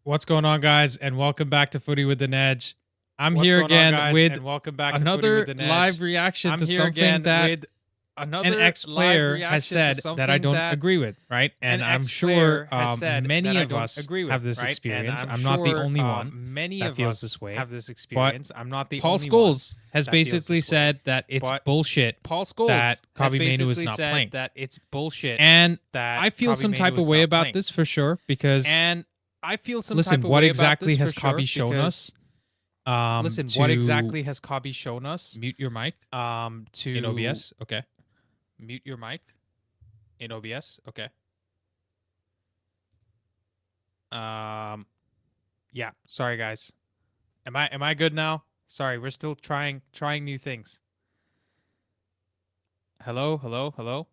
What's going on, guys, and welcome back to Footy with an Edge. I'm What's here going on, again guys, with and welcome back to Footy another with an live Edge. reaction I'm to here something again that with an another live ex-player has reaction to said that I something don't that agree with, right? an And I'm sure ex-player has said many that I of don't us agree have with, this right? And experience. I'm I'm not the sure only one many that of feels us this way. have this But experience. I'm not the Paul only one Scholes has that feels basically this way. said that it's But bullshit Paul Scholes that has Kobbie Mainoo is basically not said playing. that it's bullshit And that I feel Kobbie some type Mainoo of is way not about playing. this for sure because And I feel some listen, type of what way exactly about has this for sure Kobbie shown because us? listen, To what exactly has Kobbie shown us? mute your mic To in OBS. Okay. mute your mic in OBS. Okay. Yeah. Sorry, guys. Am I good now? Sorry, we're still trying new things. Hello, hello, hello.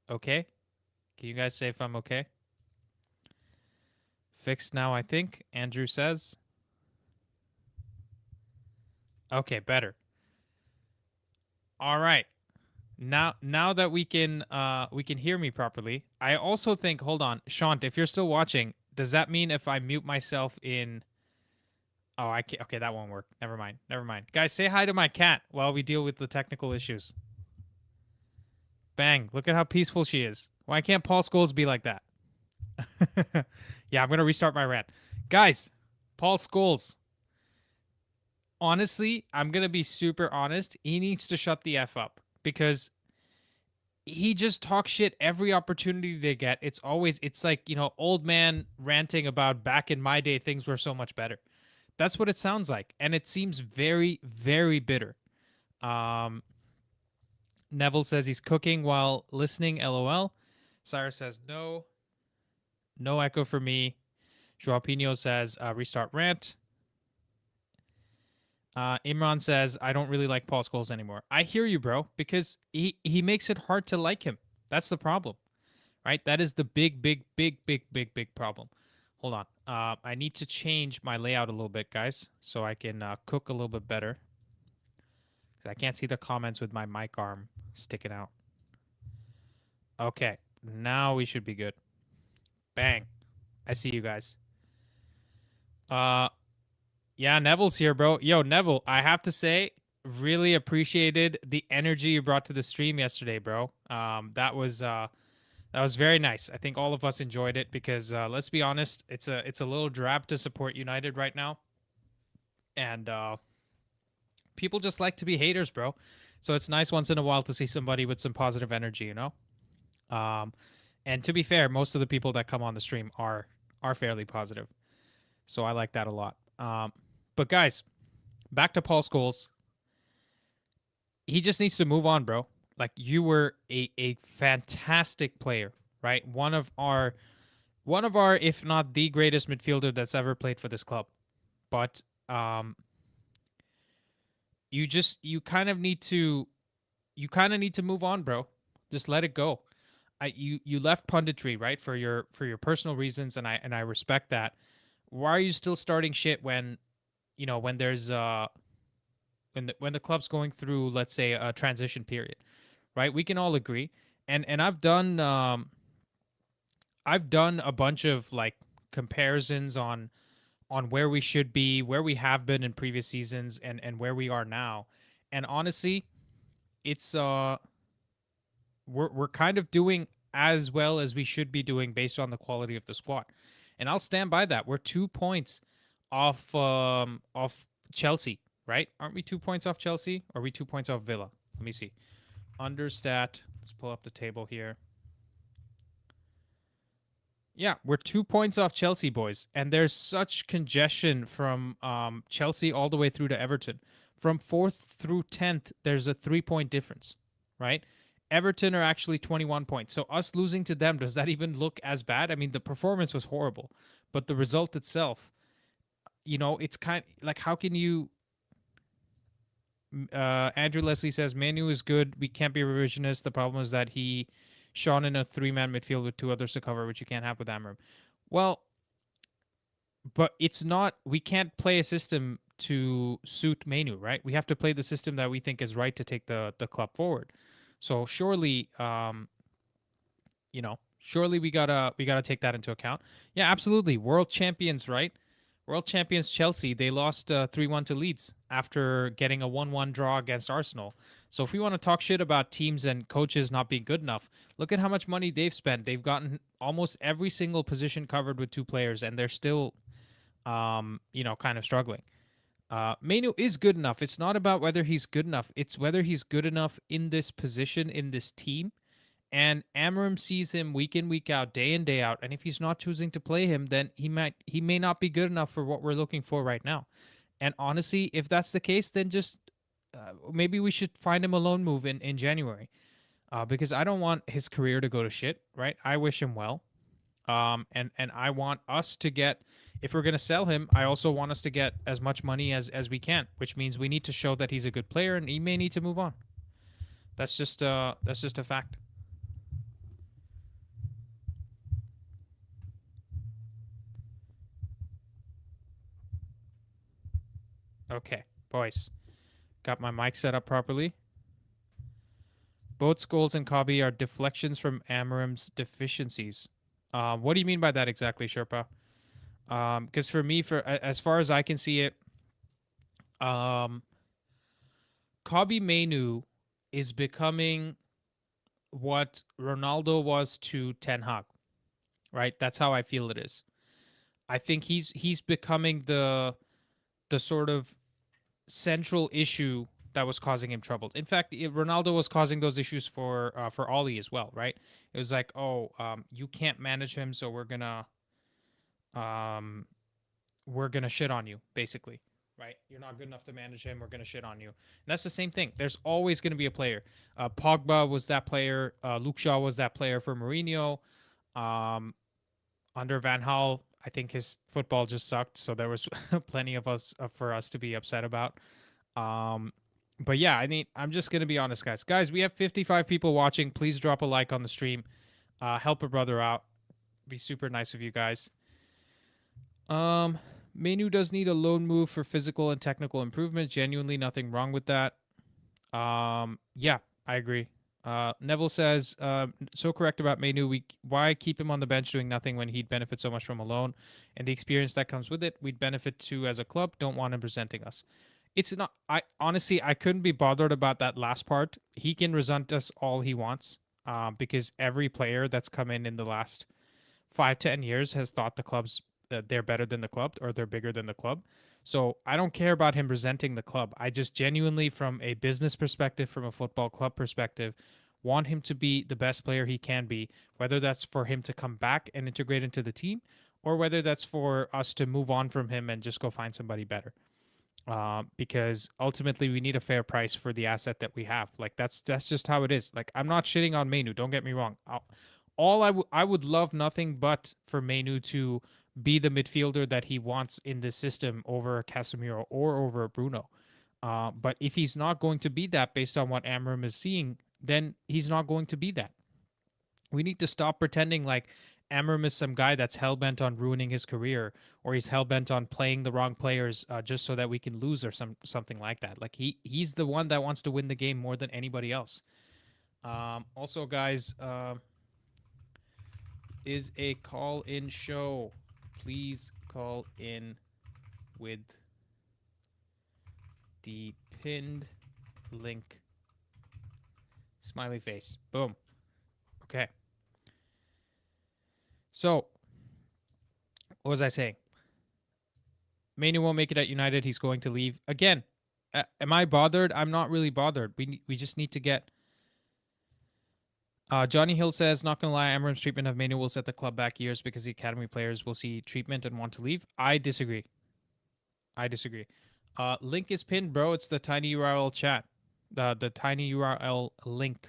Okay. Can you guys say if I'm okay? Fixed now, I think. Andrew says. Okay, better. All right. Now that we can hear me properly, I also think, hold on, Shant, if you're still watching, does that mean if I mute myself in Oh, I can't. Okay, that won't work. Never mind. Never mind. Guys, say hi to my cat while we deal with the technical issues. Bang. Look at how peaceful she is. Why can't Paul Scholes be like that? Yeah, I'm going to restart my rant. Guys, Paul Scholes. Honestly, I'm going to be super honest. He needs to shut the F up because he just talks shit every opportunity they get. It's like, old man ranting about back in my day, things were so much better. That's what it sounds like. And it seems very, very bitter. Neville says he's cooking while listening, LOL. Cyrus says no. No echo for me. Joao Pino says restart rant. Imran says, I don't really like Paul Scholes anymore. I hear you, bro, because he makes it hard to like him. That's the problem, right? That is the big problem. Hold on. I need to change my layout a little bit, guys, so I can cook a little bit better. Because I can't see the comments with my mic arm sticking out. Okay, now we should be good. Bang. I see you guys. Yeah, Neville's here, bro. Yo, Neville, I have to say, really appreciated the energy you brought to the stream yesterday, bro. That was very nice. I think all of us enjoyed it because let's be honest, it's a little drab to support United right now. And people just like to be haters, bro. So it's nice once in a while to see somebody with some positive energy, you know? And to be fair, most of the people that come on the stream are fairly positive. So I like that a lot. But guys, back to Paul Scholes. He just needs to move on, bro. Like, you were a fantastic player, right? One of our, if not the greatest midfielder that's ever played for this club. But you kind of need to move on, bro. Just let it go. You left punditry, right, for your personal reasons, and I respect that. Why are you still starting shit when there's when the club's going through, let's say, a transition period, right? We can all agree, and I've done a bunch of like comparisons on where we should be, where we have been in previous seasons, and where we are now, and honestly, it's we're kind of doing as well as we should be doing based on the quality of the squad, and I'll stand by that. We're 2 points off Chelsea, right? Aren't we 2 points off Chelsea? Or are we 2 points off Villa? Let me see. Understat. Let's pull up the table here. Yeah, we're 2 points off Chelsea, boys. And there's such congestion from Chelsea all the way through to Everton. From 4th through 10th, there's a 3-point difference, right? Everton are actually 21 points. So us losing to them, does that even look as bad? I mean, the performance was horrible, but the result itself, it's kind of like, how can you... Andrew Leslie says, Mainoo is good. We can't be revisionist. The problem is that he shone in a 3-man midfield with 2 others to cover, which you can't have with Amram. Well, but it's not... We can't play a system to suit Mainoo, right? We have to play the system that we think is right to take the club forward. So surely, Surely we gotta take that into account. Yeah, absolutely. World champions, right? World champions Chelsea, they lost 3-1 to Leeds after getting a 1-1 draw against Arsenal. So if we want to talk shit about teams and coaches not being good enough, look at how much money they've spent. They've gotten almost every single position covered with two players, and they're still, kind of struggling. Mainoo is good enough. It's not about whether he's good enough. It's whether he's good enough in this position, in this team. And Amarim sees him week in, week out, day in, day out. And if he's not choosing to play him, then he may not be good enough for what we're looking for right now. And honestly, if that's the case, then just maybe we should find him a loan move in January. Because I don't want his career to go to shit, right? I wish him well. And I want us to get, if we're gonna sell him, I also want us to get as much money as we can, which means we need to show that he's a good player and he may need to move on. That's just a fact. Okay, boys, got my mic set up properly. Both Scholes and Kobbie are deflections from Amarim's deficiencies. What do you mean by that exactly, Sherpa? Because for me, for as far as I can see it, um, Kobbie Mainoo is becoming what Ronaldo was to Ten Hag, right? That's how I feel it is. I think he's becoming the sort of central issue that was causing him trouble. In fact, Ronaldo was causing those issues for Ollie as well, right? It was like, oh, you can't manage him, so um, we're gonna shit on you, basically, right? You're not good enough to manage him. We're gonna shit on you. And that's the same thing. There's always gonna be a player. Pogba was that player. Luke Shaw was that player for Mourinho. Um, Under Van Gaal, I think his football just sucked, so there was plenty of us for us to be upset about. Um, but yeah, I mean, I'm just gonna be honest, guys. Guys, we have 55 people watching. Please drop a like on the stream. Help a brother out. Be super nice of you guys. Mainoo does need a loan move for physical and technical improvement. Genuinely, nothing wrong with that. Yeah, I agree. Neville says, so correct about Mainoo. Why keep him on the bench doing nothing when he'd benefit so much from a loan and the experience that comes with it? We'd benefit too as a club. Don't want him presenting us. It's not. I honestly, I couldn't be bothered about that last part. He can resent us all he wants, because every player that's come in the last 5-10 years has thought the club's they're better than the club or they're bigger than the club. So I don't care about him resenting the club. I just genuinely, from a business perspective, from a football club perspective, want him to be the best player he can be, whether that's for him to come back and integrate into the team or whether that's for us to move on from him and just go find somebody better. Because ultimately we need a fair price for the asset that we have. Like that's just how it is. Like I'm not shitting on Mainoo. Don't get me wrong. I would love nothing but for Mainoo to be the midfielder that he wants in this system over Casemiro or over Bruno. But if he's not going to be that based on what Amarim is seeing, then he's not going to be that. We need to stop pretending like Amarim is some guy that's hell bent on ruining his career, or he's hell bent on playing the wrong players just so that we can lose, or something like that. Like he's the one that wants to win the game more than anybody else. Also, guys, is a call-in show. Please call in with the pinned link. Smiley face. Boom. Okay. So, what was I saying? Mainoo won't make it at United. He's going to leave. Again, am I bothered? I'm not really bothered. We just need to get... Johnny Hill says, not going to lie, Amarim's treatment of Mainoo will set the club back years because the academy players will see treatment and want to leave. I disagree. Link is pinned, bro. It's the tiny URL chat. The tiny URL link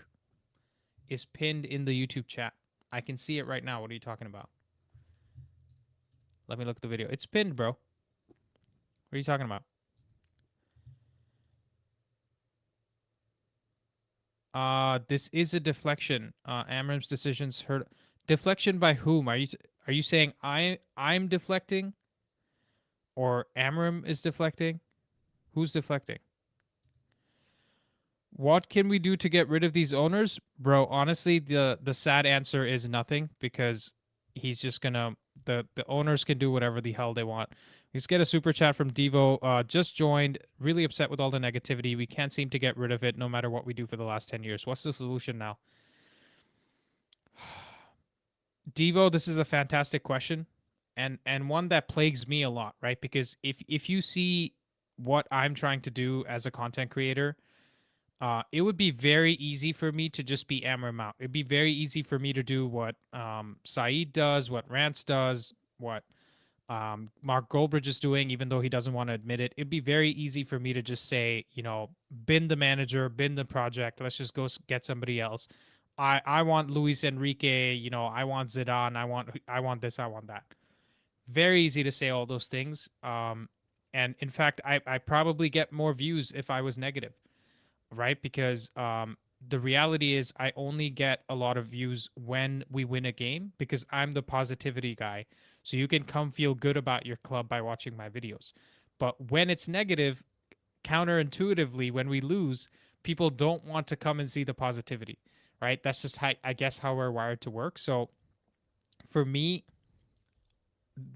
is pinned in the YouTube chat. I can see it right now. What are you talking about? Let me look at the video. It's pinned, bro. What are you talking about? This is a deflection. Amarim's decisions hurt. Deflection by whom? Are you saying I'm deflecting? Or Amarim is deflecting? Who's deflecting? What can we do to get rid of these owners, bro? Honestly, the sad answer is nothing, because he's just gonna the owners can do whatever the hell they want. We just get a super chat from Devo. Just joined. Really upset with all the negativity. We can't seem to get rid of it, no matter what we do for the last 10 years. What's the solution now? Devo, this is a fantastic question, and one that plagues me a lot, right? Because if you see what I'm trying to do as a content creator, it would be very easy for me to just be Amram out. It'd be very easy for me to do what Saeed does, what Rance does, what Mark Goldbridge is doing, even though he doesn't want to admit it. It'd be very easy for me to just say, bin the manager, bin the project. Let's just go get somebody else. I want Luis Enrique. I want Zidane. I want this. I want that. Very easy to say all those things. And in fact, I probably get more views if I was negative, right? Because the reality is I only get a lot of views when we win a game, because I'm the positivity guy. So you can come feel good about your club by watching my videos. But when it's negative, counterintuitively, when we lose, people don't want to come and see the positivity, right? That's just how, I guess, how we're wired to work. So for me,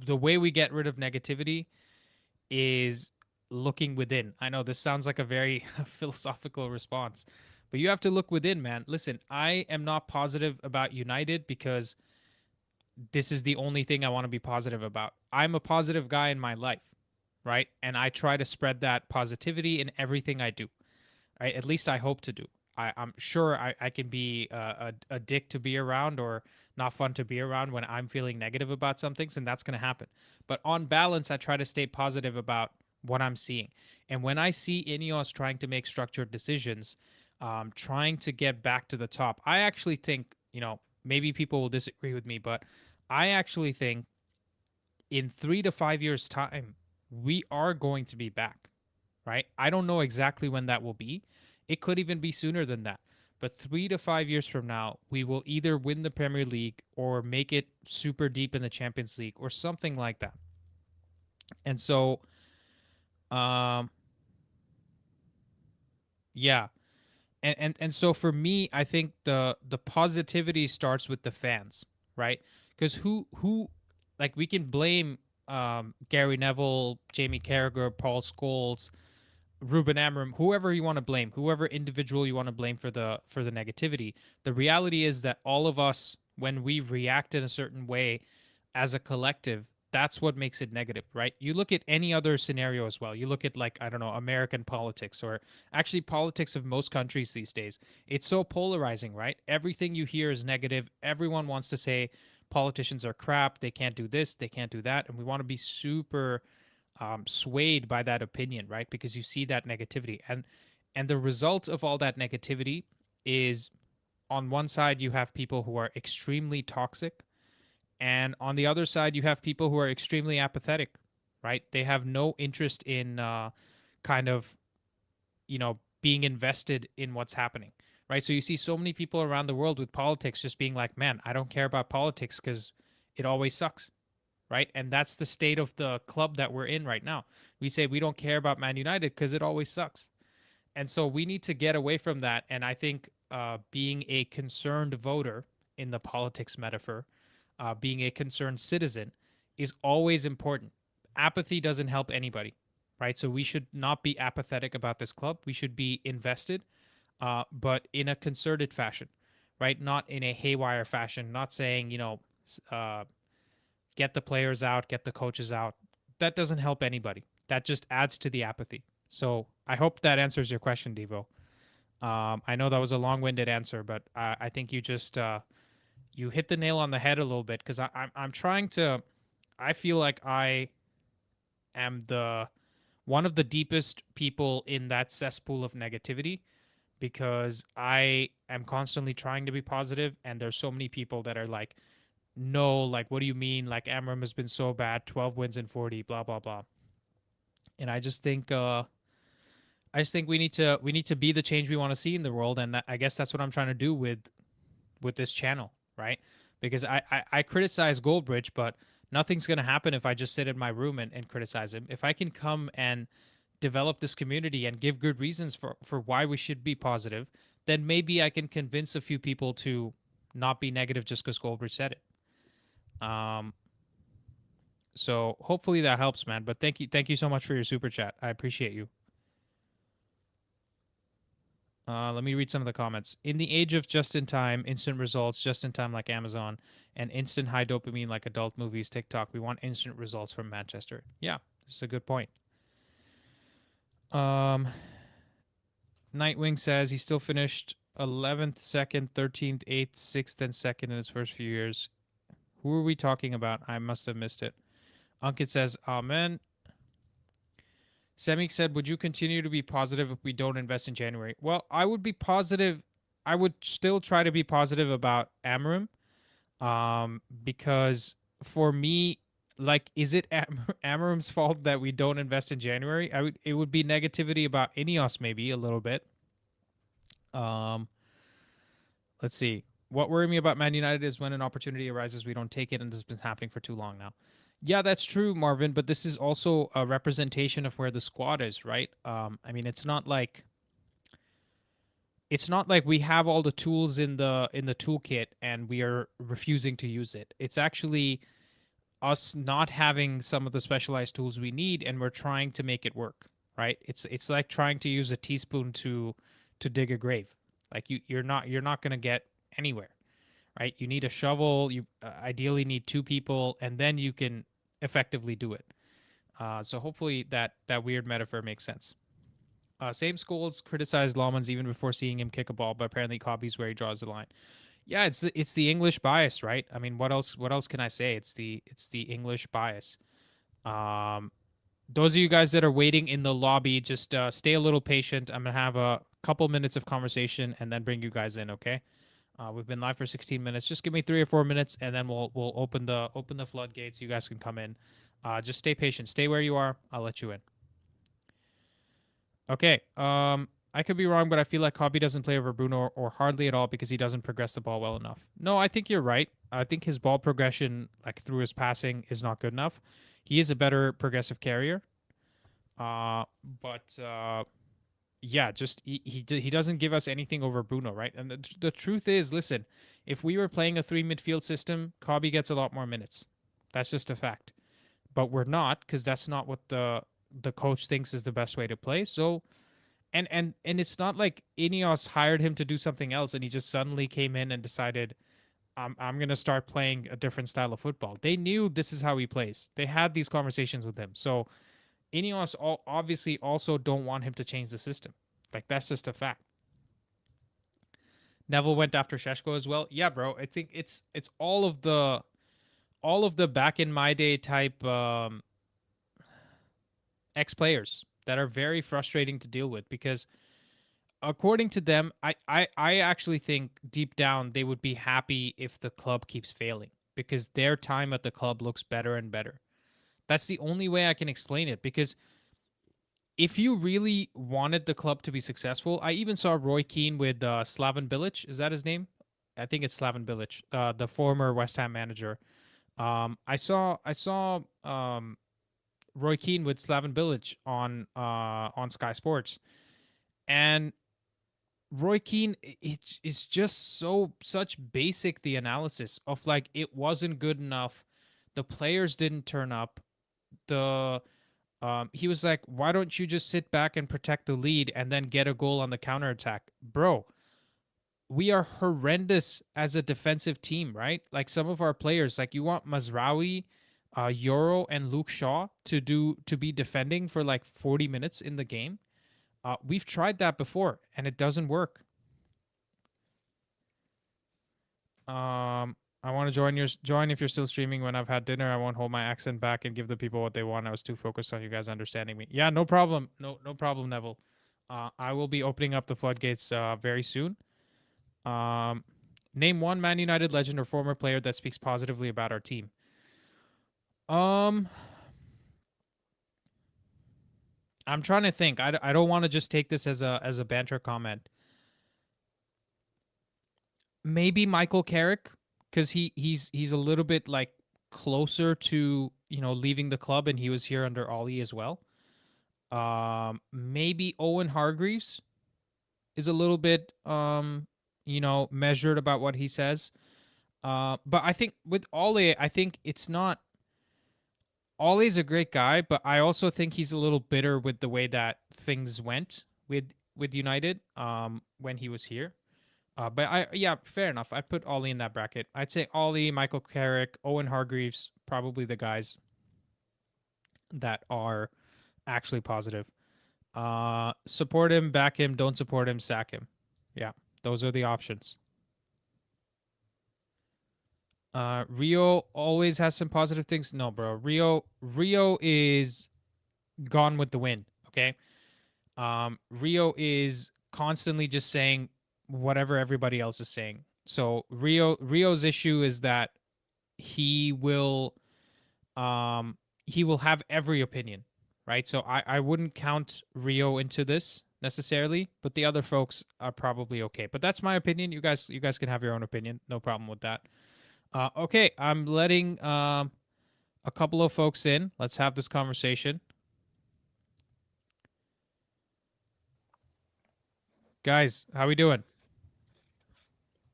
the way we get rid of negativity is looking within. I know this sounds like a very philosophical response, but you have to look within, man. Listen, I am not positive about United because this is the only thing I want to be positive about. I'm a positive guy in my life, right? And I try to spread that positivity in everything I do, right? At least I hope to do. I'm sure I can be a dick to be around, or not fun to be around when I'm feeling negative about some things, and that's going to happen. But on balance, I try to stay positive about what I'm seeing. And when I see Ineos trying to make structured decisions, trying to get back to the top, I actually think, maybe people will disagree with me, but I actually think in 3 to 5 years' time, we are going to be back, right? I don't know exactly when that will be. It could even be sooner than that. But 3 to 5 years from now, we will either win the Premier League or make it super deep in the Champions League or something like that. And so, um, yeah. And so for me, I think the positivity starts with the fans, right? Because who like, we can blame Gary Neville, Jamie Carragher, Paul Scholes, Ruben Amorim, whoever you want to blame, whoever individual you want to blame for the negativity. The reality is that all of us, when we react in a certain way as a collective, that's what makes it negative, right? You look at any other scenario as well. You look at, like, I don't know, American politics, or actually politics of most countries these days. It's so polarizing, right? Everything you hear is negative. Everyone wants to say politicians are crap. They can't do this. They can't do that. And we want to be super swayed by that opinion, right? Because you see that negativity, and the result of all that negativity is, on one side you have people who are extremely toxic, and on the other side you have people who are extremely apathetic, right? They have no interest in kind of, being invested in what's happening, right? So you see so many people around the world with politics just being like, man, I don't care about politics because it always sucks, right? And that's the state of the club that we're in right now. We say we don't care about Man United because it always sucks. And so we need to get away from that. And I think being a concerned voter, in the politics metaphor, being a concerned citizen, is always important. Apathy doesn't help anybody, right? So we should not be apathetic about this club. We should be invested, but in a concerted fashion, right? Not in a haywire fashion, not saying, get the players out, get the coaches out. That doesn't help anybody. That just adds to the apathy. So I hope that answers your question, Devo. I know that was a long-winded answer, but I think you just you hit the nail on the head a little bit, because I'm trying to. I feel like I am the one of the deepest people in that cesspool of negativity, because I am constantly trying to be positive, and there's so many people that are like, no, like, what do you mean? Like, Amram has been so bad, 12 wins in 40, blah blah blah. And I just think we need to be the change we want to see in the world, and I guess that's what I'm trying to do with this channel, right? Because I criticize Goldbridge, but nothing's gonna happen if I just sit in my room and criticize him. If I can come and develop this community and give good reasons for why we should be positive, then maybe I can convince a few people to not be negative just because Goldbridge said it. So hopefully that helps, man. But thank you so much for your super chat. I appreciate you. Let me read some of the comments. In the age of just in time, instant results, just in time like Amazon, and instant high dopamine like adult movies, TikTok, we want instant results from Manchester. Yeah, this is a good point. Nightwing says he still finished 11th, 2nd, 13th, 8th, 6th, and 2nd in his first few years. Who are we talking about? I must have missed it. Ankit says, Amen. Semik said, would you continue to be positive if we don't invest in January? Well, I would be positive. I would still try to be positive about Amarim, because for me, like, is it Amarim's fault that we don't invest in January? It would be negativity about Ineos maybe a little bit. Let's see. What worries me about Man United is when an opportunity arises, we don't take it, and this has been happening for too long now. Yeah, that's true, Marvin, but this is also a representation of where the squad is, right? I mean, it's not like we have all the tools in the toolkit and we are refusing to use it. It's actually us not having some of the specialized tools we need, and we're trying to make it work, right? It's like trying to use a teaspoon to dig a grave. Like you're not going to get anywhere, right? You need a shovel. You ideally need two people, and then you can effectively do it. So hopefully that weird metaphor makes sense. Same Scholes criticized Lawmans even before seeing him kick a ball, but apparently Kobbie's where he draws the line. Yeah, it's the English bias, right? I mean, what else can I say? It's the English bias. Those of you guys that are waiting in the lobby, just stay a little patient. I'm gonna have a couple minutes of conversation and then bring you guys in, okay? We've been live for 16 minutes. Just give me 3 or 4 minutes, and then we'll open the floodgates. You guys can come in. Just stay patient. Stay where you are. I'll let you in. Okay. I could be wrong, but I feel like Kobbie doesn't play over Bruno or hardly at all because he doesn't progress the ball well enough. No, I think you're right. I think his ball progression, like through his passing, is not good enough. He is a better progressive carrier. But yeah, just he doesn't give us anything over Bruno, right? And the truth is, listen, if we were playing a 3 midfield system, Kobbie gets a lot more minutes. That's just a fact. But we're not, because that's not what the coach thinks is the best way to play. So, and it's not like Ineos hired him to do something else, and he just suddenly came in and decided, I'm gonna start playing a different style of football. They knew this is how he plays. They had these conversations with him. So Ineos obviously also don't want him to change the system. Like, that's just a fact. Neville went after Sheshko as well. Yeah, bro. I think it's all of the back in my day type ex players that are very frustrating to deal with, because according to them, I actually think deep down they would be happy if the club keeps failing, because their time at the club looks better and better. That's the only way I can explain it, because if you really wanted the club to be successful, I even saw Roy Keane with Slaven Bilic. Is that his name? I think it's Slaven Bilic, the former West Ham manager. I saw Roy Keane with Slaven Bilic on Sky Sports, and Roy Keane, it's just such basic, the analysis of like, it wasn't good enough, the players didn't turn up, he was like, why don't you just sit back and protect the lead and then get a goal on the counterattack? Bro, we are horrendous as a defensive team, right? Like, some of our players, like, you want Mazraoui, Euro, and Luke Shaw to be defending for like 40 minutes in the game. We've tried that before and it doesn't work. I want to join if you're still streaming. When I've had dinner, I won't hold my accent back and give the people what they want. I was too focused on you guys understanding me. Yeah, no problem. No problem, Neville. I will be opening up the floodgates very soon. Name one Man United legend or former player that speaks positively about our team. I'm trying to think. I don't want to just take this as a banter comment. Maybe Michael Carrick, because he's a little bit like closer to leaving the club, and he was here under Ollie as well. Maybe Owen Hargreaves is a little bit measured about what he says. But I think with Ole, I think it's not. Ole's a great guy, but I also think he's a little bitter with the way that things went with United when he was here. But yeah, fair enough. I put Ollie in that bracket. I'd say Ollie, Michael Carrick, Owen Hargreaves, probably the guys that are actually positive. Support him, back him, don't support him, sack him. Yeah, those are the options. Rio always has some positive things. No, bro. Rio is gone with the wind. Okay. Rio is constantly just saying whatever everybody else is saying. So Rio's issue is that he will have every opinion, right? So I wouldn't count Rio into this necessarily, but the other folks are probably okay. But that's my opinion. You guys can have your own opinion. No problem with that. Okay, I'm letting a couple of folks in. Let's have this conversation. Guys, how we doing?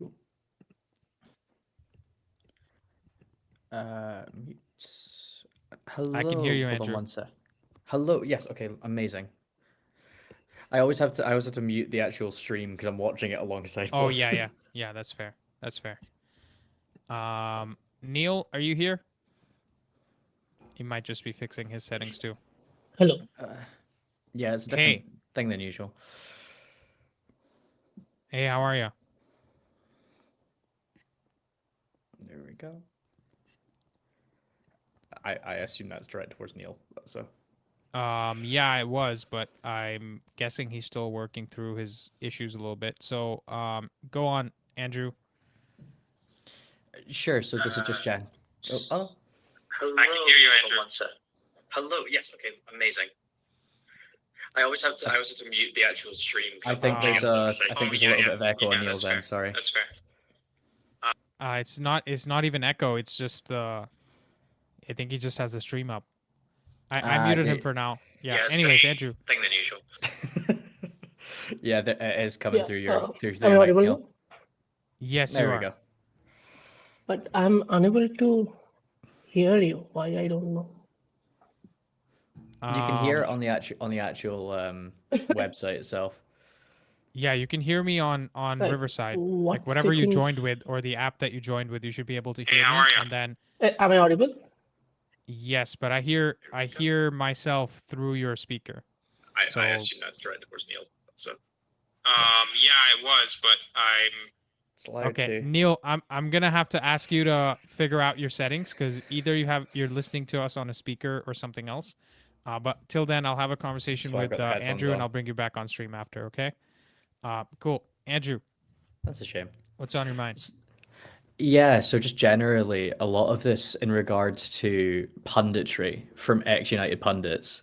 Mute. Hello. I can hear you, Hold Andrew. on one sec. Hello. Yes. Okay. Amazing. I always have to mute the actual stream because I'm watching it alongside. Oh both. yeah. That's fair. That's fair. Neil, are you here? He might just be fixing his settings too. Hello. Yeah, it's a different Hey. thing than usual. Hey, how are you? There we go. I assume that's directed towards Neil. So. Yeah, it was, but I'm guessing he's still working through his issues a little bit. So, go on, Andrew. Sure. So this is just Jen. Oh. Hello. I can hear you, Andrew. One sec. Hello. Yes. Okay. Amazing. I always have to mute the actual stream. I think there's a little bit of echo on Yeah, Neil's end. Sorry. That's fair. It's not even echo. It's just I think he just has the stream up. I muted him for now. Yeah. Yeah, it's Anyways, the Andrew. Thing than usual. Yeah, it is coming Yeah, through your am I mic, audible Neil. now? Yes, There you we are. go. But I'm unable to hear you. Why, I don't know. You can hear it on the actual website itself. Yeah, you can hear me on Right. Riverside. What Like whatever you settings- joined with or the app that you joined with, you should be able to hear how me. are you? And then Am I audible? yes, but I hear myself through your speaker. I So- assume that's directed towards Neil. So. Yeah, it was, but I'm. It's allowed Okay, to. Neil, I'm gonna have to ask you to figure out your settings because either you're listening to us on a speaker or something else. But till then, I'll have a conversation So I've with got the headphones Andrew, and on. I'll bring you back on stream after. Okay. Cool. Andrew, That's a shame. what's on your mind? Yeah, so just generally, a lot of this in regards to punditry from ex-United pundits.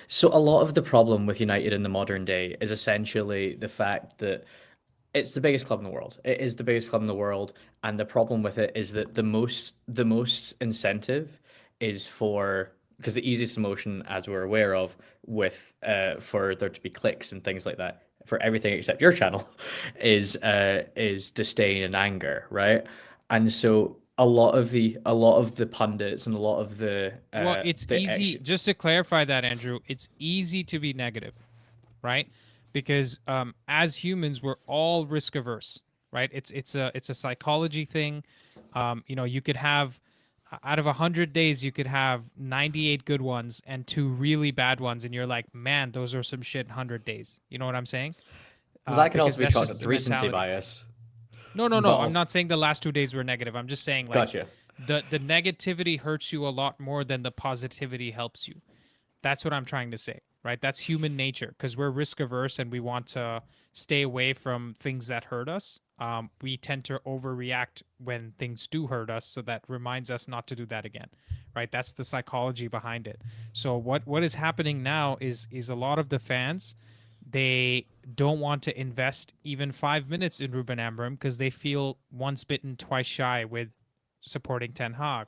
So a lot of the problem with United in the modern day is essentially the fact that it's the biggest club in the world. It is the biggest club in the world, and the problem with it is that the most incentive is for, because the easiest emotion, as we're aware of, with for there to be clicks and things like that for everything except your channel, is disdain and anger, right? And so a lot of the pundits and a lot of the Well, it's the easy. Just to clarify that, Andrew, it's easy to be negative, right? Because as humans, we're all risk averse, right? It's a psychology thing. You could have out of 100 days, you could have 98 good ones and 2 really bad ones, and you're like, man, those are some shit 100 days. You know what I'm saying? Well, that can because also be that's chalked just up the to recency mentality. bias. No. But I'm not saying the last 2 days were negative. I'm just saying like Gotcha. the negativity hurts you a lot more than the positivity helps you. That's what I'm trying to say, right? That's human nature because we're risk averse and we want to stay away from things that hurt us. We tend to overreact when things do hurt us, so that reminds us not to do that again, right? That's the psychology behind it. So what is happening now is a lot of the fans, they don't want to invest even 5 minutes in Ruben Amorim because they feel once bitten, twice shy with supporting Ten Hag,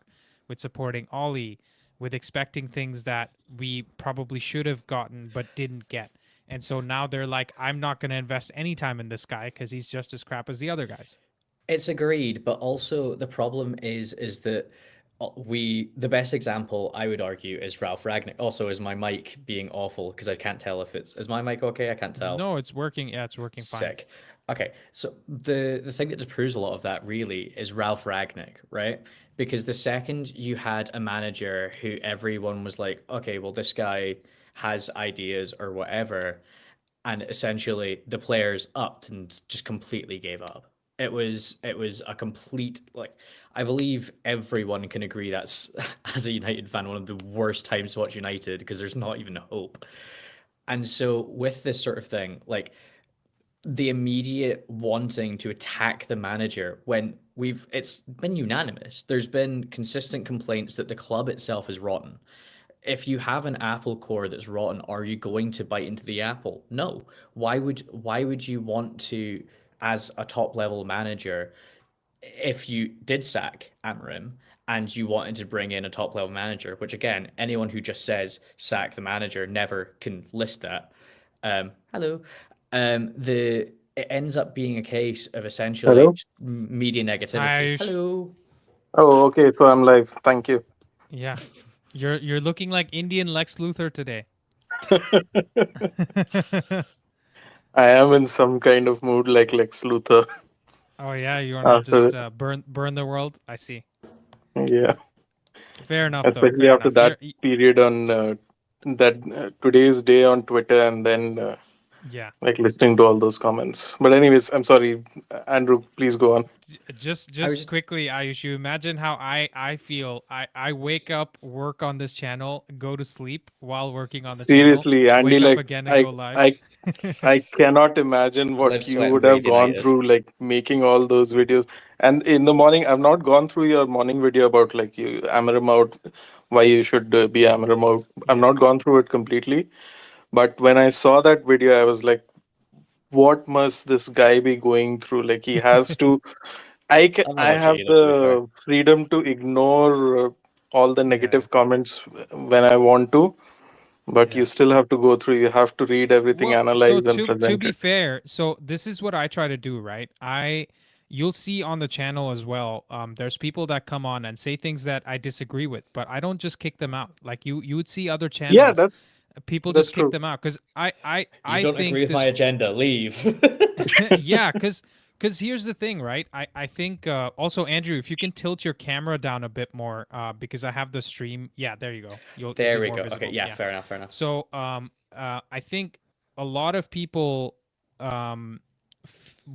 with supporting Ollie, with expecting things that we probably should have gotten but didn't get. And so now they're like, I'm not going to invest any time in this guy because he's just as crap as the other guys. It's agreed, but also the problem is that the best example I would argue is Ralph Ragnick. Also, is my mic being awful because I can't tell if is my mic okay? I can't tell. No, it's working. Yeah, it's working fine. Sick. Okay, so the thing that disproves a lot of that really is Ralph Ragnick, right? Because the second you had a manager who everyone was like, okay, well, this guy has ideas or whatever, and essentially the players upped and just completely gave up. It was a complete, like, I believe everyone can agree that's, as a United fan, one of the worst times to watch United because there's not even hope. And so with this sort of thing, like the immediate wanting to attack the manager when it's been unanimous. There's been consistent complaints that the club itself is rotten. If you have an apple core that's rotten, are you going to bite into the apple? No. Why would you want to, as a top level manager, if you did sack Amarim and you wanted to bring in a top level manager, which again, anyone who just says sack the manager never can list that. Hello. It ends up being a case of essentially Hello? media negativity. Hi, Ayush. Hello. Oh, okay. So I'm live. Thank you. Yeah. You're looking like Indian Lex Luthor today. I am in some kind of mood like Lex Luthor. Oh yeah, you want to After- just burn the world? I see. Yeah. Fair enough. Especially though. after Fair enough. that period on today's day on Twitter and then Yeah. like listening to all those comments. But anyways, I'm sorry. Andrew, please go on. Just was- quickly, Ayush, you imagine how I feel. I wake up, work on this channel, go to sleep while working on the Seriously, channel. Andy, wake like up again and go live. I cannot imagine what Live, you sweat, would breathe have gone United. through, like making all those videos. And in the morning, I've not gone through your morning video about like you Amarim out, why you should be Amarim out. I've not gone through it completely. But when I saw that video, I was like, what must this guy be going through? Like he has to. I'm not I watching have either, to be fair. the freedom to ignore all the negative comments when I want to. But Yeah. you still have to go through. You have to read everything, analyze, and to present be it. fair, so this is what I try to do, right? You'll see on the channel as well. There's people that come on and say things that I disagree with, but I don't just kick them out. Like you would see other channels. Yeah, that's people that's just kick true. them out because I You don't think agree with this, my agenda, leave. yeah, because here's the thing, right? I think also Andrew, if you can tilt your camera down a bit more, because I have the stream. Yeah, there you go. You'll There be we more go. visible. Okay, yeah, fair enough, fair enough. So I think a lot of people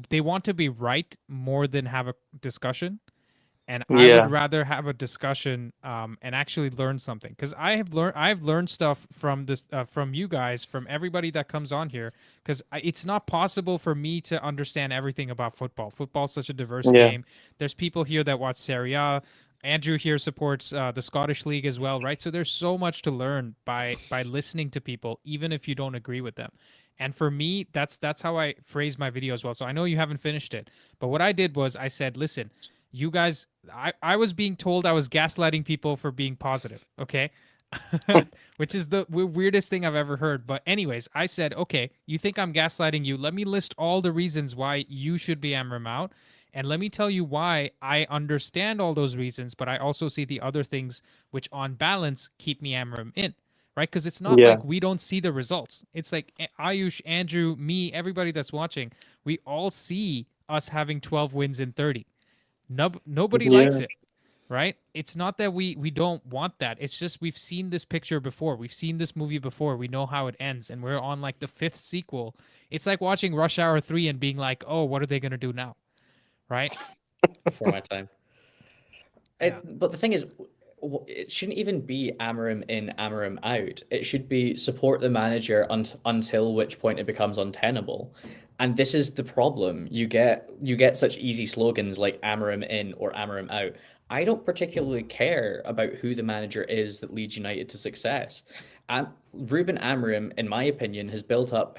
they want to be right more than have a discussion. And I Yeah. would rather have a discussion and actually learn something, because I've learned stuff from this from you guys, from everybody that comes on here, because it's not possible for me to understand everything about football. Football's such a diverse Yeah. game. There's people here that watch Serie A. Andrew here supports the Scottish League as well, right? So there's so much to learn by listening to people, even if you don't agree with them. And for me, that's how I phrase my video as well. So I know you haven't finished it, but what I did was I said, listen, you guys, I was being told I was gaslighting people for being positive, okay? Which is the weirdest thing I've ever heard. But anyways, I said, okay, you think I'm gaslighting you. Let me list all the reasons why you should be Amram out. And let me tell you why I understand all those reasons, but I also see the other things which on balance keep me Amram in, right? Because it's not Yeah. like we don't see the results. It's like Ayush, Andrew, me, everybody that's watching, we all see us having 12 wins in 30. Nobody likes Yeah. it, right? It's not that we don't want that. It's just we've seen this picture before. We've seen this movie before. We know how it ends, and we're on like the 5th sequel. It's like watching Rush Hour 3 and being like, oh, what are they going to do now? Right? Before my time. But the thing is, it shouldn't even be Amarim in, Amarim out. It should be support the manager until which point it becomes untenable. And this is the problem. You get such easy slogans like Amarim in or Amarim out. I don't particularly care about who the manager is that leads United to success. Ruben Amorim, in my opinion, has built up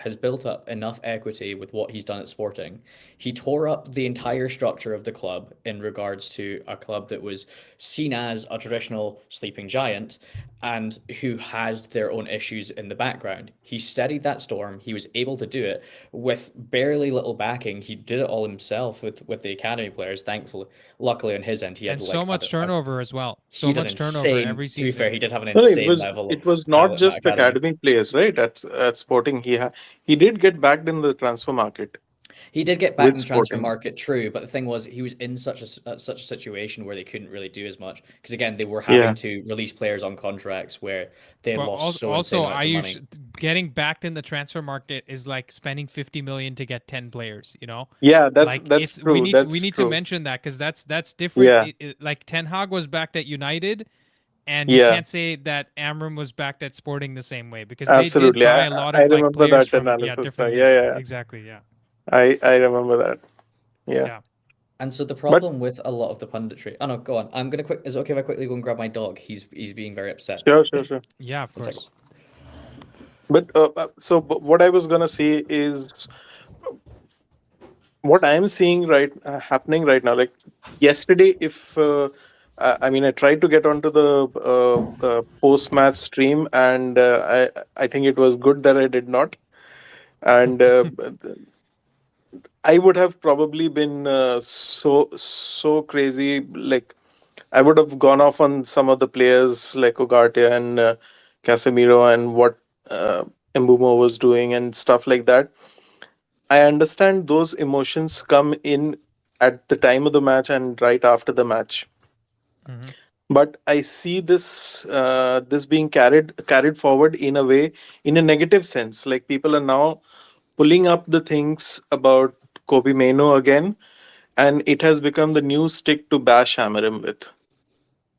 enough equity with what he's done at Sporting. He tore up the entire structure of the club in regards to a club that was seen as a traditional sleeping giant and who had their own issues in the background. He steadied that storm. He was able to do it with barely little backing. He did it all himself with the academy players. Thankfully, luckily on his end, he had And so much turnover as well. So he did much turnover insane. every To be fair, season. he did have an No, insane level it of was not talent in that just academy. academy players, right? At Sporting, he did get backed in the transfer market He did get back with in the transfer Sporting. market, true, but the thing was, he was in such a situation where they couldn't really do as much because again, they were having Yeah, to release players on contracts where they had But lost so insane also, amounts of money. getting backed in the transfer market is like spending 50 million to get 10 players. You know, yeah, that's like that's we true. need we That's need to true. mention that because that's different. Yeah, Like Ten Hag was backed at United, and you yeah, can't say that Amram was backed at Sporting the same way because they did absolutely. buy a lot I of like remember players that from analysis now. different Yeah, leagues. yeah, yeah. Exactly, yeah, I remember that. Yeah, yeah. And so the but problem with a lot of the punditry. Oh no, go on. I'm gonna quick. Is it okay if I quickly go and grab my dog? He's being very upset. sure. Yeah, of One second. course. But what I was gonna say is what I'm seeing happening right now. Like yesterday, if I mean, I tried to get onto the post match stream, and I think it was good that I did not. And I would have probably been so crazy. Like I would have gone off on some of the players like Ugarte and Casemiro and what uh, Mbumo was doing and stuff like that. I understand those emotions come in at the time of the match and right after the match. Hmm. But I see this being carried forward in a way, in a negative sense. Like people are now pulling up the things about Kobbie Mainoo again, and it has become the new stick to bash Amarim with.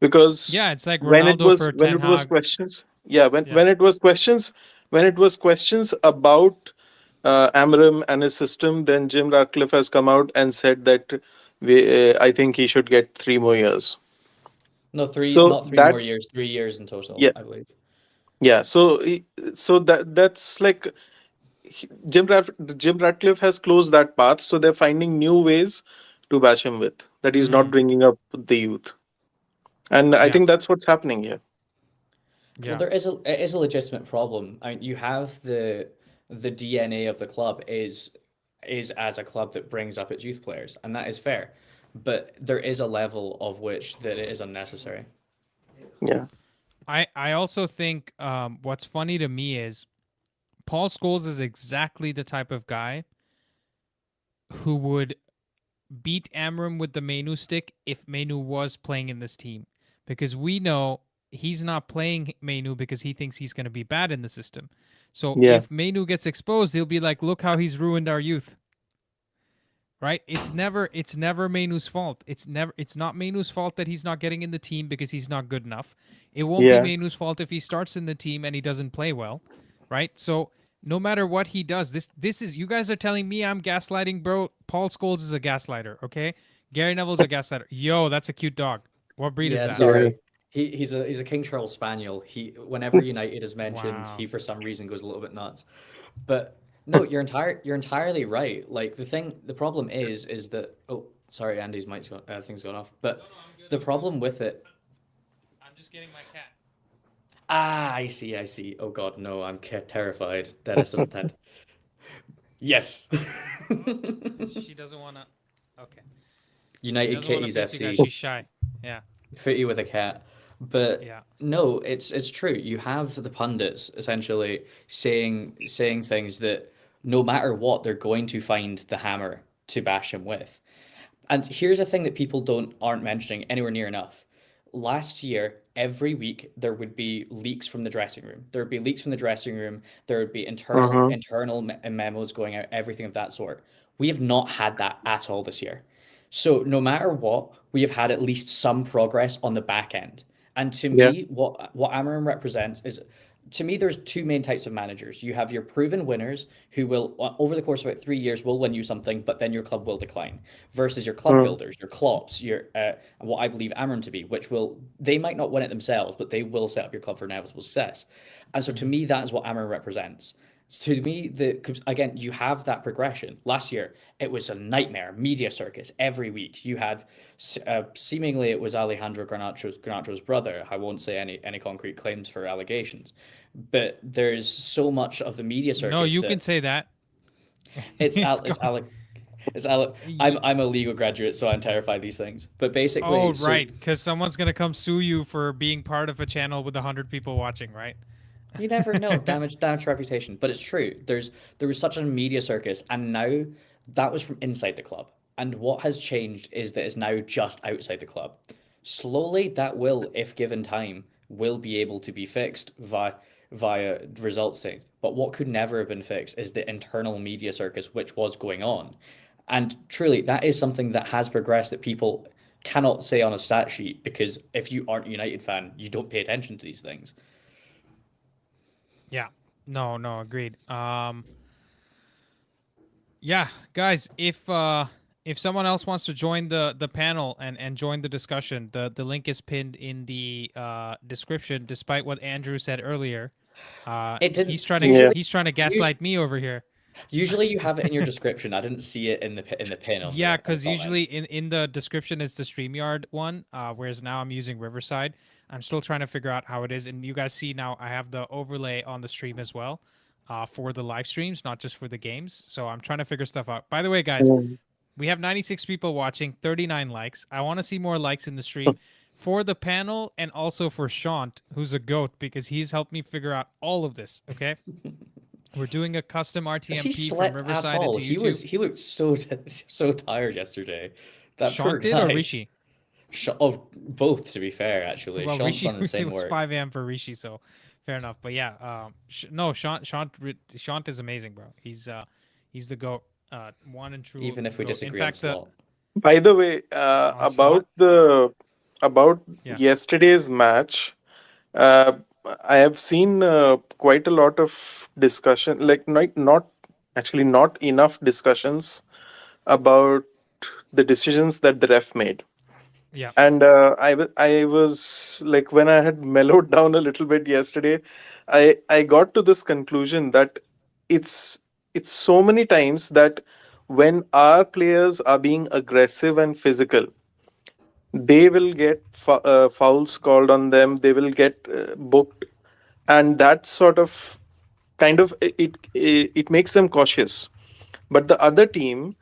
Because Yeah, it's like Ronaldo for when Ten it was Hag. questions, yeah, Yeah. when it was questions about Amram and his system, then Jim Ratcliffe has come out and said that I think he should get 3 more years. No, So not three that more years, 3 years in total, yeah, I believe. yeah. So that's like Jim Ratcliffe has closed that path. So they're finding new ways to bash him with that he's not Hmm. bringing up the youth, and I Yeah. think that's what's happening here. Well, Yeah. it is a legitimate problem. I mean, you have the DNA of the club is as a club that brings up its youth players, and that is fair. But there is a level of which that it is unnecessary. Yeah. I also think what's funny to me is Paul Scholes is exactly the type of guy who would beat Amram with the Mainoo stick if Mainoo was playing in this team. Because we know he's not playing Mainoo because he thinks he's going to be bad in the system. So Yeah. if Mainoo gets exposed, he'll be like, look how he's ruined our youth. Right? It's never Mainoo's fault. It's not Mainoo's fault that he's not getting in the team because he's not good enough. It won't Yeah. be Mainoo's fault if he starts in the team and he doesn't play well. Right? So no matter what he does, this is, you guys are telling me I'm gaslighting, bro. Paul Scholes is a gaslighter, okay? Gary Neville's a gaslighter. Yo, that's a cute dog. What breed Yeah, is that? sorry. He's a King Charles Spaniel. Whenever United is mentioned, Wow. he for some reason goes a little bit nuts. But no, you're entirely right. Like the problem is that, oh, sorry, Andy's mic's gone, thing's gone off. But the problem with it, I'm just getting my cat. I see. Oh God, no, I'm terrified. Dennis doesn't tend. Yes. She doesn't want to. Okay. United Doesn't want Kitties to piss you guys. FC. She's shy. Yeah. Footy with a cat. But Yeah. no, it's true. You have the pundits essentially saying things that no matter what, they're going to find the hammer to bash him with. And here's a thing that people aren't mentioning anywhere near enough. Last year, every week there would be leaks from the dressing room. There would be leaks from the dressing room. There would be internal memos going out, everything of that sort. We have not had that at all this year. So no matter what, we have had at least some progress on the back end. And to Yeah. me, what Amarim represents is to me, there's two main types of managers. You have your proven winners who will, over the course of about 3 years, will win you something, but then your club will decline. Versus your club Mm. builders, your Klopps, your what I believe Amron to be, which will they might not win it themselves, but they will set up your club for inevitable success. And so to me, that is what Amron represents. To me, again, you have that progression. Last year, it was a nightmare, media circus every week. You had seemingly it was Alejandro Garnacho's brother. I won't say any concrete claims for allegations, but there's so much of the media circus. No, you can say that. It's Alec. It's Alec. I'm a legal graduate, so I'm terrified of these things. But basically, oh right, because someone's gonna come sue you for being part of a channel with 100 people watching, right? You never know, damage reputation. But it's true. There was such a media circus, and now that was from inside the club. And what has changed is that it's now just outside the club. Slowly, that will, if given time, will be able to be fixed via results thing. But what could never have been fixed is the internal media circus which was going on. And truly, that is something that has progressed that people cannot say on a stat sheet, because if you aren't a United fan, you don't pay attention to these things. Yeah. No, agreed. Yeah, guys, if someone else wants to join the panel and join the discussion, the link is pinned in the description. Despite what Andrew said earlier, he's trying to gaslight me over here. Usually you have it in your description. I didn't see it in the pin. Yeah, because usually in the description it's the StreamYard one, whereas now I'm using Riverside. I'm still trying to figure out how it is, and you guys see now I have the overlay on the stream as well, for the live streams, not just for the games. So I'm trying to figure stuff out. By the way, guys, we have 96 people watching, 39 likes. I want to see more likes in the stream for the panel and also for Shant, who's a goat, because he's helped me figure out all of this. Okay. We're doing a custom RTMP from Riverside into YouTube. He looked so tired yesterday. That Sean did or Rishi? Both, to be fair, actually. Well, Sean's Rishi, done the same it was work. 5 a.m. for Rishi, so fair enough. But yeah, no, Sean is amazing, bro. He's the GOAT, one and true. Even if we GOAT. disagree In on fact, slot. By the way, about yesterday's match, uh, I have seen quite a lot of discussion, like not enough discussions about the decisions that the ref made. Yeah. And I was like, when I had mellowed down a little bit yesterday, I got to this conclusion that it's so many times that when our players are being aggressive and physical, they will get fouls called on them. They will get booked, and that sort of it makes them cautious. But the other team,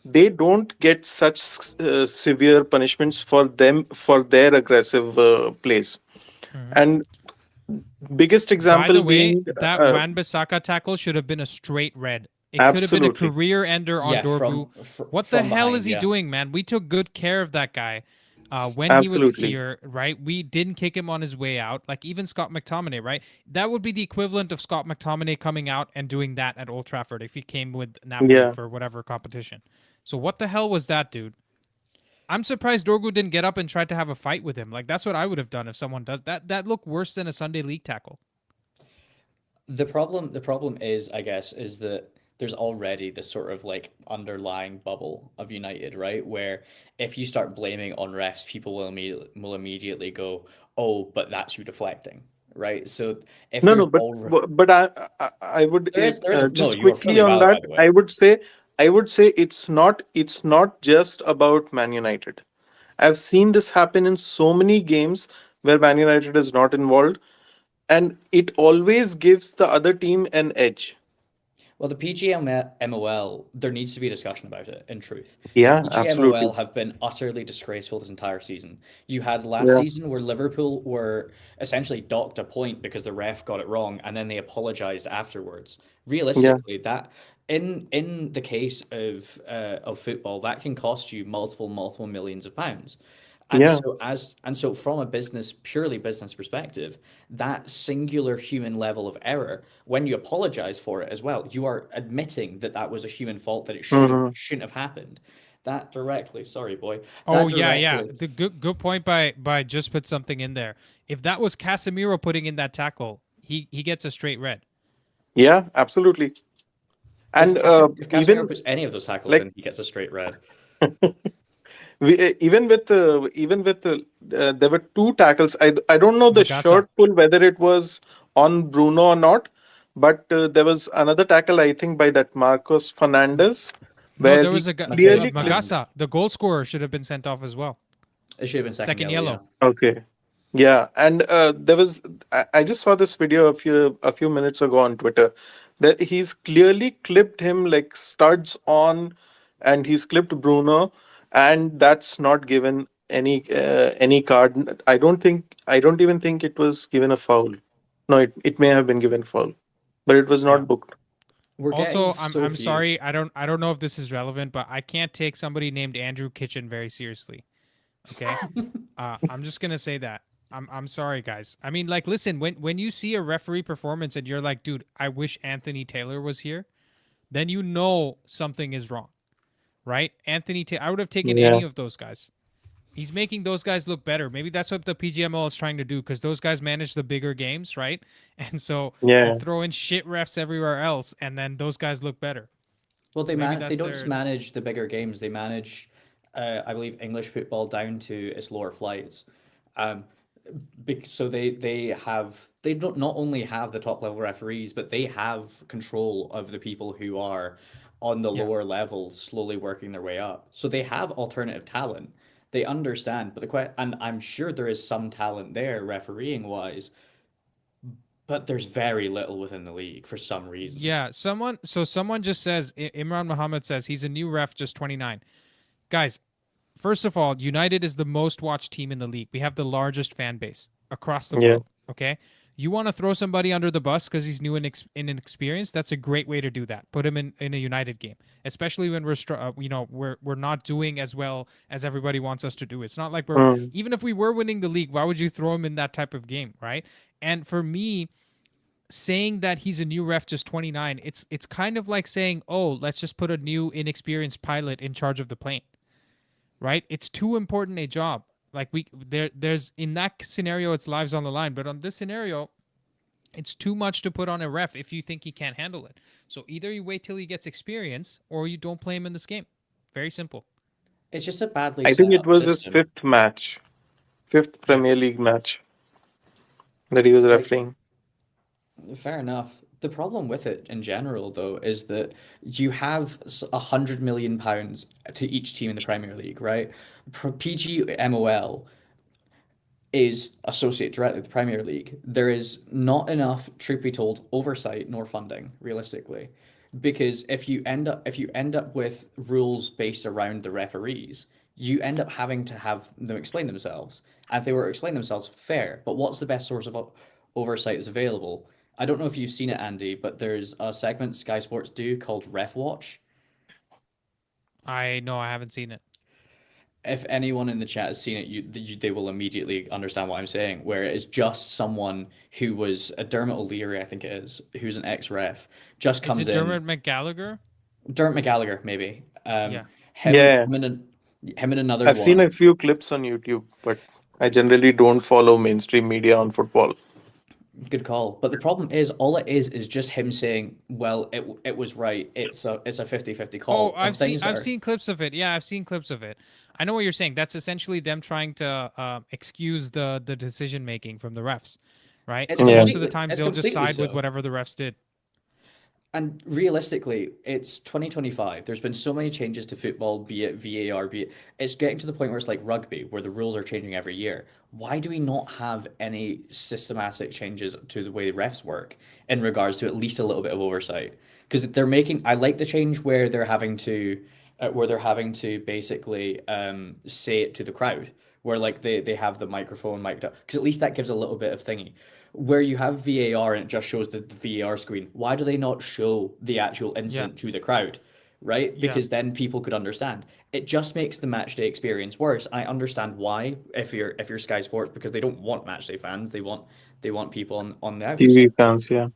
they don't get such severe punishments for their aggressive plays. And biggest example By the way, being that Wan-Bissaka tackle should have been a straight red. It could have been a absolutely. career ender on Dorgu. What the hell is he doing, man? We took good care of that guy when he was Absolutely. here, right? We didn't kick him on his way out. Like even Scott McTominay, right? That would be the equivalent of Scott McTominay coming out and doing that at Old Trafford if he came with Napoli Yeah. for whatever competition. So what the hell was that, dude? I'm surprised Dorgu didn't get up and try to have a fight with him. Like that's what I would have done if someone does that. That looked worse than a Sunday league tackle. The problem is, I guess, is that there's already this sort of like underlying bubble of United, right? Where if you start blaming on refs, people will immediately go, "Oh, but that's you deflecting," right? So if No, there's but I would no, just you are quickly fully on valid, by that. the way. I would say it's not just about Man United. I've seen this happen in so many games where Man United is not involved, and it always gives the other team an edge. Well, the PGMOL, there needs to be a discussion about it, in truth. Yeah, The absolutely. PGMOL have been utterly disgraceful this entire season. You had last Yeah. season where Liverpool were essentially docked a point because the ref got it wrong, and then they apologized afterwards. Realistically, that in the case of football, that can cost you multiple millions of pounds. And Yeah. so from a purely business perspective, that singular human level of error, when you apologize for it as well, you are admitting that that was a human fault, that it Mhm. shouldn't have happened. That directly, sorry boy. Oh That yeah. directly, The good point by just put something in there. If that was Casemiro putting in that tackle, he gets a straight red. Yeah, absolutely. And If Casemiro even puts any of those tackles like in, he gets a straight red. even with there were two tackles. I don't know the Magasa. shirt pull whether it was on Bruno or not, but there was another tackle I think by that Marcos Fernandez No, where there he was a clearly Mateus clipped. Magasa. The goal scorer should have been sent off as well. It should have been second yellow. Okay. Yeah, and there was I just saw this video a few minutes ago on Twitter that he's clearly clipped him like studs on, and he's clipped Bruno, and that's not given any card. I don't even think it was given a foul. No, it may have been given foul, but it was Yeah. not booked. We're Also, getting so I'm few. sorry. I don't know if this is relevant, but I can't take somebody named Andrew Kitchen very seriously. Okay, I'm just gonna say that. I'm sorry, guys. I mean, like, listen, when you see a referee performance and you're like, dude, I wish Anthony Taylor was here, then you know something is wrong, right? I would have taken Yeah. any of those guys. He's making those guys look better. Maybe that's what the PGML is trying to do because those guys manage the bigger games, right? And so Yeah. you throw in shit refs everywhere else, and then those guys look better. Well, they Maybe they that's don't their- just manage the bigger games. They manage, I believe, English football down to its lower flights. Um, so they don't not only have the top level referees, but they have control of the people who are on the Yeah. lower level, slowly working their way up. So they have alternative talent. They understand, but and I'm sure there is some talent there refereeing wise, but there's very little within the league for some reason. Yeah, someone just says Imran Muhammad says he's a new ref, just 29. Guys, first of all, United is the most watched team in the league. We have the largest fan base across the Yeah. world. Okay, you want to throw somebody under the bus because he's new and inexperienced? That's a great way to do that. Put him in a United game, especially when we're not doing as well as everybody wants us to do. It's not like Mm. even if we were winning the league, why would you throw him in that type of game, right? And for me, saying that he's a new ref, just 29, it's kind of like saying, oh, let's just put a new inexperienced pilot in charge of the plane, right? It's too important a job. Like there's in that scenario, it's lives on the line, but on this scenario, it's too much to put on a ref if you think he can't handle it. So either you wait till he gets experience, or you don't play him in this game. Very simple. It's just a badly I think set it up was his system. fifth Premier League match that he was refereeing. Fair enough. The problem with it in general, though, is that you have £100 million to each team in the Premier League, right? PGMOL is associated directly with the Premier League. There is not enough, truth be told, oversight nor funding, realistically, because if you end up with rules based around the referees, you end up having to have them explain themselves. And if they were to explain themselves, fair. But what's the best source of oversight that's available? I don't know if you've seen it, Andy, but there's a segment Sky Sports do called Ref Watch. I haven't seen it. If anyone in the chat has seen it, they will immediately understand what I'm saying, where it is just someone who was a Dermot O'Leary, I think it is, who's an ex-ref, just comes Is it in. Dermot McGallagher? Dermot McGallagher, maybe. Yeah. Him and another I've seen a few clips on YouTube, but I generally don't follow mainstream media on football. Good call. But the problem is, all it is just him saying, well, it was right. It's a 50-50 call. Oh, I've seen clips of it. Yeah, I've seen clips of it. I know what you're saying. That's essentially them trying to excuse the decision making from the refs, right? It's Most of the completely- times it's they'll just completely side with so. whatever the refs did. And realistically, it's 2025. There's been so many changes to football, be it VAR, it's getting to the point where it's like rugby, where the rules are changing every year. Why do we not have any systematic changes to the way the refs work in regards to at least a little bit of oversight? Because I like the change where they're having to basically say it to the crowd, where like they have the microphone mic'd up, because at least that gives a little bit of thingy. Where you have VAR and it just shows the VAR screen, why do they not show the actual incident to the crowd, right? Because then people could understand. It just makes the matchday experience worse. I understand why, if you're Sky Sports, because they don't want matchday fans. They want people on the outs. TV fans, yeah.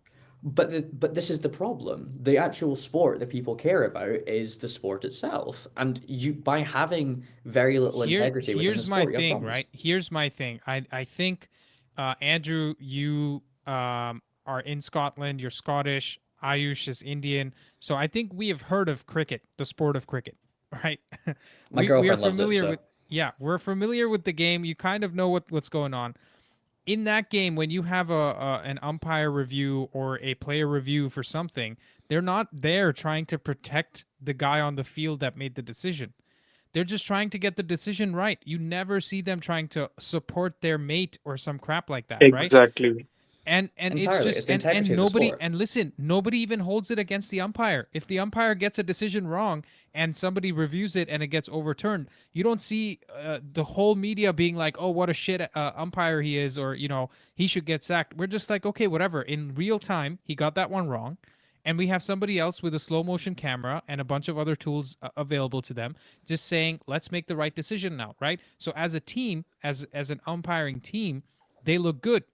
But this is the problem. The actual sport that people care about is the sport itself, and by having very little integrity within the sport, Here's my you have thing, problems. right? Here's my thing. I think, Andrew, you are are in Scotland. You're Scottish. Ayush is Indian. So I think we have heard of cricket, the sport of cricket, right? My we are girlfriend loves it, familiar so with we're familiar with the game. You kind of know what's going on. In that game, when you have an umpire review or a player review for something, they're not there trying to protect the guy on the field that made the decision. They're just trying to get the decision right. You never see them trying to support their mate or some crap like that, right? Exactly. And it's entirely. just It's the and integrity of the nobody, sport. and listen, nobody even holds it against the umpire. If the umpire gets a decision wrong and somebody reviews it and it gets overturned, you don't see the whole media being like, "Oh, what a shit umpire he is," or he should get sacked. We're just like, okay, whatever. In real time, he got that one wrong, and we have somebody else with a slow motion camera and a bunch of other tools available to them, just saying, "Let's make the right decision now," right? So as a team, as an umpiring team, they look good.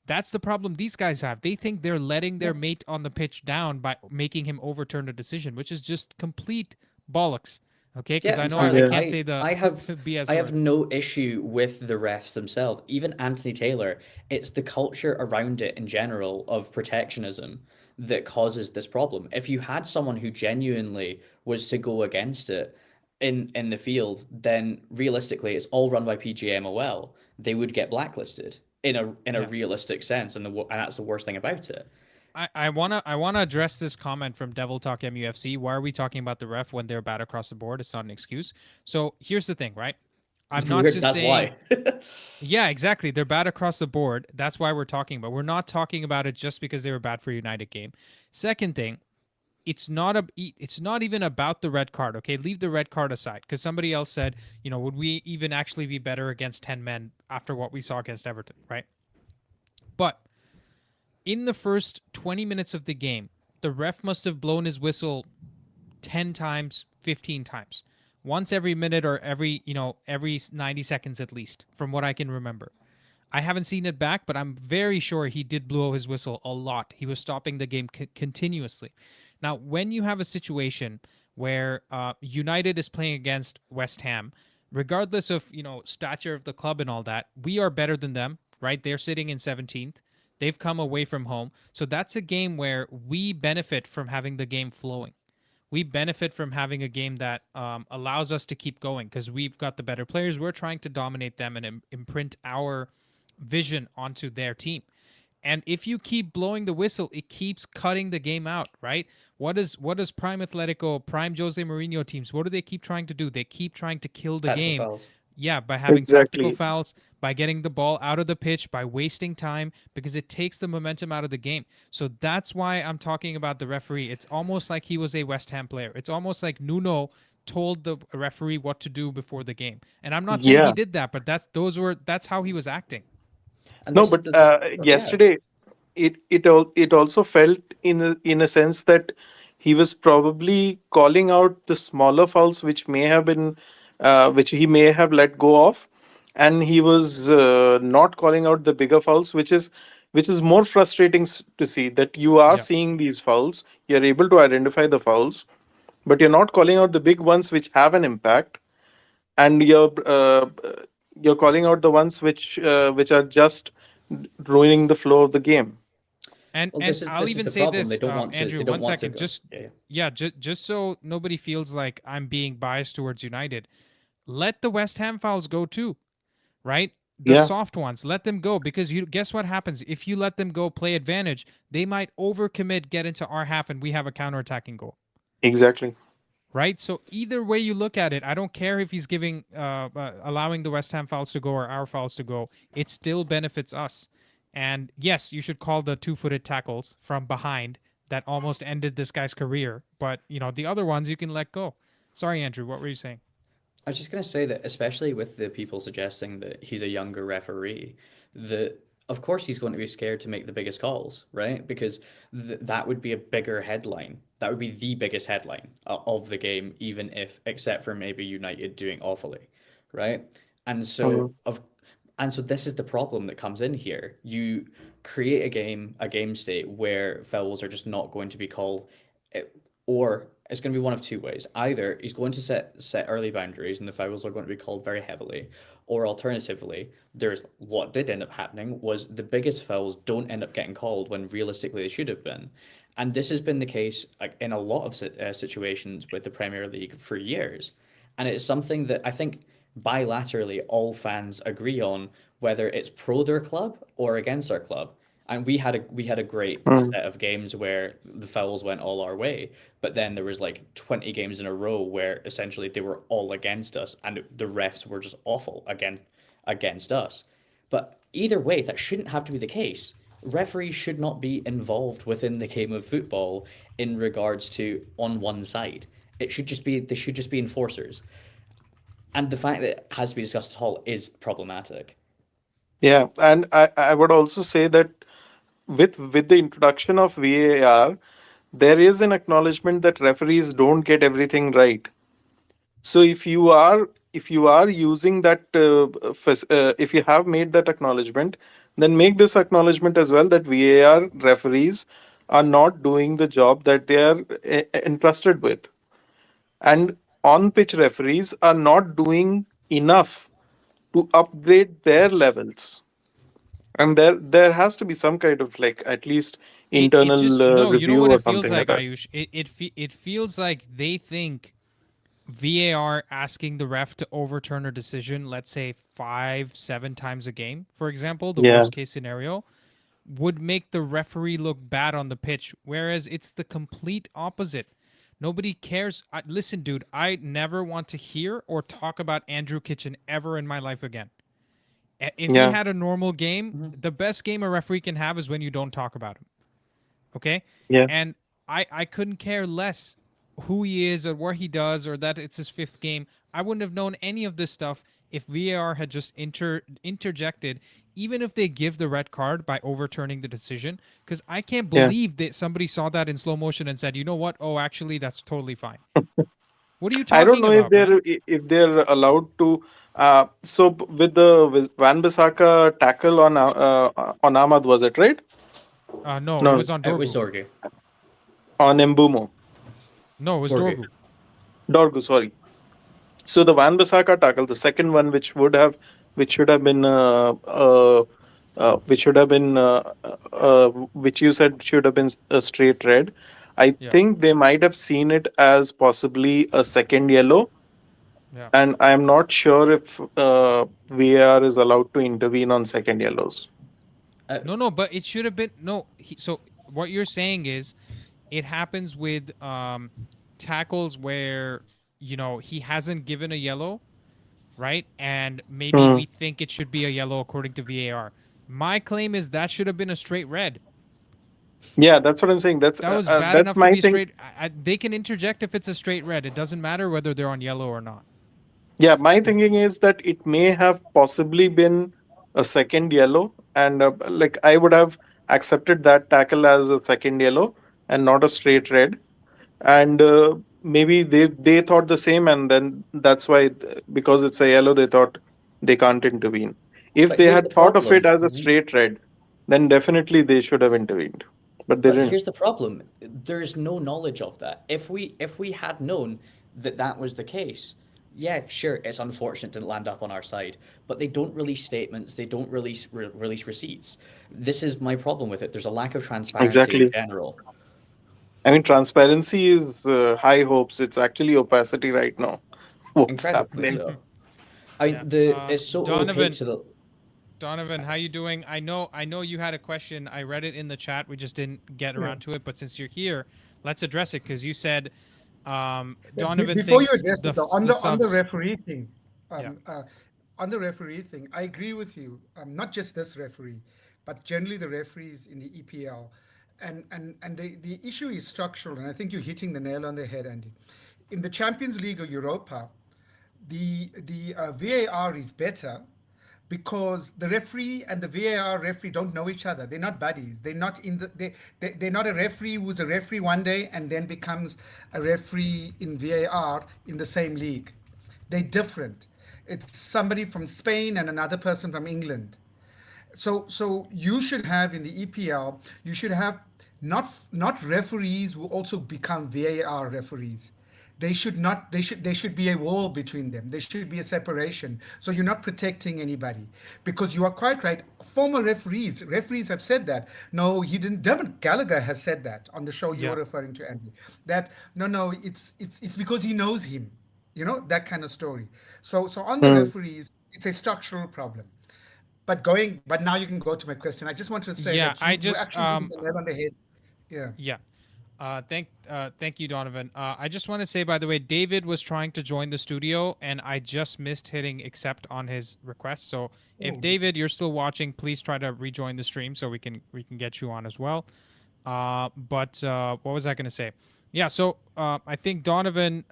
That's the problem these guys have. They think they're letting their mate on the pitch down by making him overturn a decision, which is just complete bollocks. Okay, because Yeah, I know I entirely. can't say the I have BS I have word. no issue with the refs themselves, even Anthony Taylor. It's the culture around it in general of protectionism that causes this problem. If you had someone who genuinely was to go against it in the field, then realistically, it's all run by PGMOL. They would get blacklisted in a Yeah. realistic sense, and that's the worst thing about it. I wanna address this comment from Devil Talk MUFC. Why are we talking about the ref when they're bad across the board? It's not an excuse. So here's the thing, right? I'm not just That's saying. why. Yeah, exactly. They're bad across the board. That's why we're talking about. We're not talking about it just because they were bad for United game. Second thing, it's not even about the red card. Okay, leave the red card aside, because somebody else said, would we even actually be better against 10 men after what we saw against Everton, right? But in the first 20 minutes of the game, the ref must have blown his whistle 10 times, 15 times. Once every minute or every 90 seconds at least, from what I can remember. I haven't seen it back, but I'm very sure he did blow his whistle a lot. He was stopping the game continuously. Now, when you have a situation where United is playing against West Ham, regardless of stature of the club and all that, we are better than them, right? They're sitting in 17th. They've come away from home, so that's a game where we benefit from having the game flowing. We benefit from having a game that allows us to keep going because we've got the better players. We're trying to dominate them and imprint our vision onto their team. And if you keep blowing the whistle, it keeps cutting the game out, right? What does Prime Atletico, Prime Jose Mourinho teams, what do they keep trying to do? They keep trying to kill the Tactical game. fouls. Yeah, by having tactical Exactly. fouls, by getting the ball out of the pitch, by wasting time, because it takes the momentum out of the game. So that's why I'm talking about the referee. It's almost like he was a West Ham player. It's almost like Nuno told the referee what to do before the game. And I'm not saying he Yeah. did that, but that's how he was acting. And No, this is but yeah. yesterday it also felt in a sense that he was probably calling out the smaller fouls which may have been which he may have let go of, and he was not calling out the bigger fouls, which is more frustrating to see that you are Yeah. seeing these fouls, you're able to identify the fouls, but you're not calling out the big ones which have an impact, and you're calling out the ones which are just ruining the flow of the game. And Well, and this is I'll this is even the say problem. They this, don't want to. Andrew, They don't one want to second. go. Just Yeah, yeah. yeah, just so nobody feels like I'm being biased towards United. Let the West Ham fouls go too, right? The Yeah, soft ones, let them go, because you guess what happens if you let them go, play advantage. They might overcommit, get into our half, and we have a counterattacking goal. exactly. Right. So either way you look at it, I don't care if he's giving, allowing the West Ham fouls to go or our fouls to go. It still benefits us. And yes, you should call the two-footed tackles from behind that almost ended this guy's career. But the other ones you can let go. Sorry, Andrew. What were you saying? I was just going to say that, especially with the people suggesting that he's a younger referee, that of course he's going to be scared to make the biggest calls, right? Because that would be a bigger headline. That would be the biggest headline of the game, even if, except for maybe United doing awfully, right? And Mhm. so this is the problem that comes in here. You create a game state where fouls are just not going to be called, eh, or it's going to be one of two ways. Either he's going to set early boundaries and the fouls are going to be called very heavily, or alternatively, there's what did end up happening was the biggest fouls don't end up getting called when realistically they should have been. And this has been the case like in a lot of situations with the Premier League for years. And it's something that I think bilaterally all fans agree on, whether it's pro their club or against our club. And we had a great Mm. set of games where the fouls went all our way, but then there was like 20 games in a row where essentially they were all against us, and the refs were just awful against us. But either way, that shouldn't have to be the case. Referees should not be involved within the game of football in regards to on one side. They should just be enforcers. And the fact that it has to be discussed at all is problematic. Yeah, and I would also say that with the introduction of VAR, there is an acknowledgement that referees don't get everything right. So if you are using that if you have made that acknowledgement, then make this acknowledgement as well that VAR referees are not doing the job that they are entrusted with, and on pitch referees are not doing enough to upgrade their levels. And there has to be some kind of like at least It internal just no. You know review what or it feels something like like, that. Ayush. It feels like they think VAR asking the ref to overturn a decision, let's say 5-7 times a game, for example, the Yeah. worst case scenario, would make the referee look bad on the pitch, whereas it's the complete opposite. Nobody cares. Listen, dude, I never want to hear or talk about Andrew Kitchen ever in my life again. If he Yeah. had a normal game, the best game a referee can have is when you don't talk about him. Okay? Yeah. And I couldn't care less who he is or what he does or that it's his fifth game. I wouldn't have known any of this stuff if VAR had just interjected, even if they give the red card by overturning the decision. Because I can't Yeah. believe that somebody saw that in slow motion and said, you know what? Oh, actually, that's totally fine. What are you I don't talking know if about, man? they're allowed to. With the Van Bissaka tackle on Ahmad, was it right? No, it No, was on It was Dorgu. Zorgi. on Mbumo. No, it was Dorgu. Dorgu. Dorgu, sorry. So the Van Bissaka tackle, the second one, which should have been, which should have been, which you said should have been a straight red. I Yeah, think they might have seen it as possibly a second yellow, yeah. and I'm not sure if VAR is allowed to intervene on second yellows. No, but it should have been no. So what you're saying is, it happens with tackles where he hasn't given a yellow, right? And maybe Hmm. we think it should be a yellow according to VAR. My claim is that should have been a straight red. Yeah, that's what I'm saying. That was bad That's enough to my be thing. straight. They can interject if it's a straight red. It doesn't matter whether they're on yellow or not. Yeah, my thinking is that it may have possibly been a second yellow, and like I would have accepted that tackle as a second yellow and not a straight red. And maybe they thought the same, and then that's why because it's a yellow, they thought they can't intervene. If But they here's the had thought of it problem. as a straight red, then definitely they should have intervened, but they But didn't. here's the problem. There's no knowledge of that. If we had known that that was the case, yeah, sure, it's unfortunate to land up on our side, but they don't release statements, they don't release receipts. This is my problem with it. There's a lack of transparency in Exactly. general. I mean, transparency is high hopes. It's actually opacity right now. What's Incredibly happening? so. I Yeah. mean, it's so opaque Donovan, to the. Donovan, how you doing? I know you had a question. I read it in the chat. We just didn't get around to it. But since you're here, let's address it because you said Donovan Before you thinks address the it, though, on the subs. referee thing, Yeah. on the referee thing, I agree with you. Not just this referee, but generally the referees in the EPL, and the issue is structural. And I think you're hitting the nail on the head, Andy. In the Champions League or Europa, the VAR is better because the referee and the VAR referee don't know each other. They're not buddies. They're not in the they're not a referee who's a referee one day and then becomes a referee in VAR in the same league. They're different. It's somebody from Spain and another person from England. So you should have in the EPL, you should have not referees who also become VAR referees. They should not. They should be a wall between them. There should be a separation. So you're not protecting anybody, because you are quite right. Former referees have said that. No, he didn't. Dermot Gallagher has said that on the show you Yeah. were referring to, Andy. That no, it's because he knows him. That kind of story. So on the Hmm. referees, it's a structural problem. But now you can go to my question. I just wanted to say Yeah, that I you just actually hit the nail on the head. Yeah. yeah. Thank you, Donovan. I just want to say, by the way, David was trying to join the studio, and I just missed hitting accept on his request. So if Oh, David, you're still watching, please try to rejoin the stream so we can get you on as well. But what was I going to say? Yeah, so I think Donovan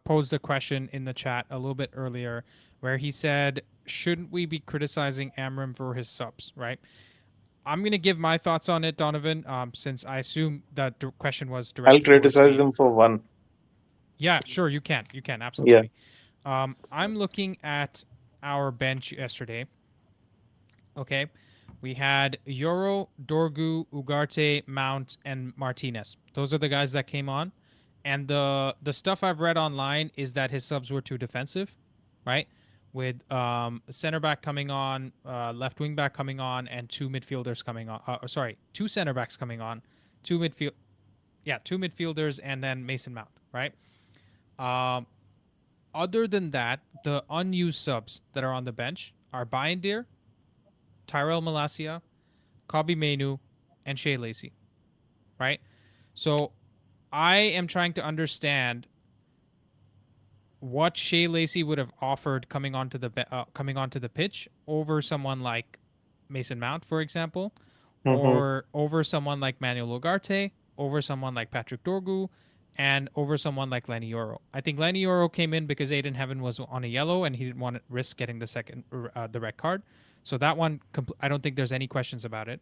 posed a question in the chat a little bit earlier, where he said, "Shouldn't we be criticizing Amram for his subs?" Right? I'm gonna give my thoughts on it, Donovan, since I assume that the question was I'll directed towards criticize me. him for one. Yeah, sure, you can. You can, Yeah. absolutely. I'm looking at our bench yesterday. Okay. We had Yoro, Dorgu, Ugarte, Mount, and Martinez. Those are the guys that came on. And the stuff I've read online is that his subs were too defensive, right? With center back coming on, left wing back coming on, and two midfielders coming on. Sorry, two center backs coming on, two midfielders, and then Mason Mount, right? Um, Other than that, the unused subs that are on the bench are Bayendir, Tyrell Malacia, Kobbie Mainoo, and Shea Lacey, right? So I am trying to understand what Shea Lacey would have offered coming onto the pitch over someone like Mason Mount, for example, Mm-hmm. or over someone like Manuel Ugarte, over someone like Patrick Dorgu, and over someone like Lenny Oro. I think Lenny Oro came in because Aiden Heaven was on a yellow and he didn't want to risk getting the red card. So that one, I don't think there's any questions about it.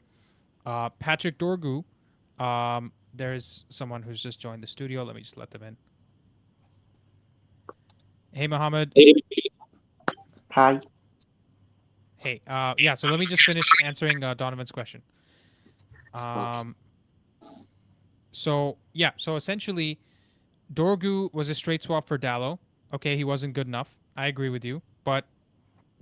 Patrick Dorgu, there's someone who's just joined the studio. Let me just let them in. Hey, Mohammed. Hi. Hey, yeah. So let me just finish answering Donovan's question. So yeah. So essentially, Dorgu was a straight swap for Dallo. Okay, he wasn't good enough. I agree with you, but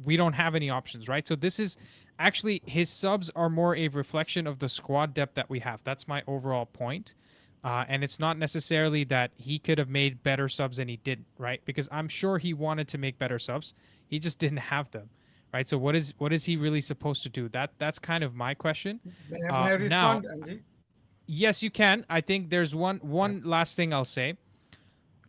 we don't have any options, right? So this is actually his subs are more a reflection of the squad depth that we have. That's my overall point. And it's not necessarily that he could have made better subs and he didn't, right? Because I'm sure he wanted to make better subs. He just didn't have them, right? So what is he really supposed to do? That's kind of my question. May I Now, respond, Andy? yes, you can. I think there's one last thing I'll say.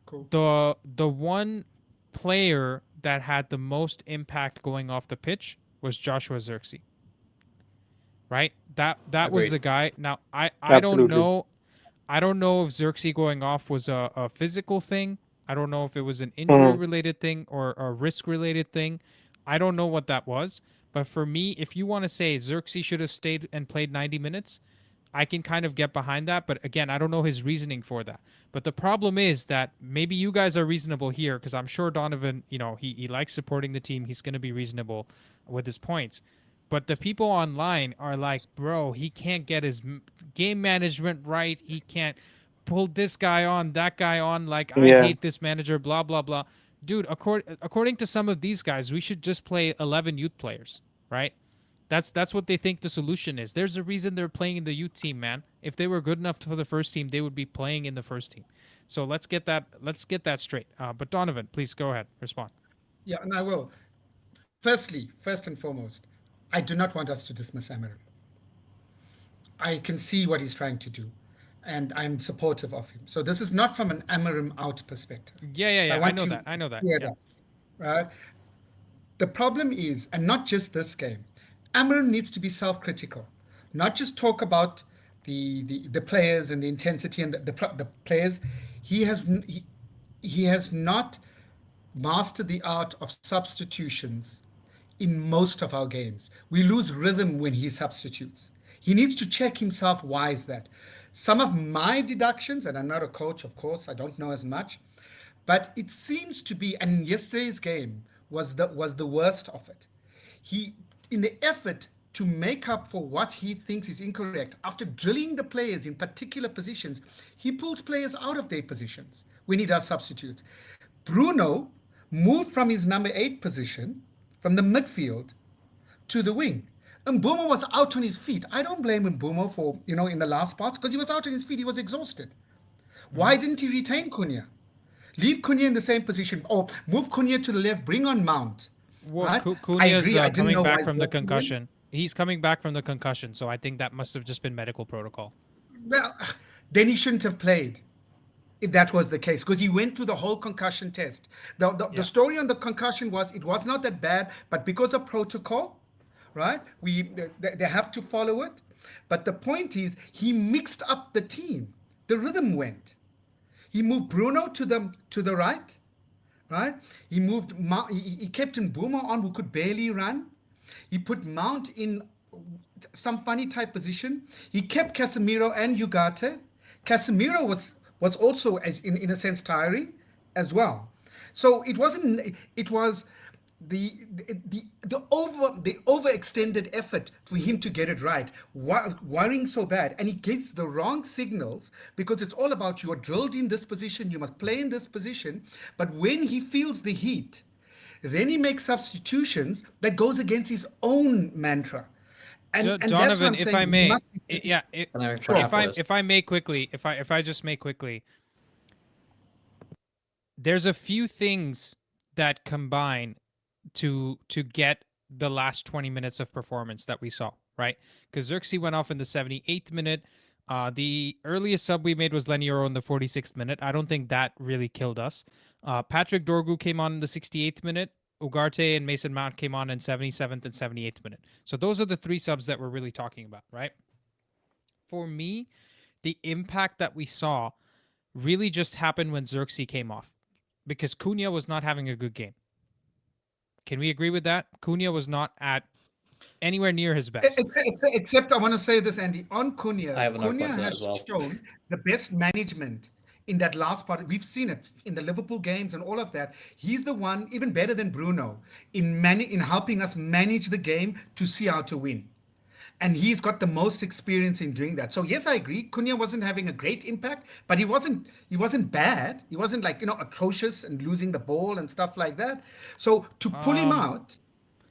Cool. The one player that had the most impact going off the pitch was Joshua Xerxes, right? That was Agreed. the guy. Now I don't Absolutely. know. I don't know if Xerxes going off was a physical thing. I don't know if it was an injury Hmm. related thing or a risk related thing. I don't know what that was. But for me, if you want to say Xerxes should have stayed and played 90 minutes, I can kind of get behind that. But again, I don't know his reasoning for that. But the problem is that maybe you guys are reasonable here because I'm sure Donovan, he likes supporting the team. He's going to be reasonable with his points. But the people online are like, bro, he can't get his game management right. He can't pull this guy on, that guy on. Like, I Yeah. hate this manager, blah, blah, blah. Dude, according to some of these guys, we should just play 11 youth players, right? That's what they think the solution is. There's a reason they're playing in the youth team, man. If they were good enough for the first team, they would be playing in the first team. So let's get that straight. But Donovan, please go ahead, respond. Yeah, and I will. First and foremost, I do not want us to dismiss Amarim. I can see what he's trying to do, and I'm supportive of him. So this is not from an Amarim out perspective. Yeah, yeah, So yeah. I want know to that. I know that. clear Yeah. that, right? The problem is, and not just this game, Amarim needs to be self-critical, not just talk about the players and the intensity and the players. He has not mastered the art of substitutions in most of our games. We lose rhythm when he substitutes. He needs to check himself. Why is that? Some of my deductions, and I'm not a coach, of course, I don't know as much, but it seems to be, and yesterday's game was the worst of it. He, in the effort to make up for what he thinks is incorrect, after drilling the players in particular positions, he pulls players out of their positions when he does substitutes. Bruno moved from his number 8 position, from the midfield, to the wing. Mbeumo was out on his feet. I don't blame Mbeumo for, in the last parts, because he was out on his feet. He was exhausted. Why didn't he retain Cunha? Leave Cunha in the same position, or move Cunha to the left, bring on Mount. Well, Right? Cunha's I didn't coming know back why from the Xerxes went. concussion. He's coming back from the concussion, so I think that must have just been medical protocol. Well, then he shouldn't have played if that was the case, because he went through the whole concussion test. The story on the concussion was it was not that bad, but because of protocol, right, they have to follow it. But the point is, he mixed up the team. The rhythm went. He moved Bruno to the right, right? He kept Mbeumo on, who could barely run. He put Mount in some funny type position. He kept Casemiro and Ugarte. Casemiro was also, in a sense, tiring as well. So it wasn't. It was the overextended effort for him to get it right, worrying so bad, and he gets the wrong signals, because it's all about, you are drilled in this position, you must play in this position. But when he feels the heat, then he makes substitutions that goes against his own mantra. And that's what Donovan, I'm if saying, I he may, must be- if I may quickly, if I just may quickly, there's a few things that combine to get the last 20 minutes of performance that we saw, right? Because Xerxes went off in the 78th minute. The earliest sub we made was Lenioro in the 46th minute. I don't think that really killed us. Patrick Dorgu came on in the 68th minute. Ugarte and Mason Mount came on in 77th and 78th minute. So those are the 3 subs that we're really talking about, right? For me, the impact that we saw really just happened when Xerxes came off, because Cunha was not having a good game. Can we agree with that? Cunha was not at anywhere near his best. Except I want to say this, Andy, on Cunha. I have another Cunha point to that has as well. shown the best management in that last part. We've seen it in the Liverpool games and all of that. He's the one, even better than Bruno, in helping us manage the game to see how to win. And he's got the most experience in doing that. So yes, I agree. Cunha wasn't having a great impact, but he wasn't bad. He wasn't like, atrocious and losing the ball and stuff like that. So to pull him out,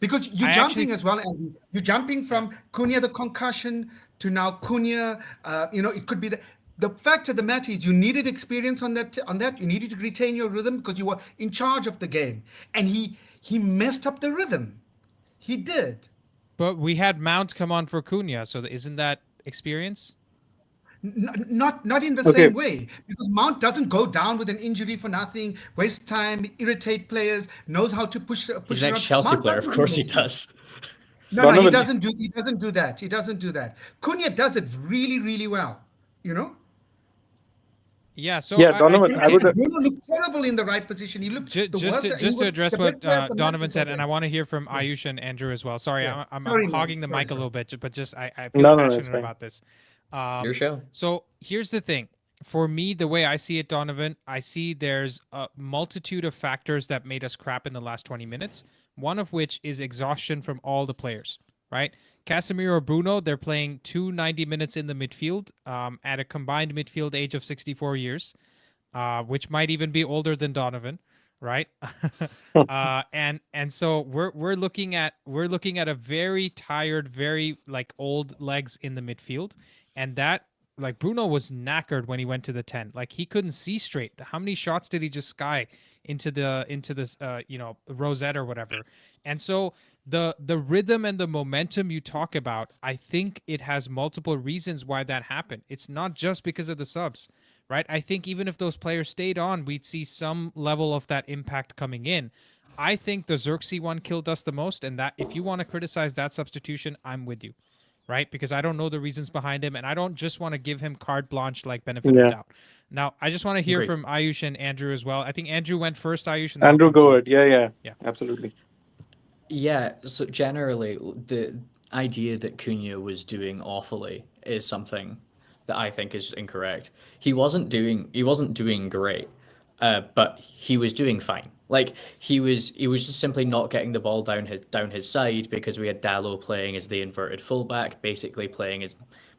because you're jumping as well, Andy. You're jumping from Cunha, the concussion, to now Cunha. It could be the fact of the matter is, you needed experience on that. You needed to retain your rhythm, because you were in charge of the game. And he messed up the rhythm. He did. But we had Mount come on for Cunha, so isn't that experience? Not in the same way, because Mount doesn't go down with an injury for nothing, waste time, irritate players, knows how to push. He's an ex-Chelsea player, of course he does. No, he doesn't do that. He doesn't do that. Cunha does it really, really well. Yeah. So Donovan, I would. Bruno looked terrible in the right position. He looked just to address what Donovan said, and I want to hear from Ayush and Andrew as well. Sorry, I'm hogging the mic a little bit, but just I feel passionate about this. Your show. So here's the thing. For me, the way I see it, Donovan, I see there's a multitude of factors that made us crap in the last 20 minutes. One of which is exhaustion from all the players, right? Casemiro, Bruno, they're playing 290 minutes in the midfield at a combined midfield age of 64 years, which might even be older than Donovan, right? And so we're looking at a very tired, very old legs in the midfield, and that Bruno was knackered when he went to the 10. He couldn't see straight. How many shots did he just sky into this rosette or whatever? And so the rhythm and the momentum you talk about, I think it has multiple reasons why that happened. It's not just because of the subs, right? I think even if those players stayed on, we'd see some level of that impact coming in. I think the Xerxes one killed us the most, and that if you want to criticize that substitution, I'm with you, right? Because I don't know the reasons behind him, and I don't just want to give him carte blanche benefit of doubt. Now, I just want to hear from Ayush and Andrew as well. I think Andrew went first, Ayush. And Andrew, go ahead. Yeah, absolutely. Yeah, so generally, the idea that Cunha was doing awfully is something that I think is incorrect. He wasn't doing great, but he was doing fine. Like he was just simply not getting the ball down his side because we had Dallo playing as the inverted fullback, basically playing as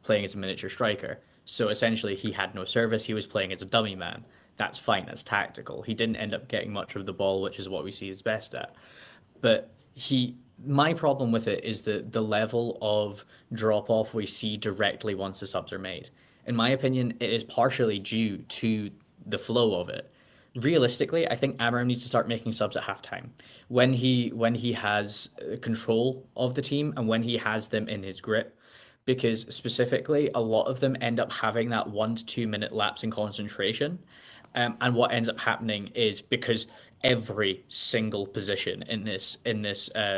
a miniature striker. So essentially he had no service, he was playing as a dummy man. That's fine, that's tactical. He didn't end up getting much of the ball, which is what we see he's best at. But my problem with it is the level of drop off we see directly once the subs are made. In my opinion, it is partially due to the flow of it. Realistically, I think Amarim needs to start making subs at halftime when he has control of the team and when he has them in his grip, because specifically a lot of them end up having that 1 to 2 minute lapse in concentration, and what ends up happening is because every single position in this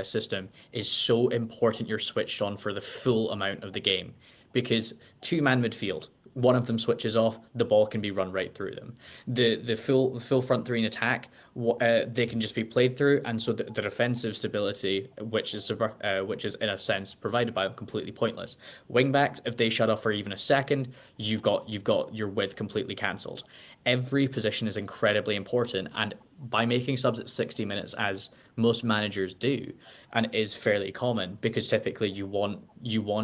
system is so important you're switched on for the full amount of the game, because two-man midfield, one of them switches off, the ball can be run right through them. The full front three in attack, they can just be played through, and so the defensive stability, which is in a sense provided by them, completely pointless. Wingbacks, if they shut off for even a second, you've got your width completely cancelled. Every position is incredibly important, and by making subs at 60 minutes, as most managers do, and it is fairly common because typically you want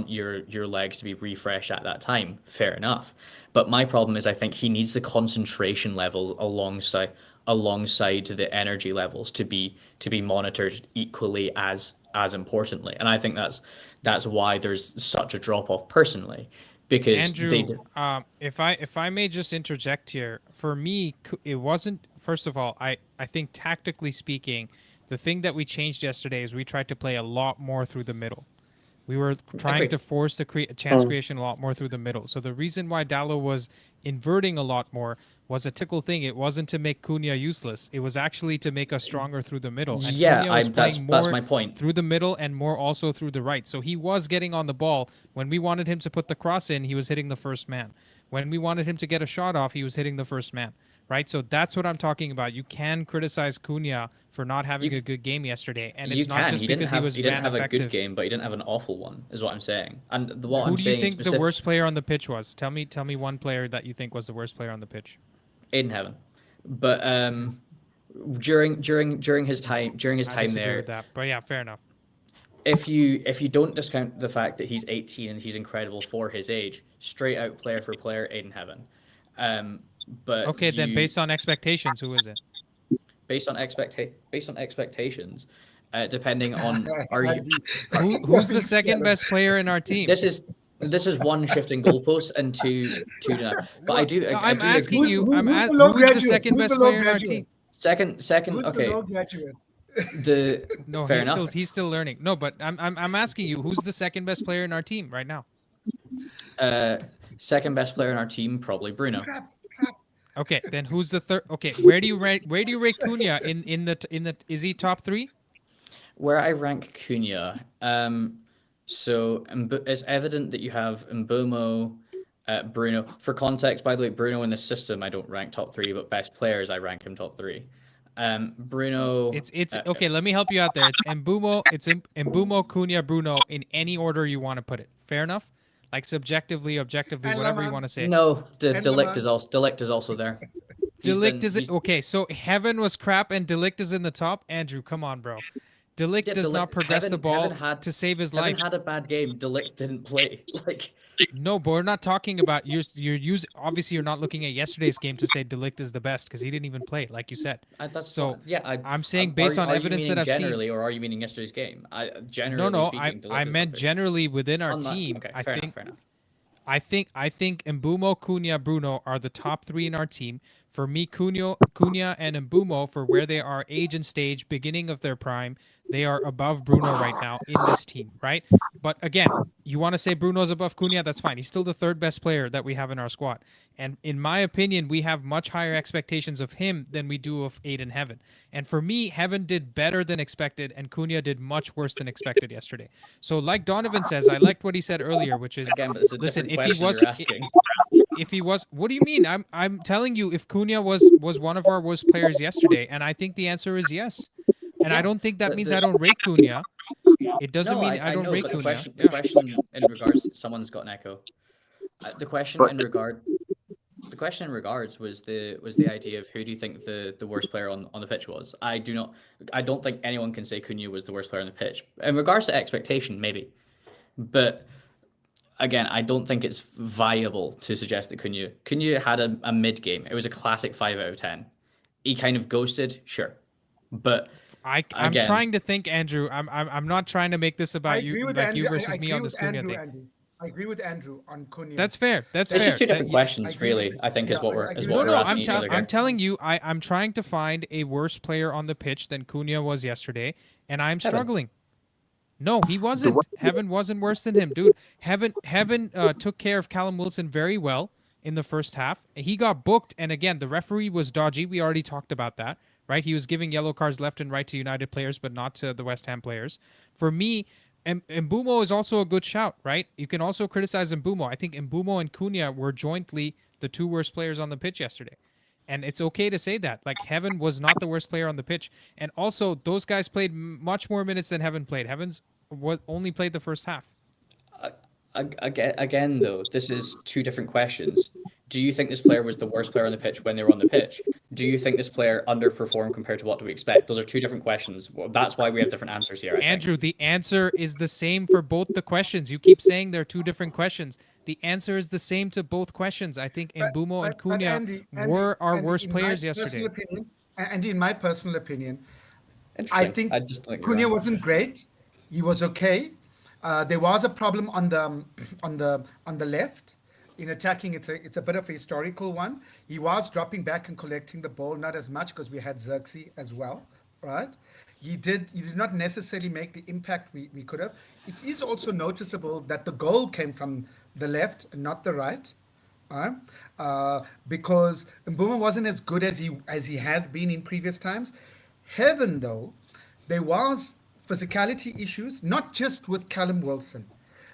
your legs to be refreshed at that time. Fair enough, but my problem is I think he needs the concentration levels alongside the energy levels to be monitored equally as importantly, and I think that's why there's such a drop off personally. Because Andrew, if I may just interject here, for me, it wasn't. First of all, I think tactically speaking, the thing that we changed yesterday is we tried to play a lot more through the middle. We were trying to force the chance creation a lot more through the middle. So the reason why Dallo was inverting a lot more was a typical thing. It wasn't to make Cunha useless. It was actually to make us stronger through the middle. And that's my point. Through the middle and more also through the right. So he was getting on the ball. When we wanted him to put the cross in, he was hitting the first man. When we wanted him to get a shot off, he was hitting the first man. Right? So that's what I'm talking about. You can criticize Cunha for not having a good game yesterday, and it's not just because he didn't have a good game, but he didn't have an awful one, is what I'm saying. And who do you think the worst player on the pitch was? Tell me one player that you think was the worst player on the pitch. Aiden Heaven, but during his time there, with that. But yeah, fair enough. If you don't discount the fact that he's 18 and he's incredible for his age, straight out player for player, Aiden Heaven. But okay, then based on expectations, who is it? Based on expectations, depending on who's the second best player in our team? This is one shifting goalposts and two. But I'm asking you. Who's the second best player in our team? Second. Okay. No, fair enough. He's still learning. No, but I'm asking you, who's the second best player in our team right now? Second best player in our team, probably Bruno. Okay, then who's the third? Okay, where do you rate Cunha in the? Is he top 3? Where I rank Cunha, so it's evident that you have Mbeumo, Bruno. For context, by the way, Bruno in the system I don't rank top 3, but best players I rank him top 3. Bruno. It's okay. Let me help you out there. It's Mbeumo. It's Mbeumo, Cunha, Bruno in any order you want to put it. Fair enough. Like subjectively, objectively, whatever you want to say. No, De Ligt is also there. De Ligt is okay. So Heaven was crap, and De Ligt is in the top. Andrew, come on, bro. De Ligt does not progress the ball to save his life. Heaven had a bad game. De Ligt didn't play. No, but we're not talking about you're using. Obviously, you're not looking at yesterday's game to say De Ligt is the best because he didn't even play, like you said. I'm saying based on evidence that I've seen. Generally, or are you meaning yesterday's game? No. I meant generally within our team. Okay, fair enough. I think Mbeumo, Cunha, Bruno are the top 3 in our team. For me, Cunha and Mbeumo, for where they are age and stage, beginning of their prime, they are above Bruno right now in this team, right? But again, you want to say Bruno's above Cunha, that's fine. He's still the 3rd best player that we have in our squad. And in my opinion, we have much higher expectations of him than we do of Aiden Heaven. And for me, Heaven did better than expected, and Cunha did much worse than expected yesterday. So like Donovan says, I liked what he said earlier, which is, listen, if he was, what do you mean? I'm telling you, if Cunha was one of our worst players yesterday, and I think the answer is yes. And I don't think that means I don't rate Cunha. It doesn't mean I don't rate Cunha. The question in regards, someone's got an echo. The question in regard. the question in regards was the idea of who do you think the worst player on the pitch was? I don't think anyone can say Cunha was the worst player on the pitch. In regards to expectation, maybe. But again, I don't think it's viable to suggest that Cunha had a mid game. It was a classic 5 out of 10. He kind of ghosted, sure. But I'm again, trying to think, Andrew. I'm not trying to make this I about agree you, with like Andrew. you I versus me agree on with this Cunha Andrew, thing. Andy. I agree with Andrew on Cunha. That's fair. That's it's fair. just two different questions, agree really. with- I think is yeah, what I we're agree is with what you. we're No, asking each other. I'm here. telling you, I'm trying to find a worse player on the pitch than Cunha was yesterday, and I'm Heaven. struggling. No, he wasn't. Heaven wasn't worse than him, dude. Heaven took care of Callum Wilson very well in the first half. He got booked, and again, the referee was dodgy. We already talked about that, right? He was giving yellow cards left and right to United players, but not to the West Ham players. For me, Mbumo is also a good shout, right? You can also criticize Mbumo. I think Mbumo and Cunha were jointly the two worst players on the pitch yesterday. And it's okay to say that. Like, Heaven was not the worst player on the pitch. And also, those guys played much more minutes than Heaven played. Heaven's only played the first half. Again, though, this is two different questions. Do you think this player was the worst player on the pitch when they were on the pitch? Do you think this player underperformed compared to what do we expect? Those are two different questions. Well, that's why we have different answers here. Andrew, the answer is the same for both the questions. You keep saying they're two different questions. The answer is the same to both questions. I think Mbumo and Cunha Andy, were our Andy, worst in players my yesterday. personal opinion, and in my personal opinion, I Interesting. think I just think you're Cunha right. wasn't great. He was okay. There was a problem on the left in attacking. It's a bit of a historical one. He was dropping back and collecting the ball, not as much because we had Xerxes as well, right? He did not necessarily make the impact we could have. It is also noticeable that the goal came from the left and not the right. Because Mbuma wasn't as good as he has been in previous times. Heaven, though, there was physicality issues, not just with Callum Wilson.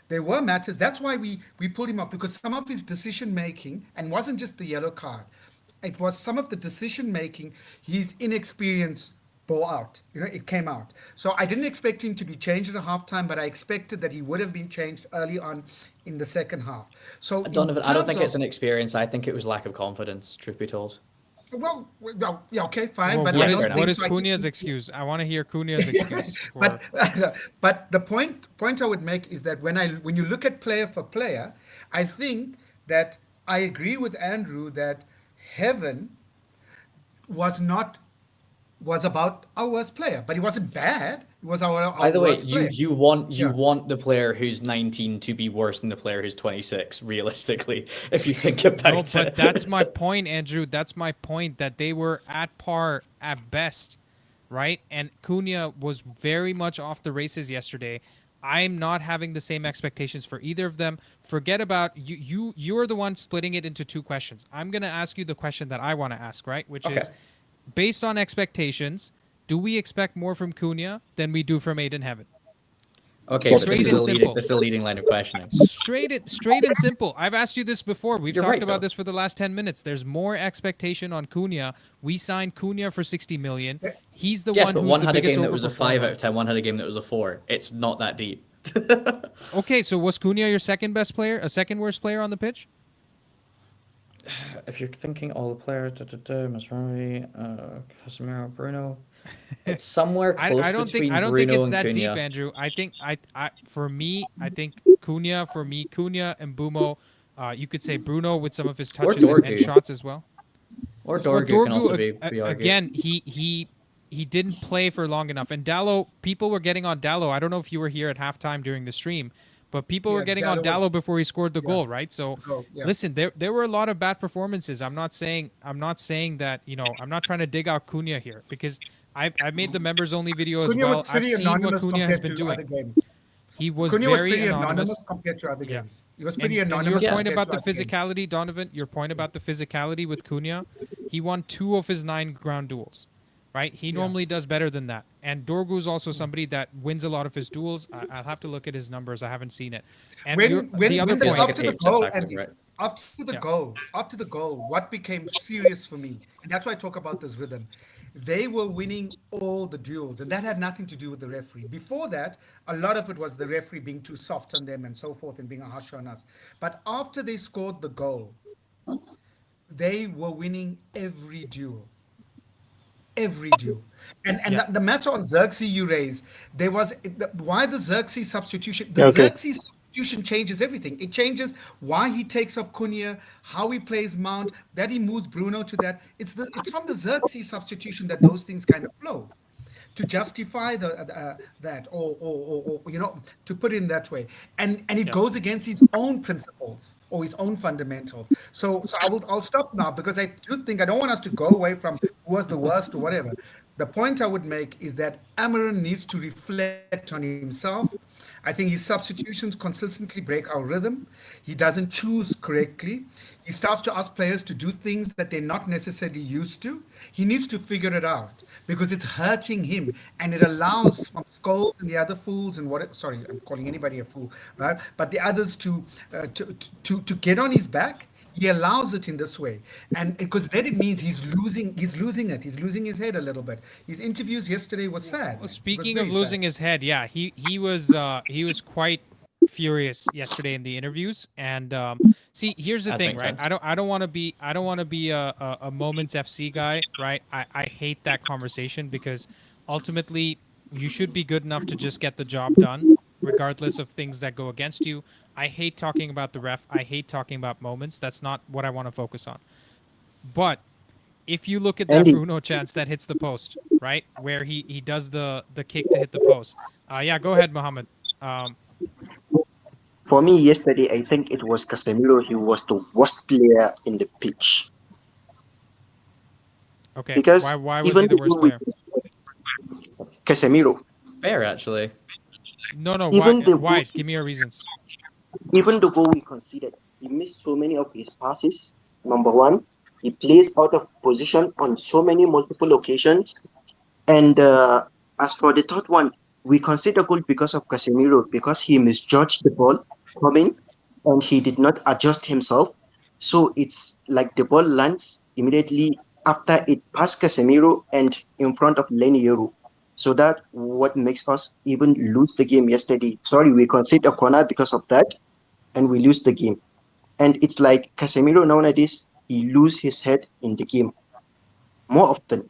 There were matters. That's why we pulled him off, because some of his decision making, and wasn't just the yellow card, it was some of the decision making, his inexperience bore out. It came out. So I didn't expect him to be changed at halftime, but I expected that he would have been changed early on in the second half. So Donovan, I don't think it's an experience. I think it was lack of confidence, truth be told. Well, yeah, okay, fine. Well, but what is Cunha's excuse? I want to hear Cunha's excuse. But the point I would make is that when you look at player for player, I think that I agree with Andrew that Heaven was about our worst player, but he wasn't bad. He was our By the way, worst player. you want the player who's 19 to be worse than the player who's 26, realistically, if you think about it. No, but that's my point, Andrew. That's my point, that they were at par at best, right? And Cunha was very much off the races yesterday. I'm not having the same expectations for either of them. Forget about you. You're the one splitting it into two questions. I'm going to ask you the question that I want to ask, right? Which is, based on expectations, do we expect more from Cunha than we do from Aiden Heaven? Okay, Straight and simple. This is a leading line of questioning. Straight and simple. I've asked you this before. We've You're talked right, about though. this for the last 10 minutes. There's more expectation on Cunha. We signed Cunha for 60 million. He's the Yes, one but who's one the had a biggest game that was a 5 overperformer. out of 10, one had a game that was a 4. It's not that deep. Okay, so was Cunha your second best player, a second worst player on the pitch? If you're thinking all the players, Masraoui, Casemiro, Bruno, it's somewhere close I don't between think Bruno it's and that Cunha. deep, Andrew. I think for me, Cunha and Mbumo. You could say Bruno with some of his touches and Dorgu. shots as well. Or Dorgu can also be argued. Again, he didn't play for long enough. And Dallo, people were getting on Dallo. I don't know if you were here at halftime during the stream, but people were getting on Dallo before he scored the goal, right? So listen, there were a lot of bad performances. I'm not saying that, I'm not trying to dig out Cunha here, because I made the members only video as Cunha well. was pretty I've seen what anonymous Cunha has compared been to doing. other games. He was Cunha was very pretty anonymous compared to other Yeah. games. He was pretty and anonymous. your point compared about to the other games. physicality, Donovan, your point about the physicality with Cunha, he won 2 of his 9 ground duels, right? He normally does better than that. And Dorgu is also somebody that wins a lot of his duels. I'll have to look at his numbers. I haven't seen it. And the other point, after the goal, Andy, right? after the goal, what became serious for me, and that's why I talk about this rhythm. They were winning all the duels, and that had nothing to do with the referee. Before that, a lot of it was the referee being too soft on them and so forth and being harsh on us. But after they scored the goal, they were winning every duel. Every duel. And Yeah. the matter on Xerxes you raised, there was why the Xerxes substitution. The Okay. Xerxes substitution changes everything. It changes why he takes off Cunha, how he plays Mount, that he moves Bruno to that. It's from the Xerxes substitution that those things kind of flow to justify that or to put it in that way, and it Yep. goes against his own principles or his own fundamentals. So I'll stop now because I do think I don't want us to go away from who was the worst or whatever. The point I would make is that Amarin needs to reflect on himself. I think his substitutions consistently break our rhythm. He doesn't choose correctly. He starts to ask players to do things that they're not necessarily used to. He needs to figure it out because it's hurting him and it allows from Scholes and the other fools and what sorry, I'm calling anybody a fool, right? But the others to get on his back. He allows it in this way, and because then it means he's losing it. He's losing his head a little bit. His interviews yesterday was sad. Well, Man. It was speaking of very losing sad. his head, yeah, he was quite furious yesterday in the interviews. And see, here's the That thing, makes right? sense. I don't want to be a moments FC guy, right? I hate that conversation because ultimately you should be good enough to just get the job done, regardless of things that go against you. I hate talking about the ref. I hate talking about moments. That's not what I want to focus on. But if you look at that Andy, Bruno chance that hits the post, right, where he does the kick to hit the post. Yeah, go ahead, Mohammed. Um, for me yesterday, I think it was Casemiro. He was the worst player in the pitch okay, because why was he even the worst though we player? Casemiro, Fair, actually. No, why? even the goal, Why? Give me your reasons. even the goal we conceded, he missed so many of his passes. Number one, he plays out of position on so many multiple occasions. And as for the third one, we conceded a goal because of Casemiro because he misjudged the ball coming and he did not adjust himself. So it's like the ball lands immediately after it passed Casemiro and in front of Leniero. So that what makes us even lose the game yesterday. Sorry, we conceded a corner because of that and we lose the game. And it's like Casemiro nowadays, he lose his head in the game more often.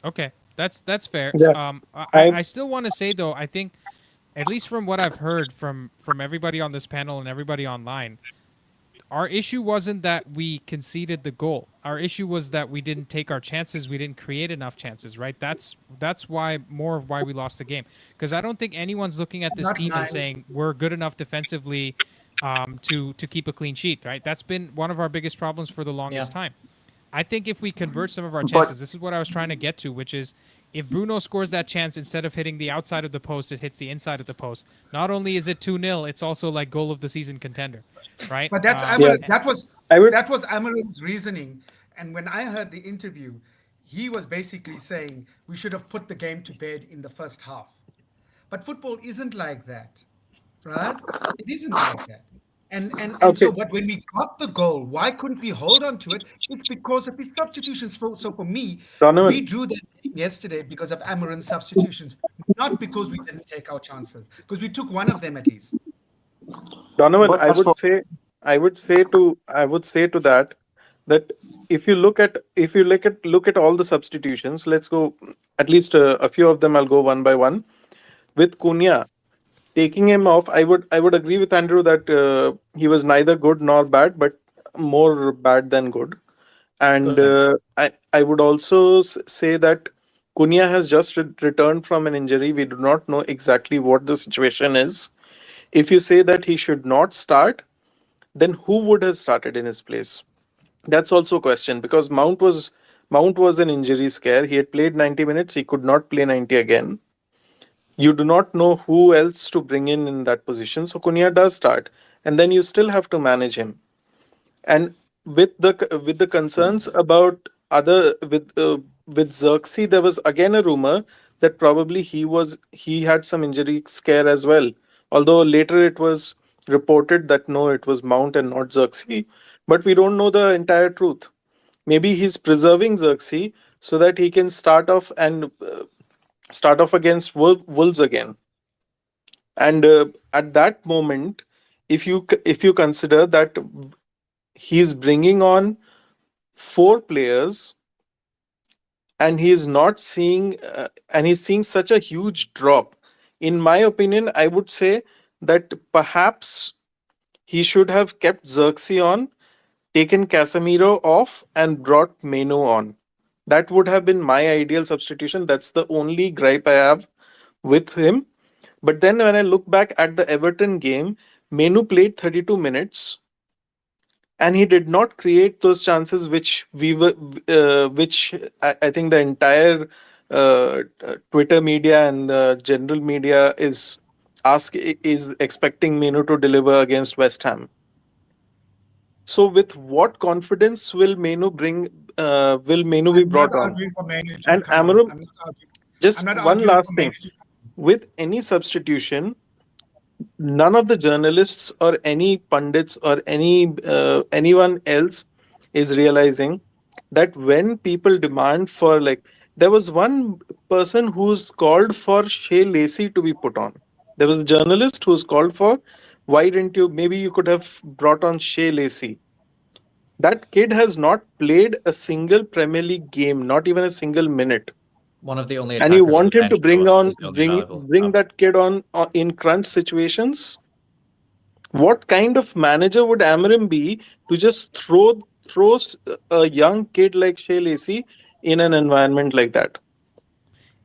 Okay, that's fair. Yeah. I still want to say though, I think at least from what I've heard from everybody on this panel and everybody online, our issue wasn't that we conceded the goal. Our issue was that we didn't take our chances. We didn't create enough chances, right? That's why more of why we lost the game. Because I don't think anyone's looking at this Not team and nine. saying we're good enough defensively to keep a clean sheet, right? That's been one of our biggest problems for the longest Yeah. time. I think if we convert some of our But chances, this is what I was trying to get to, which is if Bruno scores that chance instead of hitting the outside of the post, it hits the inside of the post. Not only is it 2-0, it's also like goal of the season contender, right? But that's Yeah. I would. that was Amarin's reasoning. And when I heard the interview, he was basically saying we should have put the game to bed in the first half. But football isn't like that, right? It isn't like that. And Okay. so, but when we got the goal, why couldn't we hold on to it? It's because of his substitutions. So for me, we Donovan. drew that game yesterday because of Amarin's substitutions, not because we didn't take our chances, because we took one of them at least. Donovan, but as for I would say to that if you look at all the substitutions, let's go at least a few of them. I'll go one by one. With Cunha taking him off, I would agree with Andrew that he was neither good nor bad, but more bad than good. And Absolutely. I would also say that Cunha has just returned from an injury. We do not know exactly what the situation is. If you say that he should not start, then who would have started in his place? That's also a question because Mount was an injury scare. He had played 90 minutes. He could not play 90 again. You do not know who else to bring in that position. So Cunha does start, and then you still have to manage him. And with the concerns about with Xerxes, there was again a rumor that probably he had some injury scare as well. Although later it was reported that no, it was Mount and not Xerxes. But we don't know the entire truth. Maybe he's preserving Xerxes so that he can start off against Wolves again. And at that moment, if you consider that he's bringing on 4 players, and he is not seeing, and he's seeing such a huge drop. In my opinion, I would say that perhaps he should have kept Xerxes on, taken Casemiro off, and brought Mainoo on. That would have been my ideal substitution. That's the only gripe I have with him. But then when I look back at the Everton game, Mainoo played 32 minutes and he did not create those chances which I think the entire Twitter media and general media is expecting Mainoo to deliver against West Ham. So, with what confidence will Mainoo bring? Will Mainoo be brought on? arguing for Mainoo to And come on. Amarum, I'm not arguing. just I'm not one arguing last for thing. Mainoo to With any substitution, none of the journalists or any pundits or anyone else is realizing that when people demand for, like, there was one person who's called for Shea Lacey to be put on. There was a journalist who's called for, why didn't you, maybe you could have brought on Shea Lacey. That kid has not played a single Premier League game, not even a single minute. One of the only And you attackers on want the him to bench for bring us on is the only valuable. that kid on in crunch situations? What kind of manager would Amarim be to just throw a young kid like Shea Lacey in an environment like that?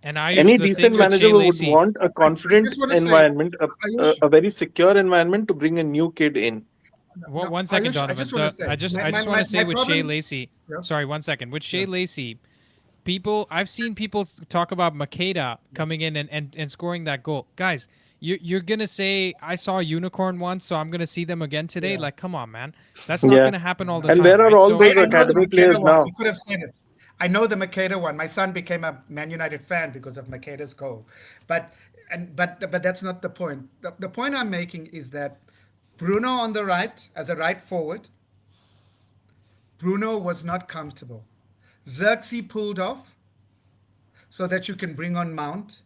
And Ayush, Any the decent thing with manager Shea would Lacey, want a I confident just want to say, environment, Ayush, a very secure environment to bring a new kid in. no, one second, Ayush, I Donovan. just want to say, I just my want to say with Shea problem. Lacey. Yeah. Sorry, 1 second. With Shea Yeah. Lacey, I've seen people talk about Makeda coming in and scoring that goal. Guys, you're gonna say I saw a unicorn once, so I'm gonna see them again today. Yeah. Like, come on, man, that's not Yeah. gonna happen all the And time. where are right? all So, those I know the academy Makeda players one. now? You could have said it. I know the Makeda one. My son became a Man United fan because of Makeda's goal. But that's not the point. The point I'm making is that Bruno on the right as a right forward, Bruno was not comfortable. Xerxes pulled off so that you can bring on Mount.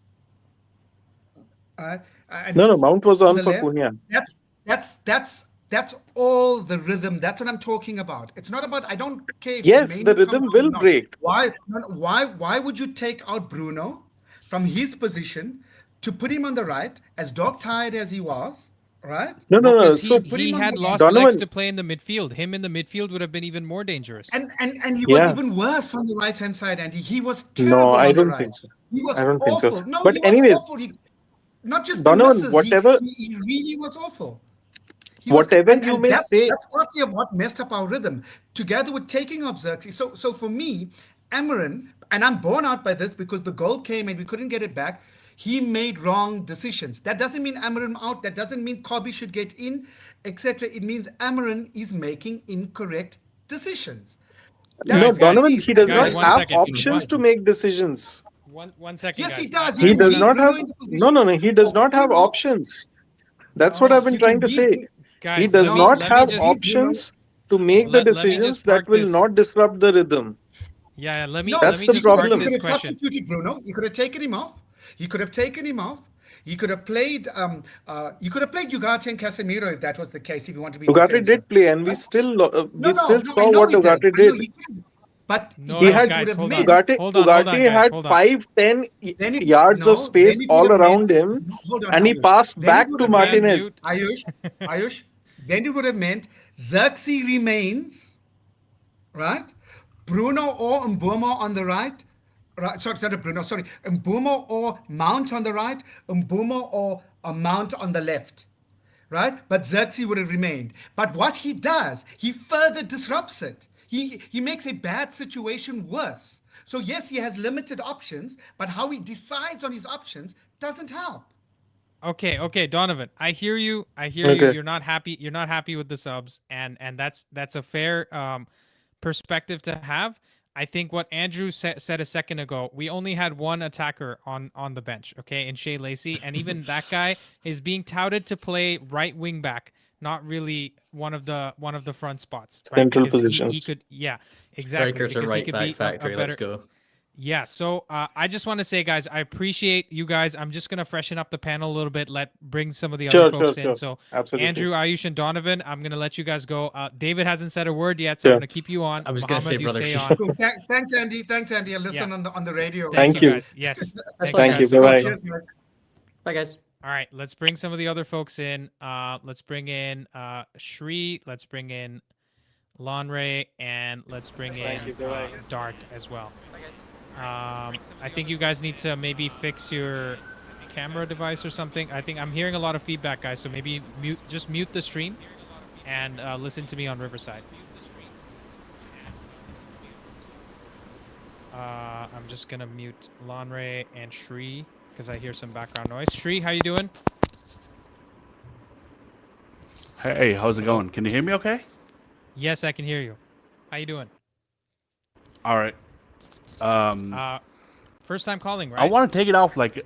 And No, Mount was on on the for left, Cunha. that's all the rhythm. That's what I'm talking about. It's not about, I don't care if Yes, the Mainoo comes rhythm on or will not. break. Why would you take out Bruno from his position to put him on the right, as dog tired as he was, right? No. because So put he him on had the lost right. legs Donovan, to play in the midfield. Him in the midfield would have been even more dangerous. And he was yeah, even worse on the right hand side, Andy. He was no, terrible I on the don't right. think so. He was I don't think so. awful. No, But he was anyways, awful. He not just the Donovan, misses. whatever He really was awful. He was, whatever you and may that's say, partly of what messed up our rhythm, together with taking off Xerxes. So for me, Amarin, and I'm borne out by this because the goal came and we couldn't get it back. He made wrong decisions. That doesn't mean Amarin out. That doesn't mean Kobbie should get in, etc. It means Amarin is making incorrect decisions. no, Guys, Donovan, he does guys, not 1 have second. options to make decisions. One second, Yes, guys. he does. He can does leave not Bruno have, in the no, position he does or not pull have him off. options. That's what No, I've been you can trying to say. leave. Guys, He does let me- not let me have just- options to make the let me decisions just that park will this- not disrupt the rhythm. Yeah, let me No, let That's me the just problem. park He this could have question. substituted Bruno. He could have taken him off. He could have taken him off. He could have played. You could have played Ugarte and Casemiro if that was the case. If you want to be Ugarte defensive. did play, and we still No, saw I know what he did. Ugarte I know did. he could. But No, He no, had would guys, have hold on. meant. Hold on, Ugarte guys, had hold on. 5-10 Then it, yards of no, space then it all would have around meant. him, No, hold on, and he Ayush. passed Then it back would to have meant- Martinez. Ayush. Then it would have meant Xerxes remains, right? Bruno or Mboma on the right. Right, sorry, it's not a Bruno. Sorry, Mboma or Mount on the right, Mboma or a Mount on the left, right? But Xerxes would have remained. But what he does, he further disrupts it. He makes a bad situation worse. So yes, he has limited options, but how he decides on his options doesn't help. Okay, Donovan. I hear you. Okay. You're not happy. You're not happy with the subs, and that's a fair perspective to have. I think what Andrew said a second ago, we only had one attacker on the bench, okay, in Shea Lacey, and even that guy is being touted to play right wing back, not really one of the front spots, right? Central Because he positions. could, yeah, exactly. Strikers are because he right could back be a factory. Let's better- go. Yeah, so I just want to say, guys, I appreciate you guys. I'm just gonna freshen up the panel a little bit. Bring some of the other folks in. Sure. So Absolutely. Andrew, Ayush, and Donovan, I'm gonna let you guys go. David hasn't said a word yet, so I'm Sure. gonna keep you on. I was gonna say, Muhammad, you brother, stay she's- on. Cool. Thanks, Andy. Thanks, Andy. I'll listen Yeah. on the radio. Thank Thank you, you. guys. Yes. Thank Thank you. guys. Bye-bye. Cheers, guys. Bye, guys. All right, let's bring some of the other folks in. Let's bring in Shri. Let's bring in Lonray, and let's bring in Thank you. Bye-bye. Dart as well. I think you guys need to maybe fix your camera device or something. I think I'm hearing a lot of feedback, guys. So maybe just mute the stream and listen to me on Riverside. I'm just gonna mute Lonray and Shri because I hear some background noise. Shri, how you doing? Hey, how's it going? Can you hear me okay? Yes, I can hear you. How you doing? All right. First time calling, right? I want to take it off like,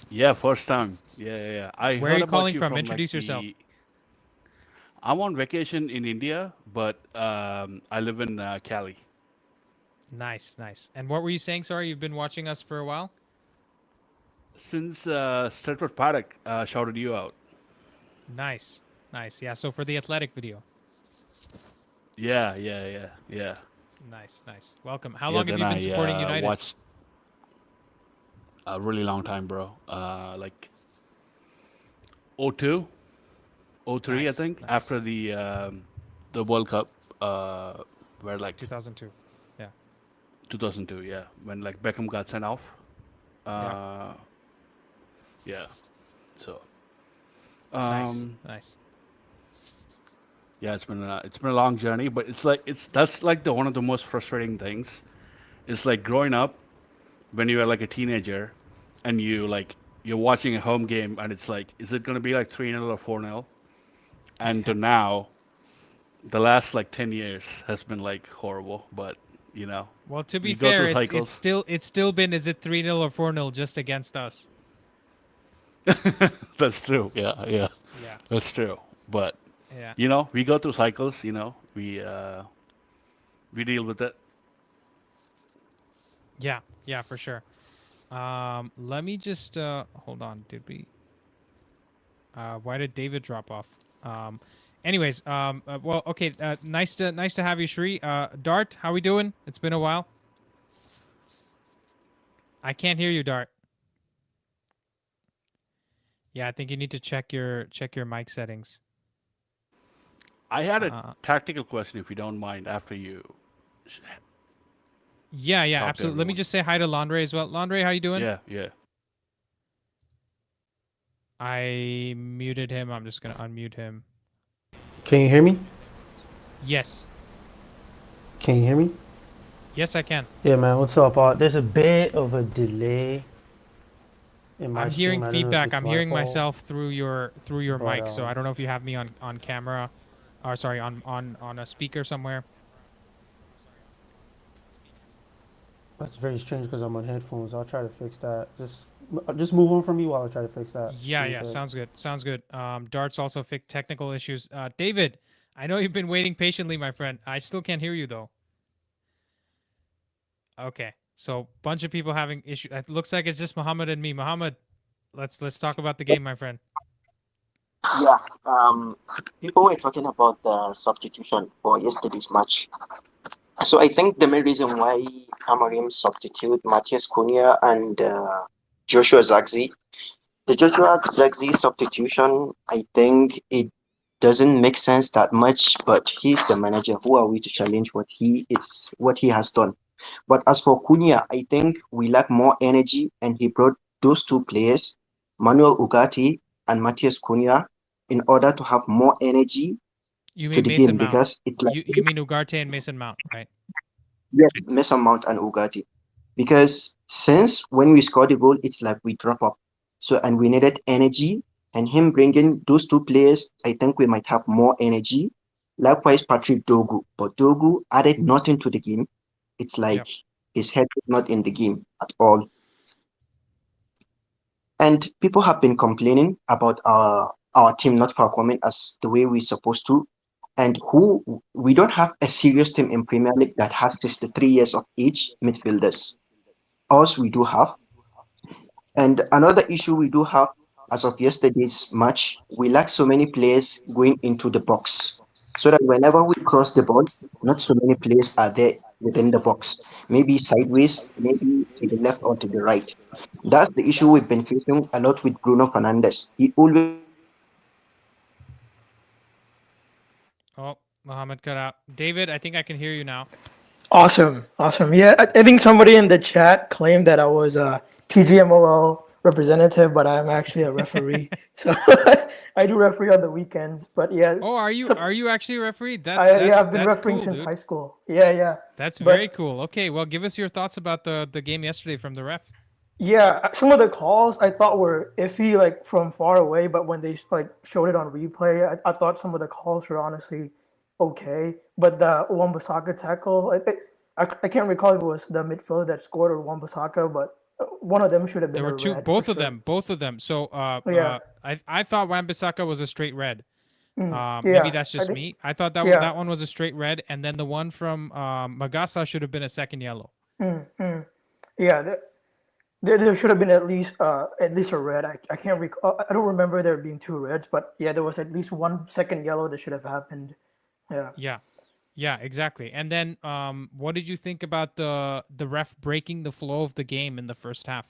yeah, first time. Yeah. I Where heard are you about calling you from? like, Introduce yourself. I'm on vacation in India, but I live in Cali. Nice. And what were you saying? Sorry, you've been watching us for a while? Since Stratford Paddock shouted you out. Nice. Yeah, so for the athletic video. Yeah. Nice. Welcome. How Yeah, long have you then been supporting I United? watched a really long time, bro. Like 02, 03, Nice, I think, nice. after the World Cup, where like 2002. Yeah. 2002, yeah, when like Beckham got sent off. Yeah. So. Nice. Yeah, it's been a long journey, but that's like the one of the most frustrating things. It's like growing up when you were like a teenager, and you're watching a home game, and it's like, is it gonna be like 3-0 or 4-0? And to now, the last like 10 years has been like horrible, but you know. Well, to be we go fair, through it's cycles. still been, is it 3-0 or 4-0 just against us? That's true. Yeah. Yeah. That's true. But Yeah. you know, we go through cycles. You know, we deal with it. Yeah, for sure. Let me just hold on. Did we? Why did David drop off? Anyways, well, okay. Nice to have you, Shri. Dart, how we doing? It's been a while. I can't hear you, Dart. Yeah, I think you need to check your mic settings. I had a tactical question, if you don't mind, after you. Yeah, Talk to absolutely. Let me everyone. just say hi to Landre as well. Landre, how you doing? Yeah. I muted him. I'm just gonna unmute him. Can you hear me? Yes. Can you hear me? Yes, I can. Yeah, man. What's up? There's a bit of a delay in my I'm stream. hearing I don't know if feedback. it's I'm my hearing fault. myself through your But, mic. So I don't know if you have me on camera, or sorry, on a speaker somewhere. That's very strange because I'm on headphones. I'll try to fix that. Just move on from me while I try to fix that. Yeah. Sounds good. Dart's also fixed technical issues. David, I know you've been waiting patiently, my friend. I still can't hear you though. Okay, so bunch of people having issues. It looks like it's just Muhammad and me. Muhammad, let's talk about the game, my friend. Yeah, people were talking about the substitution for yesterday's match. So I think the main reason why Cameroon substitute Matthias Cunha and Joshua Zagzi, the Joshua Zagzi substitution, I think it doesn't make sense that much, but he's the manager. Who are we to challenge what he has done? But as for Cunha, I think we lack more energy, and he brought those two players, Manuel Ugarte and Matthias Cunha, in order to have more energy You to mean the Mason game, Mount? because it's like You mean Ugarte and Mason Mount, right? yes, Mason Mount and Ugarte. Because since when we scored the goal, it's like we drop up. So and we needed energy, and him bringing those two players, I think we might have more energy. Likewise, Patrick Dogu, but Dogu added nothing to the game. It's like his head is not in the game at all. And people have been complaining about our team not performing as the way we're supposed to. And we don't have a serious team in Premier League that has 63 years of age midfielders. us we do have. And another issue we do have as of yesterday's match, we lack so many players going into the box. So that whenever we cross the ball, not so many players are there within the box. Maybe sideways, maybe to the left or to the right. That's the issue we've been facing a lot with Bruno Fernandes. He always Oh, Mohammed cut out. David, I think I can hear you now. Awesome. Yeah, I think somebody in the chat claimed that I was a PGMOL representative, but I'm actually a referee. So I do referee on the weekends. But yeah. Oh, are you actually a referee? I've been that's refereeing cool, since dude. high school. Yeah. That's very cool. Okay, well, give us your thoughts about the game yesterday from the ref. Yeah, some of the calls I thought were iffy, like from far away, but when they like showed it on replay, I thought some of the calls were honestly okay. But the Wan-Bissaka tackle, I can't recall if it was the midfielder that scored or Wan-Bissaka, but one of them should have been. There were two, both of them. So I thought Wan-Bissaka was a straight red. Maybe that's just me. I thought that one was a straight red, and then the one from Magasa should have been a second yellow. Yeah, there should have been at least a red. I can't recall. I don't remember there being two reds, but yeah, there was at least 1 second yellow that should have happened. Yeah, exactly. And then what did you think about the ref breaking the flow of the game in the first half?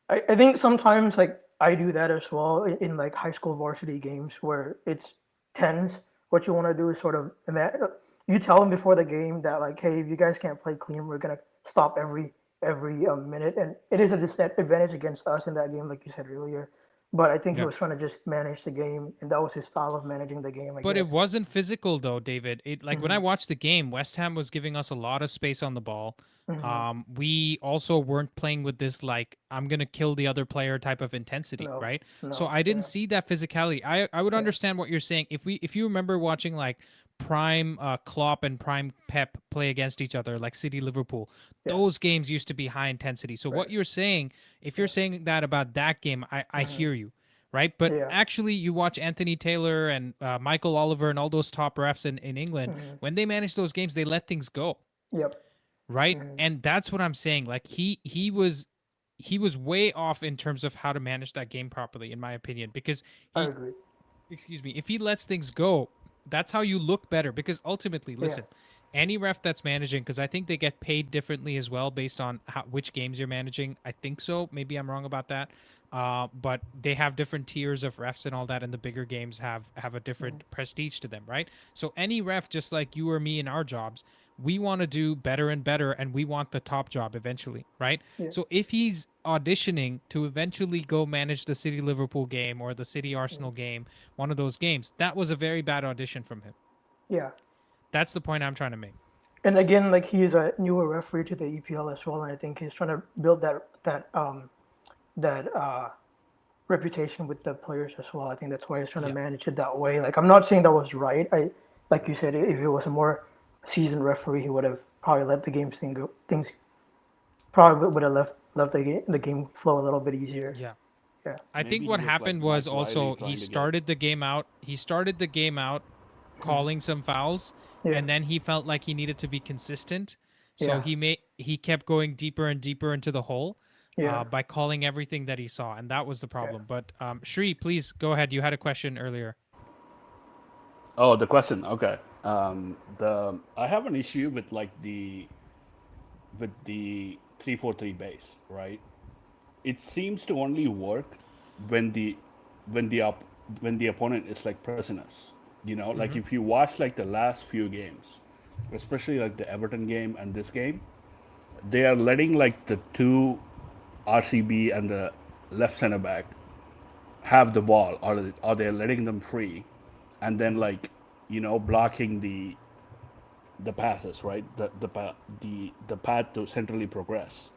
I think sometimes like I do that as well in like high school varsity games where it's tens. What you want to do is sort of you tell them before the game that like, hey, if you guys can't play clean, we're gonna stop every minute, and it is a disadvantage against us in that game, like you said earlier. But I think he was trying to just manage the game, and that was his style of managing the game. But it wasn't physical though, David. It when I watched the game, West Ham was giving us a lot of space on the ball. We also weren't playing with this like I'm gonna kill the other player type of intensity, right? So I didn't see that physicality. I would understand what you're saying if you remember watching like prime Klopp and prime Pep play against each other, like City Liverpool. Those games used to be high intensity. So what you're saying, if you're saying that about that game, I hear you, right? But actually, you watch Anthony Taylor and Michael Oliver and all those top refs in England, when they manage those games, they let things go. Yep. Right, and that's what I'm saying. Like he was way off in terms of how to manage that game properly, in my opinion. Because I agree. Excuse me, if he lets things go, that's how you look better. Because ultimately, listen, any ref that's managing, because I think they get paid differently as well based on which games you're managing. I think so. Maybe I'm wrong about that. But they have different tiers of refs and all that, and the bigger games have a different prestige to them, right? So any ref, just like you or me in our jobs, we want to do better and better, and we want the top job eventually, right? So if he's auditioning to eventually go manage the City Liverpool game or the City Arsenal game, one of those games, that was a very bad audition from him. Yeah. That's the point I'm trying to make. And again, like he's a newer referee to the EPL as well, and I think he's trying to build that reputation with the players as well. I think that's why he's trying to manage it that way. Like I'm not saying that was right. Like you said, if it was a more seasoned referee, he would have probably let the game things probably would have left the game flow a little bit easier. Yeah. I Maybe think what he was happened like was Mike also Riley trying he to started the game out calling some fouls, and then he felt like he needed to be consistent, so he kept going deeper and deeper into the hole by calling everything that he saw, and that was the problem. But Shri, please go ahead. You had a question earlier. Oh, the question. Okay. I have an issue with like the 3-4-3 base, right? It seems to only work when the opponent is like pressing us. You know, like if you watch like the last few games, especially like the Everton game and this game, they are letting like the two RCB and the left center back have the ball, or they're letting them free, and then like blocking the passes, right? The path to centrally progress.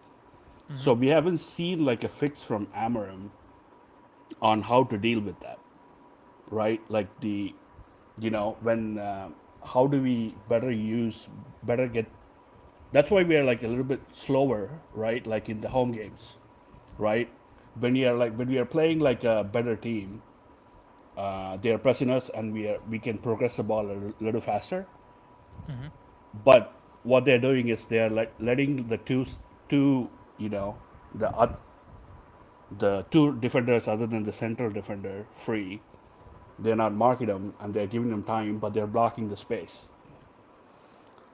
So we haven't seen like a fix from Amarim on how to deal with that, right? Like when how do we better get? That's why we are like a little bit slower, right? Like in the home games, right? When we are playing like a better team, they are pressing us, and we can progress the ball a little faster. But what they're doing is they are letting the two you know, the two defenders other than the central defender free. They're not marking them and they're giving them time, but they're blocking the space.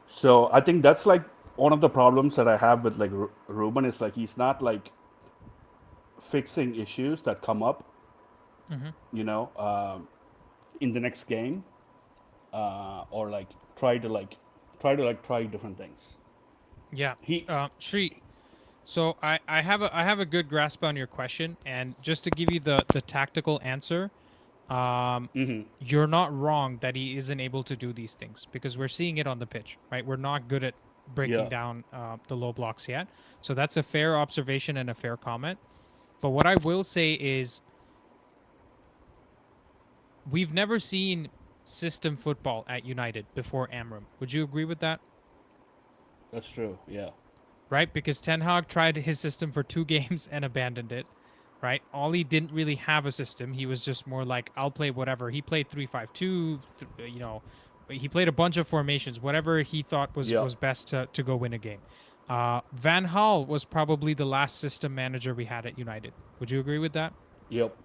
So I think that's like one of the problems that I have with like Ruben is like he's not like fixing issues that come up, you know, in the next game, or like try different things. Yeah. He Shri, so I have a good grasp on your question, and just to give you the tactical answer, you're not wrong that he isn't able to do these things because we're seeing it on the pitch, right? We're not good at breaking down the low blocks yet. So that's a fair observation and a fair comment. But what I will say is we've never seen system football at United before Amram. Would you agree with that? That's true. Yeah. Right? Because Ten Hag tried his system for 2 games and abandoned it. Right? Ollie didn't really have a system. He was just more like, I'll play whatever. He played 3-5-2, you know, he played a bunch of formations, whatever he thought was best to go win a game. Van Gaal was probably the last system manager we had at United. Would you agree with that? Yep.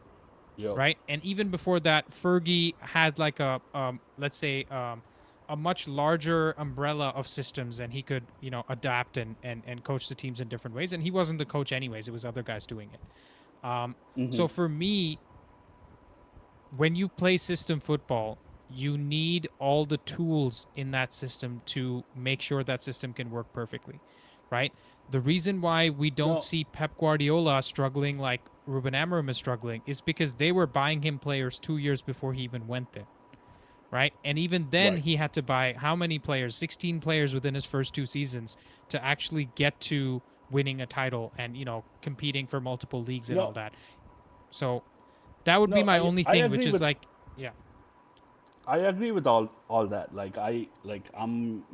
Right? And even before that, Fergie had like a, let's say, a much larger umbrella of systems, and he could, you know, adapt and coach the teams in different ways. And he wasn't the coach anyways. It was other guys doing it. So for me, when you play system football, you need all the tools in that system to make sure that system can work perfectly, right? The reason why we don't see Pep Guardiola struggling like Ruben Amorim is struggling is because they were buying him players 2 years before he even went there, right? And even then he had to buy how many players? 16 players within his first 2 seasons to actually get to winning a title and, you know, competing for multiple leagues and all that. So that would be my only thing, which is like, I agree with all that. Like I'm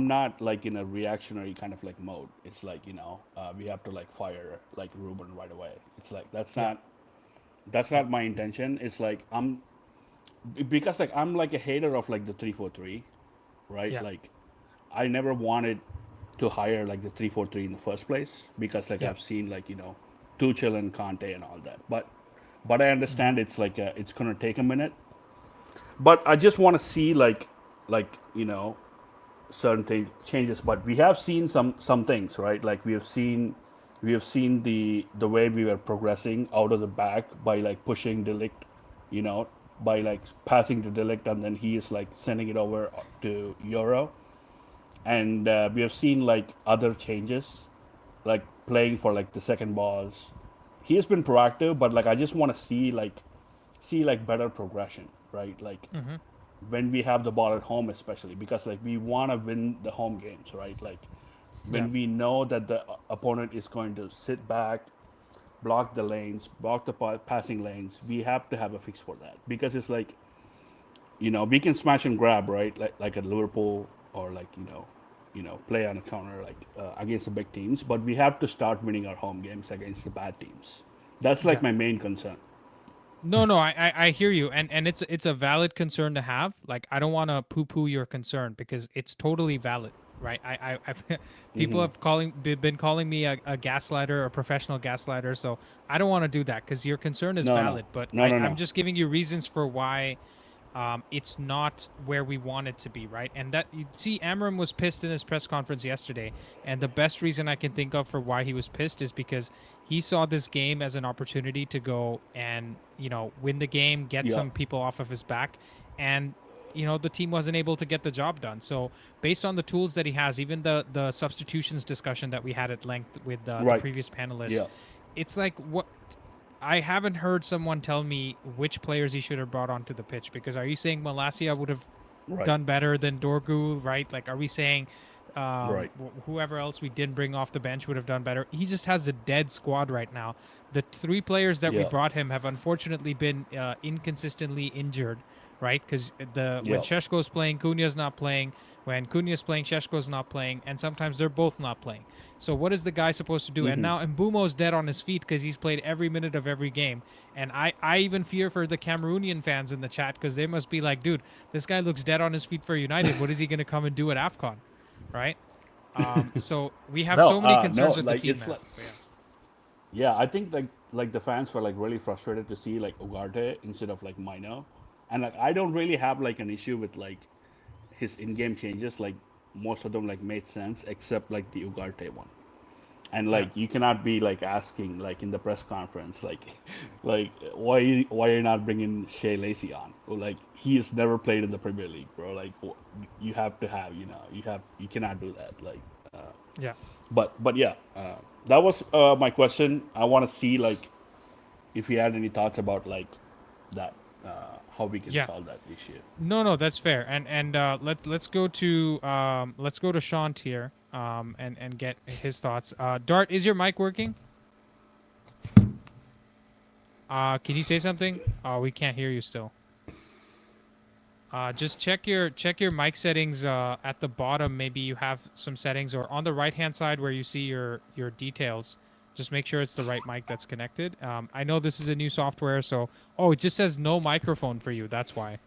not like in a reactionary kind of like mode. It's like, you know, we have to like fire like Ruben right away. It's like that's not my intention. It's like because like I'm like a hater of like the 3-4-3, right? Yeah. Like I never wanted to hire like the 3-4-3 in the first place because like I've seen like, you know, Tuchel and Conte and all that. But I understand it's like it's gonna take a minute. But I just want to see like you know, certain changes. But we have seen some things, right? Like we have seen the way we were progressing out of the back by like pushing De Ligt, you know, by like passing to De Ligt, and then he is like sending it over to Euro. And we have seen like other changes, like playing for like the second balls. He has been proactive, but like I just want to see better progression, right? Like when we have the ball at home, especially because like we want to win the home games, right? Like when we know that the opponent is going to sit back, block the lanes, block the passing lanes, we have to have a fix for that because it's like, you know, we can smash and grab, right? Like at Liverpool or like you know, play on a counter like against the big teams, but we have to start winning our home games against the bad teams. That's like my main concern. No, I hear you, and it's a valid concern to have. Like I don't want to poo-poo your concern because it's totally valid, right? I've people have been calling me a gaslighter, a professional gaslighter, so I don't want to do that because your concern is valid. But I'm just giving you reasons for why it's not where we want it to be, right? And that you see, Amram was pissed in his press conference yesterday, and the best reason I can think of for why he was pissed is because he saw this game as an opportunity to go and, you know, win the game, get some people off of his back, and you know the team wasn't able to get the job done. So based on the tools that he has, even the substitutions discussion that we had at length with the previous panelists, it's like what. I haven't heard someone tell me which players he should have brought onto the pitch, because are you saying Malacia would have done better than Dorgu, right? Like, are we saying whoever else we didn't bring off the bench would have done better? He just has a dead squad right now. The 3 players that we brought him have unfortunately been inconsistently injured, right? Because when Šeško's playing, Cunha's not playing. When Cunha's playing, Šeško's not playing. And sometimes they're both not playing. So what is the guy supposed to do? And now Mbumo's dead on his feet because he's played every minute of every game. And I even fear for the Cameroonian fans in the chat because they must be like, dude, this guy looks dead on his feet for United. What is he going to come and do at AFCON? Right? So we have No, so many no, concerns with the like team, it's man. like yeah, I think like the fans were like really frustrated to see like Ugarte instead of like Mainoo, and like I don't really have like an issue with like his in-game changes. Like most of them like made sense except like the Ugarte one. And Yeah. like you cannot be like asking like in the press conference like like why you're not bringing Shea Lacey on, or like he has never played in the Premier League, bro. Like you have to have, you cannot do that, like Yeah. but yeah, that was my question. I want to see like if you had any thoughts about like that, how we can Yeah. solve that issue. No, that's fair. And let's go to Shant here and get his thoughts. Dart, is your mic working? Can you say something? We can't hear you still. Just check your mic settings at the bottom. Maybe you have some settings, or on the right hand side where you see your details. Just make sure it's the right mic that's connected. I know this is a new software, so it just says no microphone for you. That's why.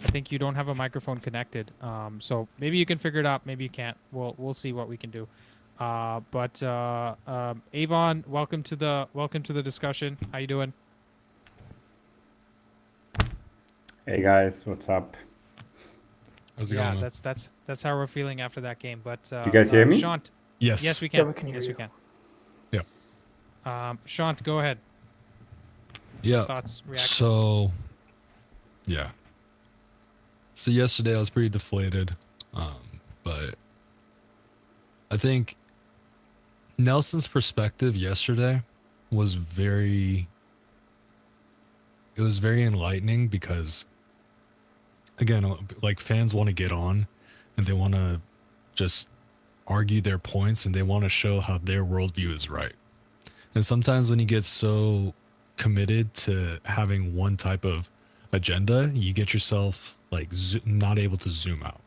I think you don't have a microphone connected. So maybe you can figure it out. Maybe you can't. We'll see what we can do. But Avon, welcome to the discussion. How you doing? Hey guys, what's up? How's it going, man? That's how we're feeling after that game. But you guys hear me? Shant, Yes. yes we can. Yeah, we can hear yes you. we can. Yeah. Shant, go ahead. Yeah. Thoughts, reactions. So, yeah. So yesterday I was pretty deflated, but I think Nelson's perspective yesterday was very enlightening, because again, like, fans want to get on and they want to just argue their points and they want to show how their worldview is right. And sometimes when you get so committed to having one type of agenda, you get yourself like not able to zoom out.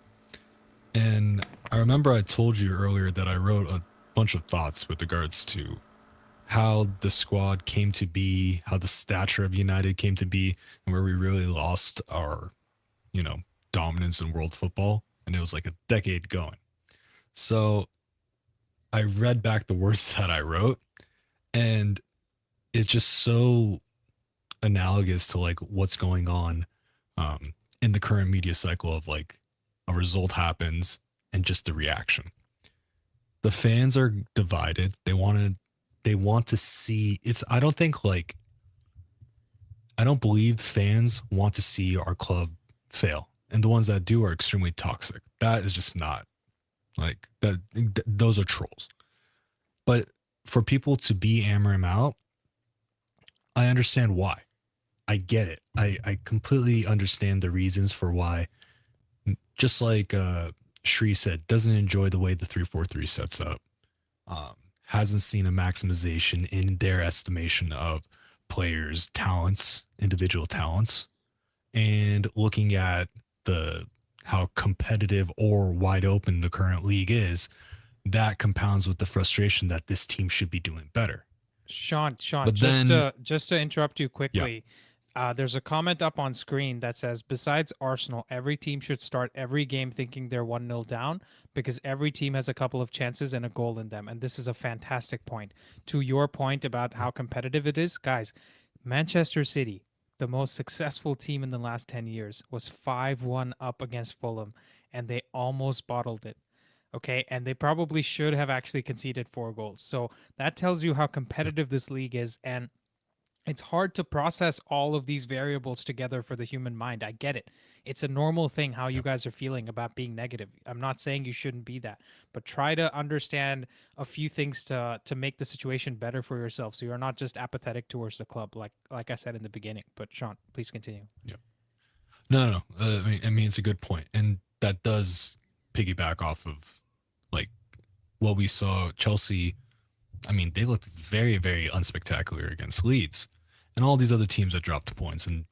And I remember I told you earlier that I wrote a bunch of thoughts with regards to how the squad came to be, how the stature of United came to be, and where we really lost our, dominance in world football. And it was like a decade going. So I read back the words that I wrote, and it's just so analogous to like what's going on in the current media cycle of like a result happens and just the reaction. The fans are divided. They want to see it's. I don't believe fans want to see our club fail, and the ones that do are extremely toxic. That is just not like that. Those are trolls. But for people to be hammering out, I understand why. I get it. I completely understand the reasons for why. Just like Shri said, doesn't enjoy the way the 3-4-3 sets up. Hasn't seen a maximization in their estimation of players' talents, individual talents, and looking at how competitive or wide open the current league is, that compounds with the frustration that this team should be doing better. Sean, But just to interrupt you quickly, there's a comment up on screen that says, besides Arsenal, every team should start every game thinking they're 1-0 down, because every team has a couple of chances and a goal in them. And this is a fantastic point. To your point about how competitive it is, guys, Manchester City, the most successful team in the last 10 years, was 5-1 up against Fulham, and they almost bottled it. Okay, and they probably should have actually conceded 4 goals. So that tells you how competitive this league is, and it's hard to process all of these variables together for the human mind. I get it. It's a normal thing how you guys are feeling about being negative. I'm not saying you shouldn't be that, but try to understand a few things to make the situation better for yourself, so you're not just apathetic towards the club, like I said in the beginning. But Sean, please continue. Yeah. No. I mean, it's a good point, and that does piggyback off of like what we saw Chelsea. I mean, they looked very, very unspectacular against Leeds and all these other teams that dropped points, and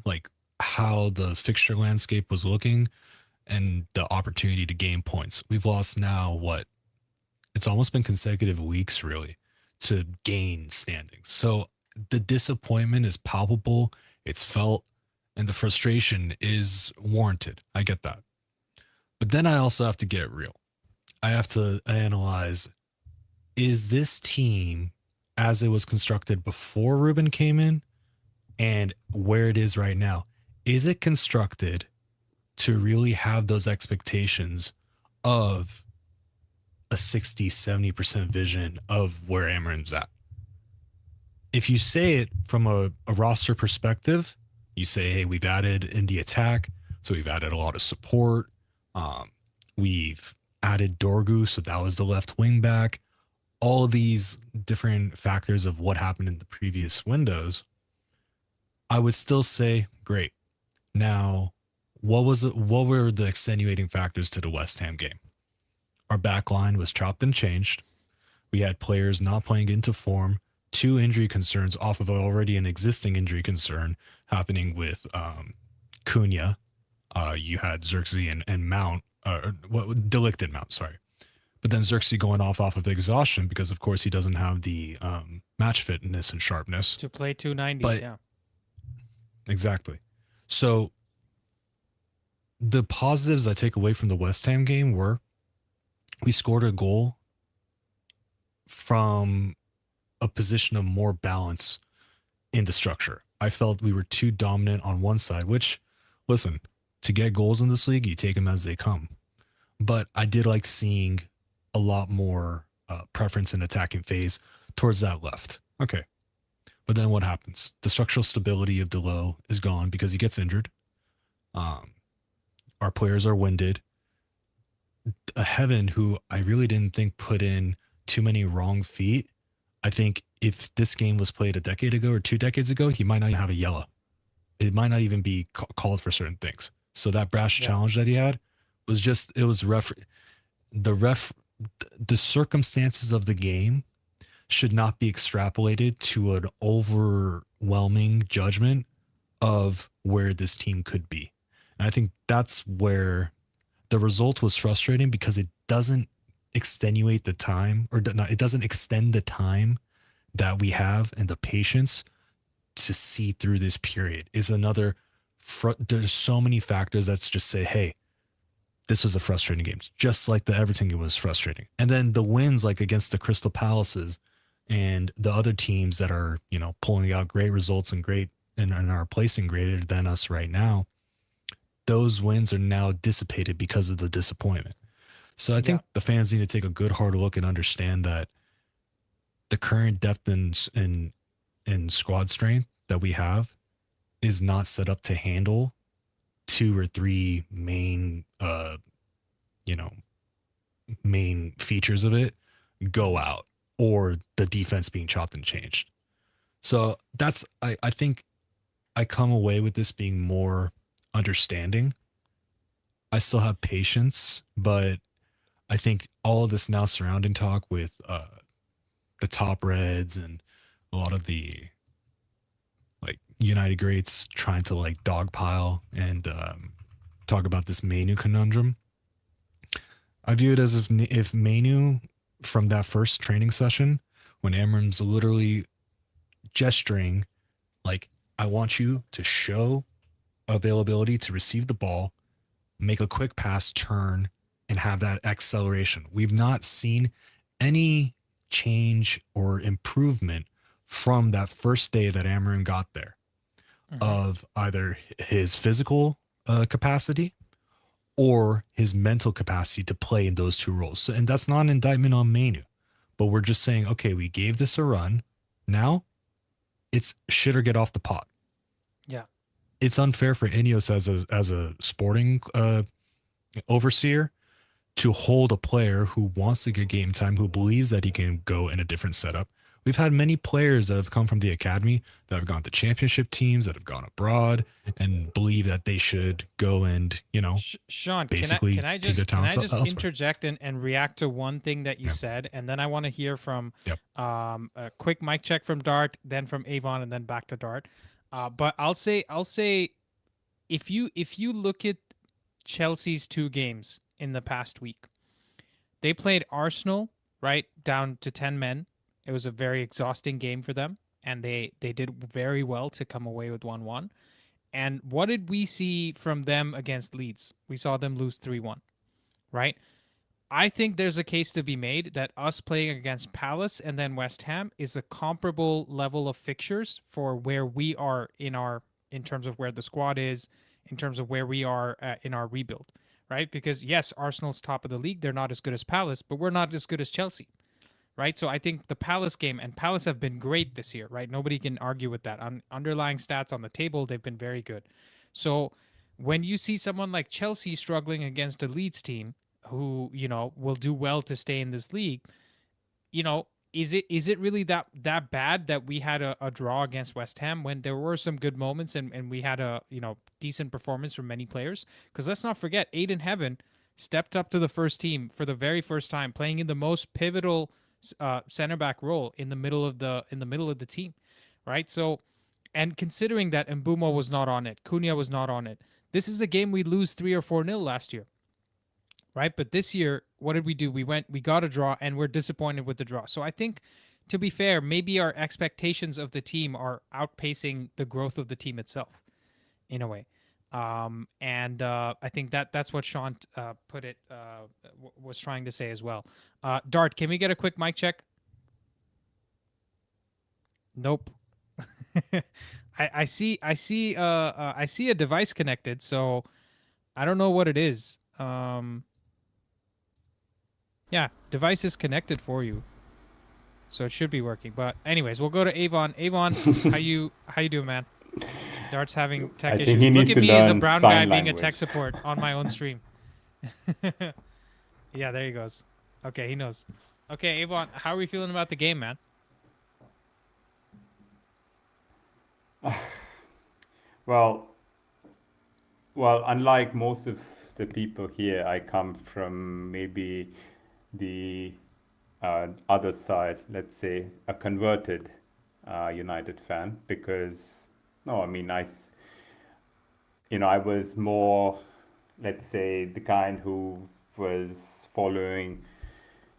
like how the fixture landscape was looking and the opportunity to gain points. We've lost now it's almost been consecutive weeks really to gain standings. So the disappointment is palpable, it's felt, and the frustration is warranted. I get that. But then I also have to get real. I have to analyze, is this team as it was constructed before Ruben came in and where it is right now? Is it constructed to really have those expectations of a 60-70% vision of where Amarin's at? If you say it from a roster perspective, you say, hey, we've added in the attack, so we've added a lot of support. We've added Dorgu, so that was the left wing back. All of these different factors of what happened in the previous windows, I would still say great. Now, what were the extenuating factors to the West Ham game? Our back line was chopped and changed. We had players not playing into form, 2 injury concerns off of already an existing injury concern happening with Cunha. You had Xerxes and Mount, Delict and Mount, sorry. But then Xerxes going off of exhaustion because, of course, he doesn't have the match fitness and sharpness. To play 290s, yeah. Exactly. So the positives I take away from the West Ham game were we scored a goal from a position of more balance in the structure. I felt we were too dominant on one side, which, listen, to get goals in this league, you take them as they come. But I did like seeing a lot more preference in attacking phase towards that left. Okay. But then what happens? The structural stability of Delo is gone because he gets injured. Our players are winded. Heaven, who I really didn't think put in too many wrong feet. I think if this game was played a decade ago or 2 decades ago, he might not even have a yellow. It might not even be called for certain things. So that brash challenge that he had was just, it was the circumstances of the game should not be extrapolated to an overwhelming judgment of where this team could be. And I think that's where the result was frustrating because it doesn't extenuate the time, or it doesn't extend the time that we have and the patience to see through this period. Is another, there's so many factors that just say, hey, this was a frustrating game, just like the Everton game was frustrating. And then the wins, like against the Crystal Palaces and the other teams that are, pulling out great results and are placing greater than us right now, those wins are now dissipated because of the disappointment. So I think the fans need to take a good hard look and understand that the current depth in squad strength that we have is not set up to handle 2 or 3 main main features of it go out, or the defense being chopped and changed. So that's, I think I come away with this being more understanding. I still have patience, but I think all of this now surrounding talk with the top reds and a lot of the United greats trying to dogpile and talk about this Mainoo conundrum. I view it as if Mainoo, from that first training session, when Amram's literally gesturing, I want you to show availability to receive the ball, make a quick pass, turn, and have that acceleration. We've not seen any change or improvement from that first day that Amarin got there, of either his physical capacity or his mental capacity to play in those 2 roles. So, and that's not an indictment on Mainoo, but we're just saying, okay, we gave this a run. Now it's shit or get off the pot. Yeah. It's unfair for Ineos as a sporting overseer to hold a player who wants to get game time, who believes that he can go in a different setup. We've had many players that have come from the academy that have gone to championship teams, that have gone abroad and believe that they should go and, Sean, basically can I take their just talents elsewhere. interject and react to one thing that you said, and then I want to hear from a quick mic check from Dart, then from Avon, and then back to Dart. But I'll say if you look at Chelsea's 2 games in the past week, they played Arsenal right down to 10 men. It was a very exhausting game for them, and they did very well to come away with 1-1. And what did we see from them against Leeds? We saw them lose 3-1, right? I think there's a case to be made that us playing against Palace and then West Ham is a comparable level of fixtures for where we are in terms of where the squad is, in terms of where we are in our rebuild, right? Because yes, Arsenal's top of the league, they're not as good as Palace, but we're not as good as Chelsea, right? So I think the Palace game, and Palace have been great this year, right? Nobody can argue with that. On underlying stats on the table, they've been very good. So when you see someone like Chelsea struggling against a Leeds team who, will do well to stay in this league, is it really that bad that we had a draw against West Ham when there were some good moments and we had a decent performance from many players? Because let's not forget, Aiden Heaven stepped up to the first team for the very first time, playing in the most pivotal center back role in the middle of the team, right? So, and considering that Mbumo was not on it, Cunha was not on it, this is a game we lose 3 or 4-0 last year, right? But this year, what did we do? We got a draw, and we're disappointed with the draw. So I think, to be fair, maybe our expectations of the team are outpacing the growth of the team itself, in a way. And I think that's what Sean was trying to say as well. Dart, can we get a quick mic check? Nope. I see a device connected, so I don't know what it is. Yeah, device is connected for you, so it should be working. But anyways, we'll go to Avon. Avon, how you doing, man? Dart's having tech issues. Look at me as a brown guy being a tech support on my own stream. Yeah, there he goes. Okay, he knows. Okay, Avon, how are we feeling about the game, man? Well, unlike most of the people here, I come from maybe the other side, let's say a converted United fan, because no, I mean, I was more, let's say, the kind who was following,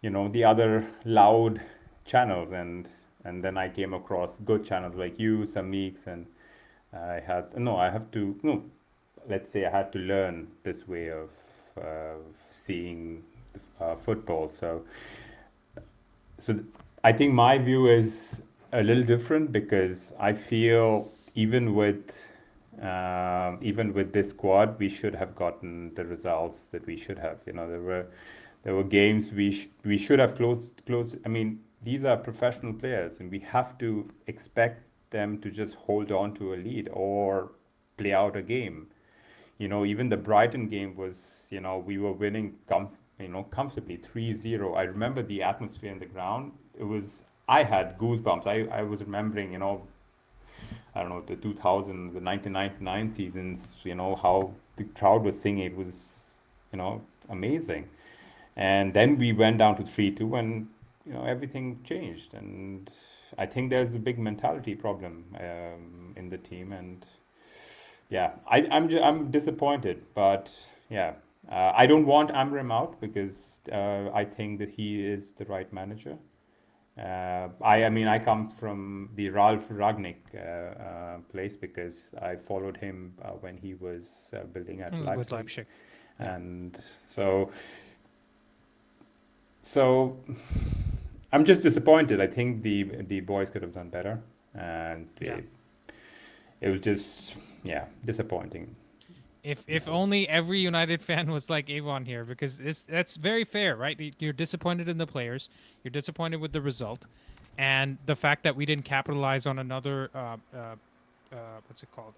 the other loud channels, and then I came across good channels like you, Samix, and let's say I had to learn this way of seeing football. So I think my view is a little different, because I feel even with this squad, we should have gotten the results that we should have. There were games we should have closed. I mean, these are professional players, and we have to expect them to just hold on to a lead or play out a game. Even the Brighton game was, we were winning comfortably 3-0. I remember the atmosphere in the ground. I had goosebumps. I was remembering, I don't know, the 2000, the 1999 seasons, how the crowd was singing. It was, amazing. And then we went down to 3-2, and, everything changed. And I think there's a big mentality problem in the team. And yeah, I'm disappointed, but yeah, I don't want Amram out, because I think that he is the right manager. I come from the Ralf Ragnick place, because I followed him when he was building at Leipzig. With Leipzig. And so I'm just disappointed. I think the boys could have done better, and it was just disappointing. If only every United fan was like Avon here, because that's very fair, right? You're disappointed in the players, you're disappointed with the result, and the fact that we didn't capitalize on another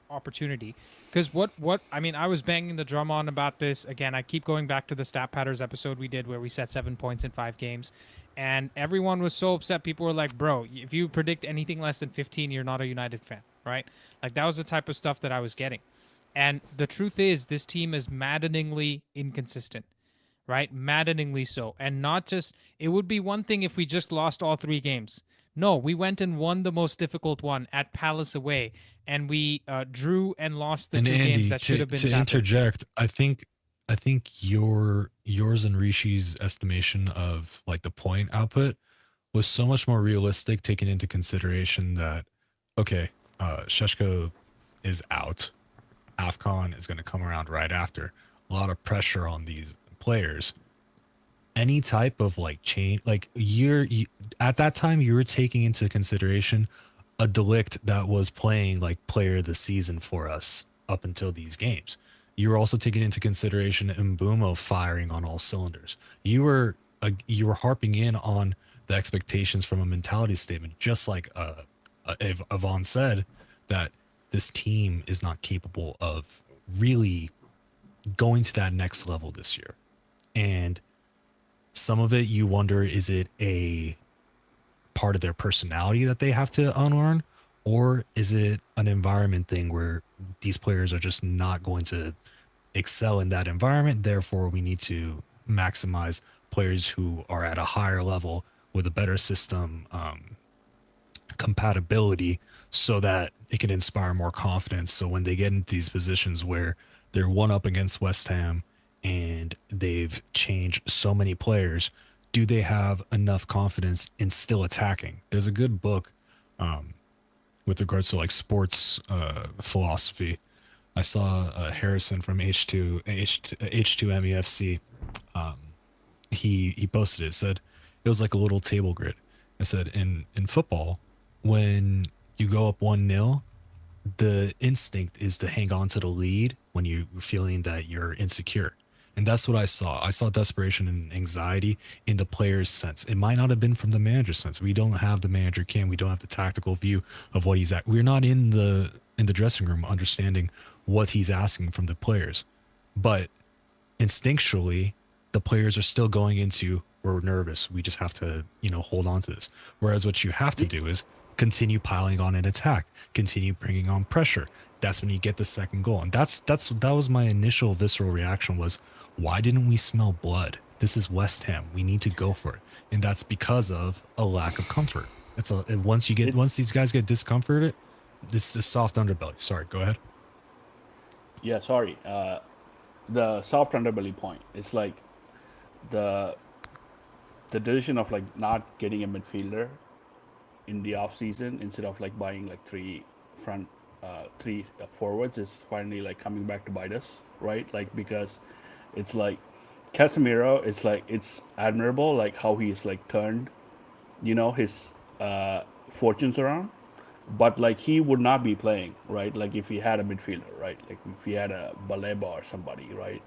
opportunity. Because I was banging the drum on about this again. I keep going back to the Stat Patters episode we did where we set 7 points in 5 games, and everyone was so upset. People were like, "Bro, if you predict anything less than 15, you're not a United fan," right? Like, that was the type of stuff that I was getting. And the truth is, this team is maddeningly inconsistent, right? Maddeningly so. And not just, it would be one thing if we just lost all 3 games. No, we went and won the most difficult one at Palace away, and we drew and lost the 2 games that should have been. To interject, I think yours and Rishi's estimation of like the point output was so much more realistic, taking into consideration that Sheshko is out. AFCON is going to come around right after. A lot of pressure on these players. any type of like change, like at that time you were taking into consideration a Delict that was playing like player of the season for us up until these games. You were also taking into consideration Mbumo firing on all cylinders. You were harping in on the expectations from a mentality statement, just like Yvonne said, that this team is not capable of really going to that next level this year. And some of it you wonder, is it a part of their personality that they have to unlearn, or is it an environment thing where these players are just not going to excel in that environment, therefore we need to maximize players who are at a higher level with a better system compatibility so that it can inspire more confidence. So when they get into these positions where they're one up against West Ham and they've changed so many players, do they have enough confidence in still attacking? There's a good book with regards to like sports philosophy. I saw Harrison from H2MEFC. He posted it, said it was like a little table grid. I said in football, when you go up 1-0, the instinct is to hang on to the lead when you're feeling that you're insecure. And that's what I saw. I saw desperation and anxiety in the player's sense. It might not have been from the manager's sense. We don't have the manager cam. We don't have the tactical view of what he's at. We're not in the dressing room understanding what he's asking from the players. But instinctually, the players are still going into, we're nervous. We just have to, hold on to this. Whereas what you have to do is continue piling on an attack, continue bringing on pressure. That's when you get the second goal. And that was my initial visceral reaction was, why didn't we smell blood? This is West Ham. We need to go for it. And that's because of a lack of comfort. Once these guys get discomforted, this is soft underbelly. Sorry, go ahead. Yeah, sorry. The soft underbelly point. It's like the decision of like not getting a midfielder in the off season instead of like buying like three forwards is finally like coming back to bite us, right? Like, because it's like Casemiro, it's admirable like how he's like turned, his fortunes around, but like he would not be playing, right? Like if he had a midfielder, right? Like if he had a Baleba or somebody, right?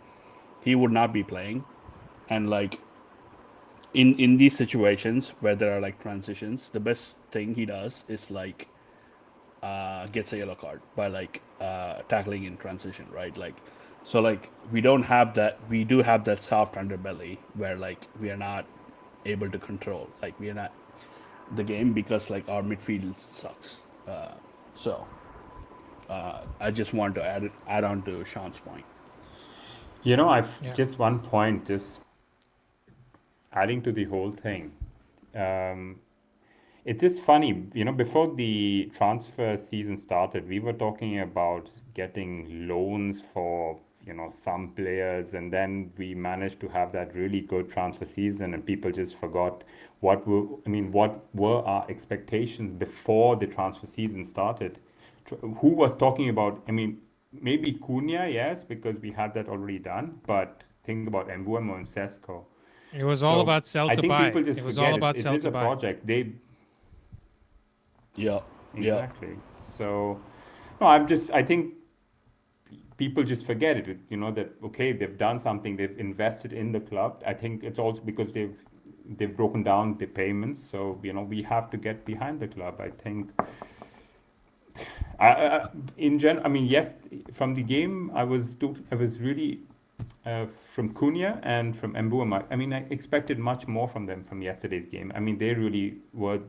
He would not be playing. And like in these situations where there are like transitions, the best thing he does is like gets a yellow card by like tackling in transition, right? Like, so like we don't have that. We do have that soft underbelly where like we are not able to control, like we are not the game because like our midfield sucks. I just want to add on to Sean's point. I've Yeah. just one point, just adding to the whole thing. It's just funny, before the transfer season started, we were talking about getting loans for, some players, and then we managed to have that really good transfer season, and people just forgot what were our expectations before the transfer season started. Who was talking about, maybe Cunha, yes, because we had that already done, but think about Mbuemo and Sesko. It was all about sell I to think buy. people just It was forget all about it sell is to a buy. project. Yeah. Exactly. So, no, I think people just forget it, that, okay, they've done something, they've invested in the club. I think it's also because they've broken down the payments. So, we have to get behind the club. I think, yes, from the game, I was really, from Cunha and from Mbuemo. I expected much more from them from yesterday's game. They really were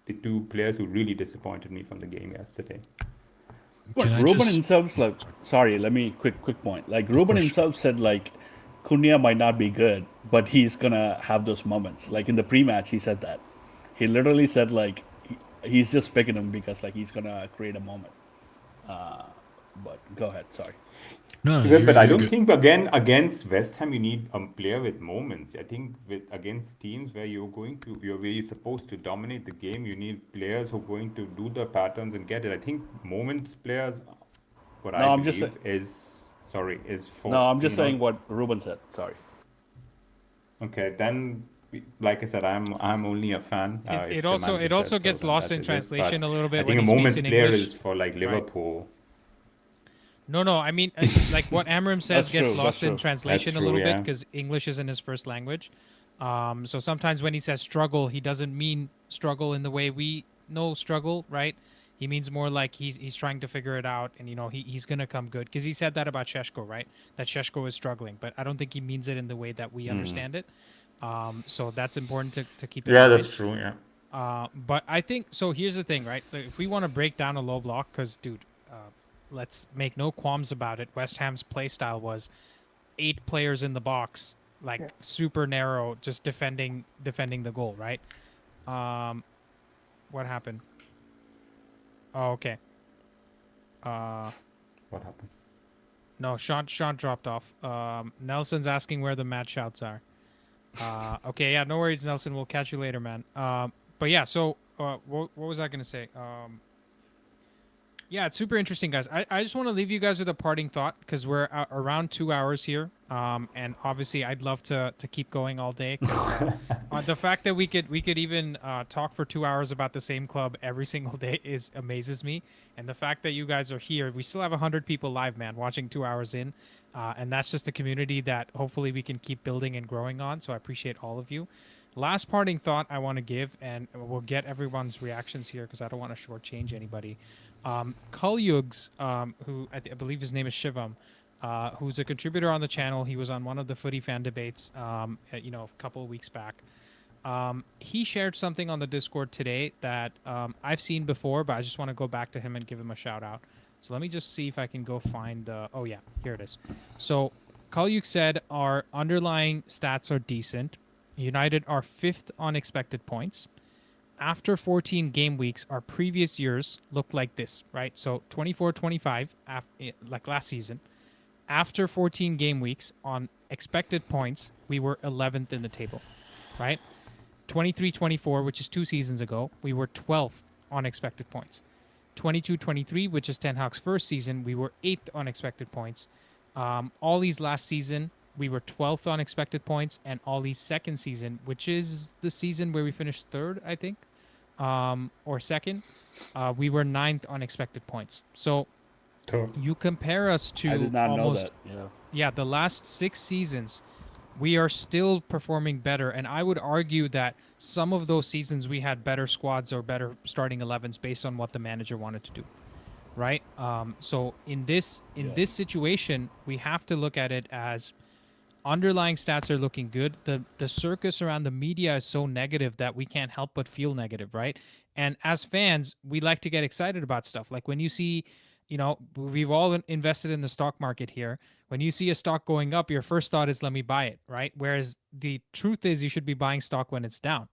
the two players who really disappointed me from the game yesterday. But Ruben himself, like, sorry, let me quick point. Like Ruben himself said, like Cunha might not be good, but he's gonna have those moments. Like in the pre-match, he said that. He literally said like he's just picking him because like he's gonna create a moment. But go ahead, sorry. No, but I don't think against West Ham you need a player with moments. I think against teams where you're supposed to dominate the game, you need players who are going to do the patterns and get it. I think moments players, I believe is for. No, I'm just saying what Ruben said. Sorry. Okay, then like I said, I'm only a fan. It If the also manager said so, gets then lost that in is it. But translation a little I bit think when a he speaks moment's in player English. is for like Right. Liverpool. No, I mean, like what Amram says That's gets true, lost that's in true. translation That's a little true, bit yeah. because English isn't his first language. So sometimes when he says struggle, he doesn't mean struggle in the way we know struggle, right? He means more like he's trying to figure it out, and he's gonna come good because he said that about Sheshko, right? That Sheshko is struggling, but I don't think he means it in the way that we understand it. So that's important to keep in Yeah, mind. that's true. Yeah. But I think so. Here's the thing, right? Like, if we want to break down a low block, because dude, let's make no qualms about it. West Ham's play style was 8 players in the box, like super narrow, just defending the goal, right? What happened? Oh, okay. What happened? No, Sean dropped off. Nelson's asking where the match shouts are. Okay, yeah, no worries, Nelson. We'll catch you later, man. But yeah, so what was I gonna say? Yeah, it's super interesting, guys. I just want to leave you guys with a parting thought because we're around 2 hours here. And obviously, I'd love to keep going all day because the fact that we could even talk for 2 hours about the same club every single day amazes me. And the fact that you guys are here, we still have 100 people live, man, watching 2 hours in. And that's just a community that hopefully we can keep building and growing on. So I appreciate all of you. Last parting thought I want to give, and we'll get everyone's reactions here because I don't want to shortchange anybody. Kalyugs, who I believe his name is Shivam, who's a contributor on the channel. He was on one of the footy fan debates, a couple of weeks back. He shared something on the Discord today that I've seen before, but I just want to go back to him and give him a shout out. So let me just see if I can go find the... Oh, yeah, here it is. So Kalyuk said our underlying stats are decent. United are 5th on expected points. After 14 game weeks, our previous years looked like this, right? So 24-25, like last season. After 14 game weeks on expected points, we were 11th in the table, right? 23-24, which is 2 seasons ago, we were 12th on expected points. 22-23, which is Ten Hag's first season, we were 8th on expected points. Ollie's last season, we were 12th on expected points, and Ollie's second season, which is the season where we finished 3rd, I think, or 2nd, we were 9th on expected points. So you compare us to I did not almost, know that. yeah, the last 6 seasons, we are still performing better, and I would argue that some of those seasons we had better squads or better starting 11s based on what the manager wanted to do, right? So in this situation, we have to look at it as underlying stats are looking good. The circus around the media is so negative that we can't help but feel negative, right? And as fans, we like to get excited about stuff. Like when you see, we've all invested in the stock market here. When you see a stock going up, your first thought is, let me buy it, right? Whereas the truth is you should be buying stock when it's down,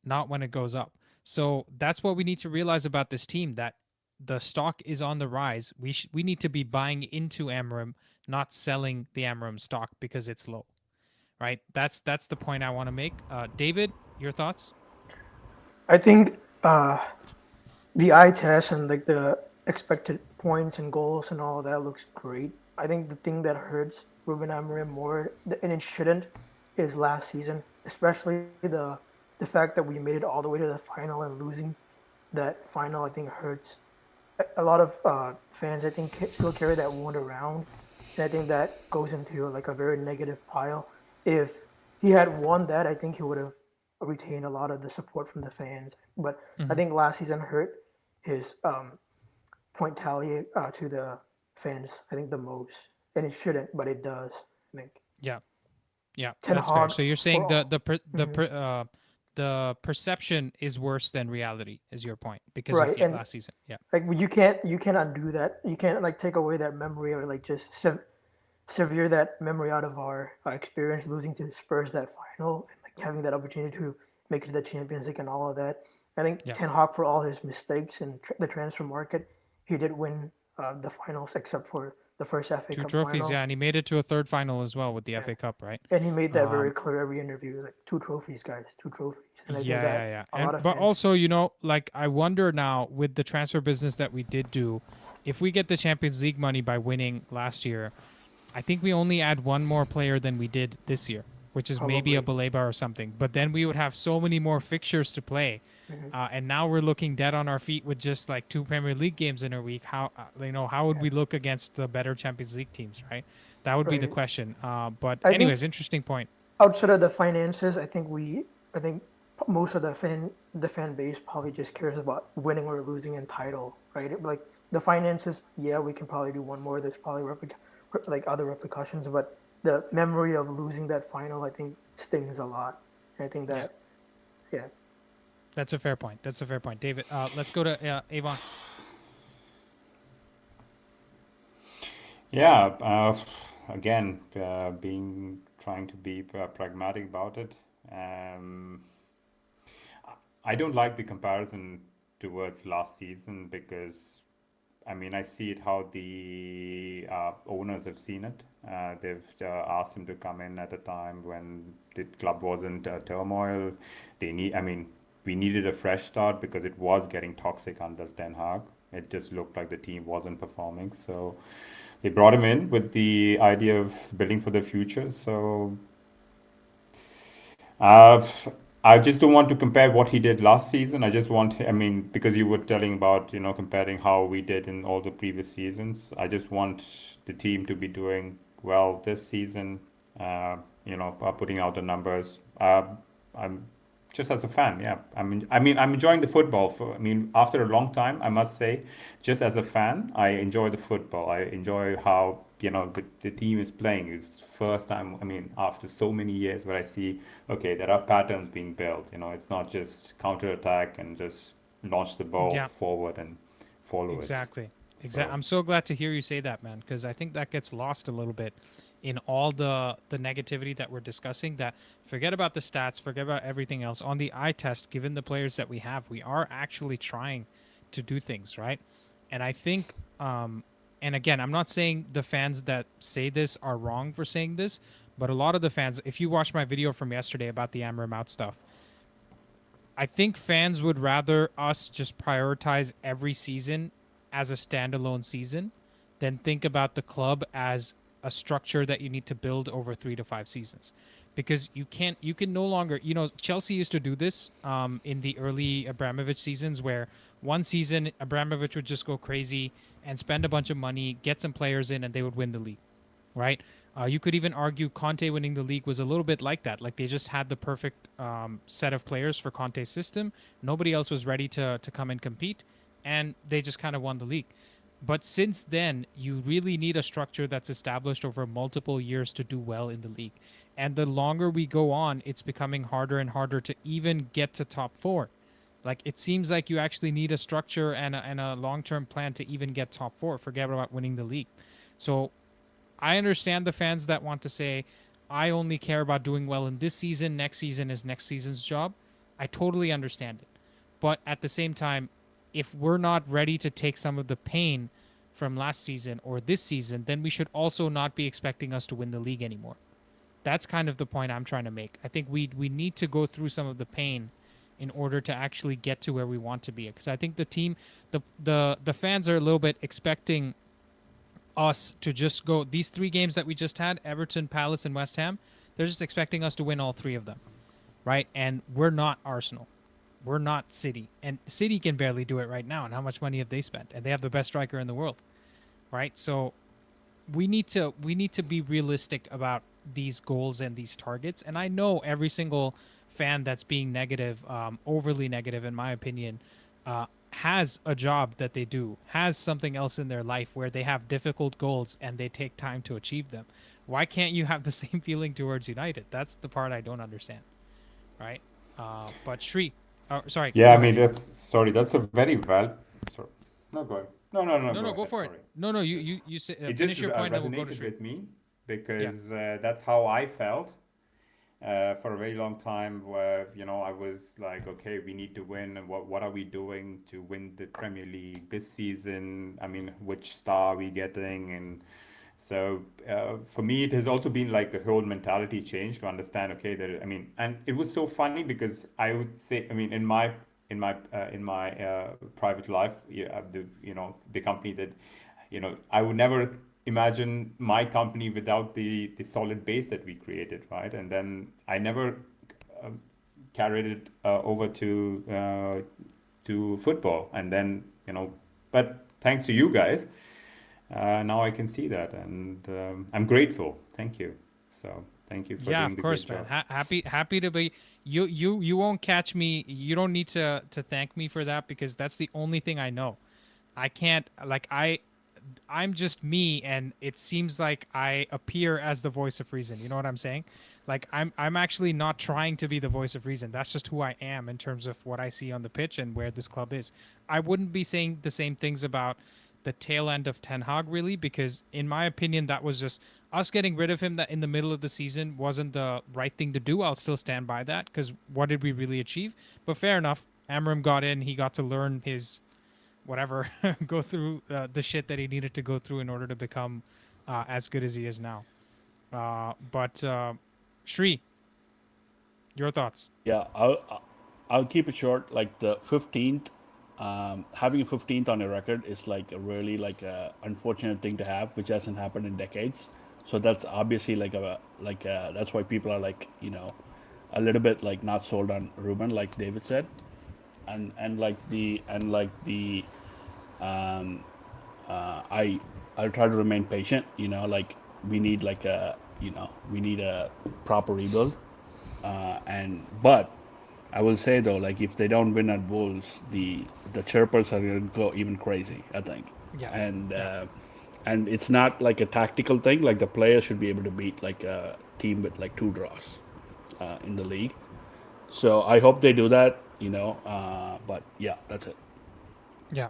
not when it goes up. So that's what we need to realize about this team, that the stock is on the rise. We need to be buying into Amarim, not selling the Amarim stock because it's low, right? That's the point I want to make. David, your thoughts? I think the eye test and like the expected points and goals and all of that looks great. I think the thing that hurts Ruben Amorim more, and it shouldn't, is last season, especially the fact that we made it all the way to the final and losing that final. I think hurts. A lot of fans, I think, still carry that wound around, and I think that goes into like a very negative pile. If he had won that, I think he would have retained a lot of the support from the fans. But I think last season hurt his point tally to the fans, I think, the most, and it shouldn't, but it does. I think. Yeah, Ten that's fair. Hag So you're saying for the perception is worse than reality, is your point, because right, of last season. Yeah. Like you can't undo that. You can't like take away that memory or like just sever that memory out of our experience losing to Spurs that final and like having that opportunity to make it to the Champions League and all of that. I think Ten Hag, for all his mistakes in the transfer market, he did win the finals except for the first FA Cup 2 trophies, final. yeah, and he made it to a 3rd final as well with the FA Cup, right? And he made that very clear every interview, like 2 trophies, guys, 2 trophies. And I think that a lot of but fans, also, like I wonder now with the transfer business that we did do, if we get the Champions League money by winning last year, I think we only add 1 more player than we did this year. which is maybe a Probably. Baleba or something. But then we would have so many more fixtures to play. And now we're looking dead on our feet with just like 2 Premier League games in a week. How how would we look against the better Champions League teams, right? That would be the Right. question. But I think anyways, interesting point. outside of the finances, I think most of the fan base probably just cares about winning or losing in title, right? Like the finances, yeah, we can probably do one more. There's probably like other repercussions, but the memory of losing that final, I think, stings a lot. And I think Yeah. that, yeah. That's a fair point. That's a fair point. David, let's go to Avon. Yeah, again, trying to be pragmatic about it. I don't like the comparison towards last season because, I mean, I see it how the owners have seen it. They've asked him to come in at a time when the club wasn't turmoil. I mean, we needed a fresh start because it was getting toxic under Ten Hag. It just looked like the team wasn't performing. So they brought him in with the idea of building for the future. So uh, I just don't want to compare what he did last season. I mean, because you were telling about, comparing how we did in all the previous seasons. I just want the team to be doing well this season, putting out the numbers. I'm just as a fan, yeah. I'm enjoying the football. After a long time, I must say, just as a fan, I enjoy the football. I enjoy how the team is playing. It's first time. After so many years, where I see, okay, there are patterns being built. It's not just counter attack and just launch the ball Yeah. forward and follow it. Exactly. So I'm so glad to hear you say that, man, because I think that gets lost a little bit in all the negativity that we're discussing. That forget about the stats, forget about everything else. On the eye test, given the players that we have, we are actually trying to do things right. And I think, and again, I'm not saying the fans that say this are wrong for saying this, but a lot of the fans, if you watch my video from yesterday about the Amram out stuff, I think fans would rather us just prioritize every season as a standalone season than think about the club as a structure that you need to build over 3 to 5 seasons. Because you can no longer, Chelsea used to do this in the early Abramovich seasons, where one season Abramovich would just go crazy and spend a bunch of money, get some players in, and they would win the league, right? You could even argue Conte winning the league was a little bit like that. Like they just had the perfect set of players for Conte's system. Nobody else was ready to come and compete, and they just kind of won the league. But since then, you really need a structure that's established over multiple years to do well in the league. And the longer we go on, it's becoming harder and harder to even get to top 4. Like it seems like you actually need a structure and a long-term plan to even get top 4. Forget about winning the league. So I understand the fans that want to say, I only care about doing well in this season. Next season is next season's job. I totally understand it. But at the same time, if we're not ready to take some of the pain from last season or this season, then we should also not be expecting us to win the league anymore. That's kind of the point I'm trying to make. I think we need to go through some of the pain in order to actually get to where we want to be. Because I think the team, the fans are a little bit expecting us to just go these 3 games that we just had, Everton, Palace, and West Ham. They're just expecting us to win all 3 of them, right? And we're not Arsenal. We're not City. And City can barely do it right now. And how much money have they spent? And they have the best striker in the world, right? So we need to be realistic about these goals and these targets. And I know every single fan that's being negative, overly negative in my opinion, has a job that they do, has something else in their life where they have difficult goals and they take time to achieve them. Why can't you have the same feeling towards United? That's the part I don't understand, right? But Shri, sorry. yeah, go ahead. that's a very well. Sorry, no, go ahead. No, Go for it. sorry. No, you say, It finish just your point and we'll go to resonated Shri. with me because that's how I felt for a very long time. Where I was like, okay, we need to win. And what are we doing to win the Premier League this season? Which star are we getting? And so for me, it has also been like a whole mentality change to understand. Okay, and it was so funny because I would say, in my private life, the company that I would never imagine my company without the solid base that we created, right? And then I never carried it over to football, and then but thanks to you guys, now I can see that, and I'm grateful. Thank you. So thank you for Yeah, doing of the course, great man. job. Happy to be. You won't catch me. You don't need to thank me for that, because that's the only thing I know. I can't, like, I'm just me, and it seems like I appear as the voice of reason. You know what I'm saying? Like, I'm actually not trying to be the voice of reason. That's just who I am in terms of what I see on the pitch and where this club is. I wouldn't be saying the same things about the tail end of Ten Hag, really, because in my opinion, that was just us getting rid of him that in the middle of the season wasn't the right thing to do. I'll still stand by that, because what did we really achieve? But fair enough. Amram got in. He got to learn his whatever, go through the shit that he needed to go through in order to become as good as he is now. But Shri, your thoughts? Yeah, I'll keep it short. Like the 15th, having a 15th on a record is like a really like a unfortunate thing to have, which hasn't happened in decades. So that's obviously that's why people are like a little bit like not sold on Ruben, like David said, and I'll try to remain patient. Like we need like we need a proper rebuild. But I will say though, like if they don't win at Wolves, the chirpers are gonna go even crazy, I think. Yeah. And it's not like a tactical thing. Like the players should be able to beat like a team with like 2 draws in the league. So I hope they do that. But yeah, that's it. Yeah.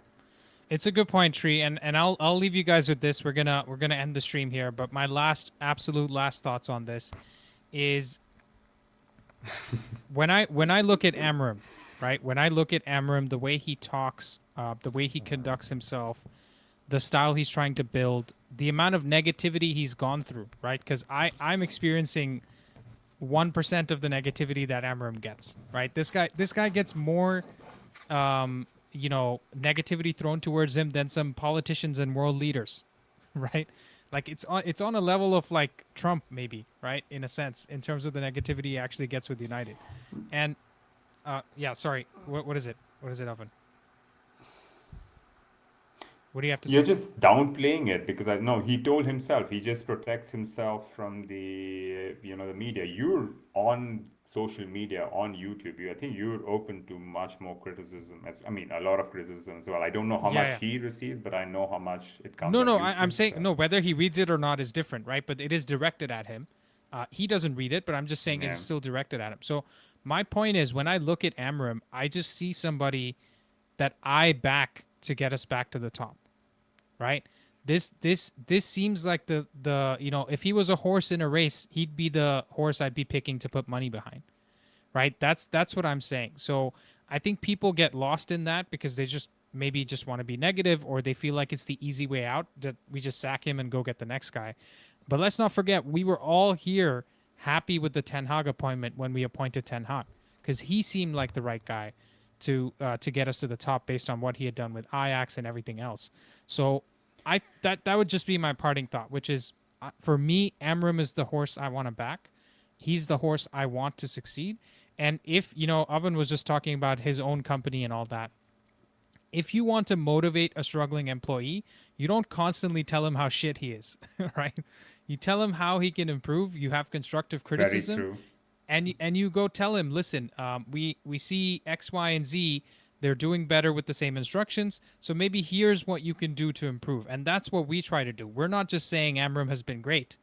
It's a good point, Tree, and I'll leave you guys with this. We're gonna end the stream here, but my absolute last thoughts on this is when I look at Amram, right? When I look at Amram, the way he talks, the way he conducts himself, the style he's trying to build, the amount of negativity he's gone through, right? Because I'm experiencing 1% of the negativity that Amram gets, right? This guy gets more negativity thrown towards him than some politicians and world leaders, right? Like it's on a level of like Trump, maybe, right? In a sense, in terms of the negativity he actually gets with United. And yeah, sorry, what is it? What is it, Oven? What do you have to You're say? just downplaying it because I know he told himself he just protects himself from the the media. You're on social media, on YouTube. I think you're open to much more criticism. A lot of criticism as well. I don't know how much he received, but I know how much it comes on No, YouTube. I'm saying no. Whether he reads it or not is different, right? But it is directed at him. He doesn't read it, but I'm just saying it's still directed at him. So my point is, when I look at Amram, I just see somebody that I back to get us back to the top, right? This seems like the if he was a horse in a race, he'd be the horse I'd be picking to put money behind, right? That's what I'm saying. So I think people get lost in that because they just maybe just want to be negative, or they feel like it's the easy way out, that we just sack him and go get the next guy. But let's not forget, we were all here happy with the Ten Hag appointment when we appointed Ten Hag, because he seemed like the right guy to get us to the top based on what he had done with Ajax and everything else. So that would just be my parting thought, which is for me, Amram is the horse I want to back. He's the horse I want to succeed. And if, Oven was just talking about his own company and all that, if you want to motivate a struggling employee, you don't constantly tell him how shit he is, right? You tell him how he can improve. You have constructive criticism. Very true. And you go tell him, listen, we see X, Y, and Z. They're doing better with the same instructions. So maybe here's what you can do to improve. And that's what we try to do. We're not just saying Amram has been great.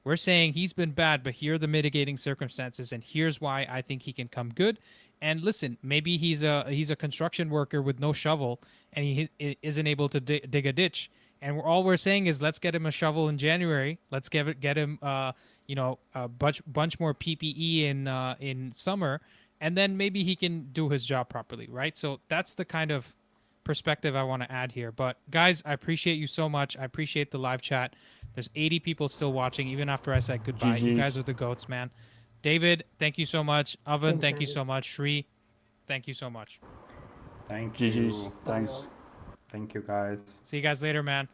We're saying he's been bad, but here are the mitigating circumstances, and here's why I think he can come good. And listen, maybe he's a construction worker with no shovel, and he isn't able to dig a ditch. And all we're saying is, let's get him a shovel in January. Let's get him a bunch more PPE in summer, and then maybe he can do his job properly, right? So that's the kind of perspective I want to add here. But guys, I appreciate you so much. I appreciate the live chat. There's 80 people still watching, even after I said goodbye. GG's. You guys are the goats, man. David, thank you so much. Oven, Thanks, thank you Andy. so much. Shri, thank you so much. Thank GG's. you. Thanks. Thank you, guys. See you guys later, man.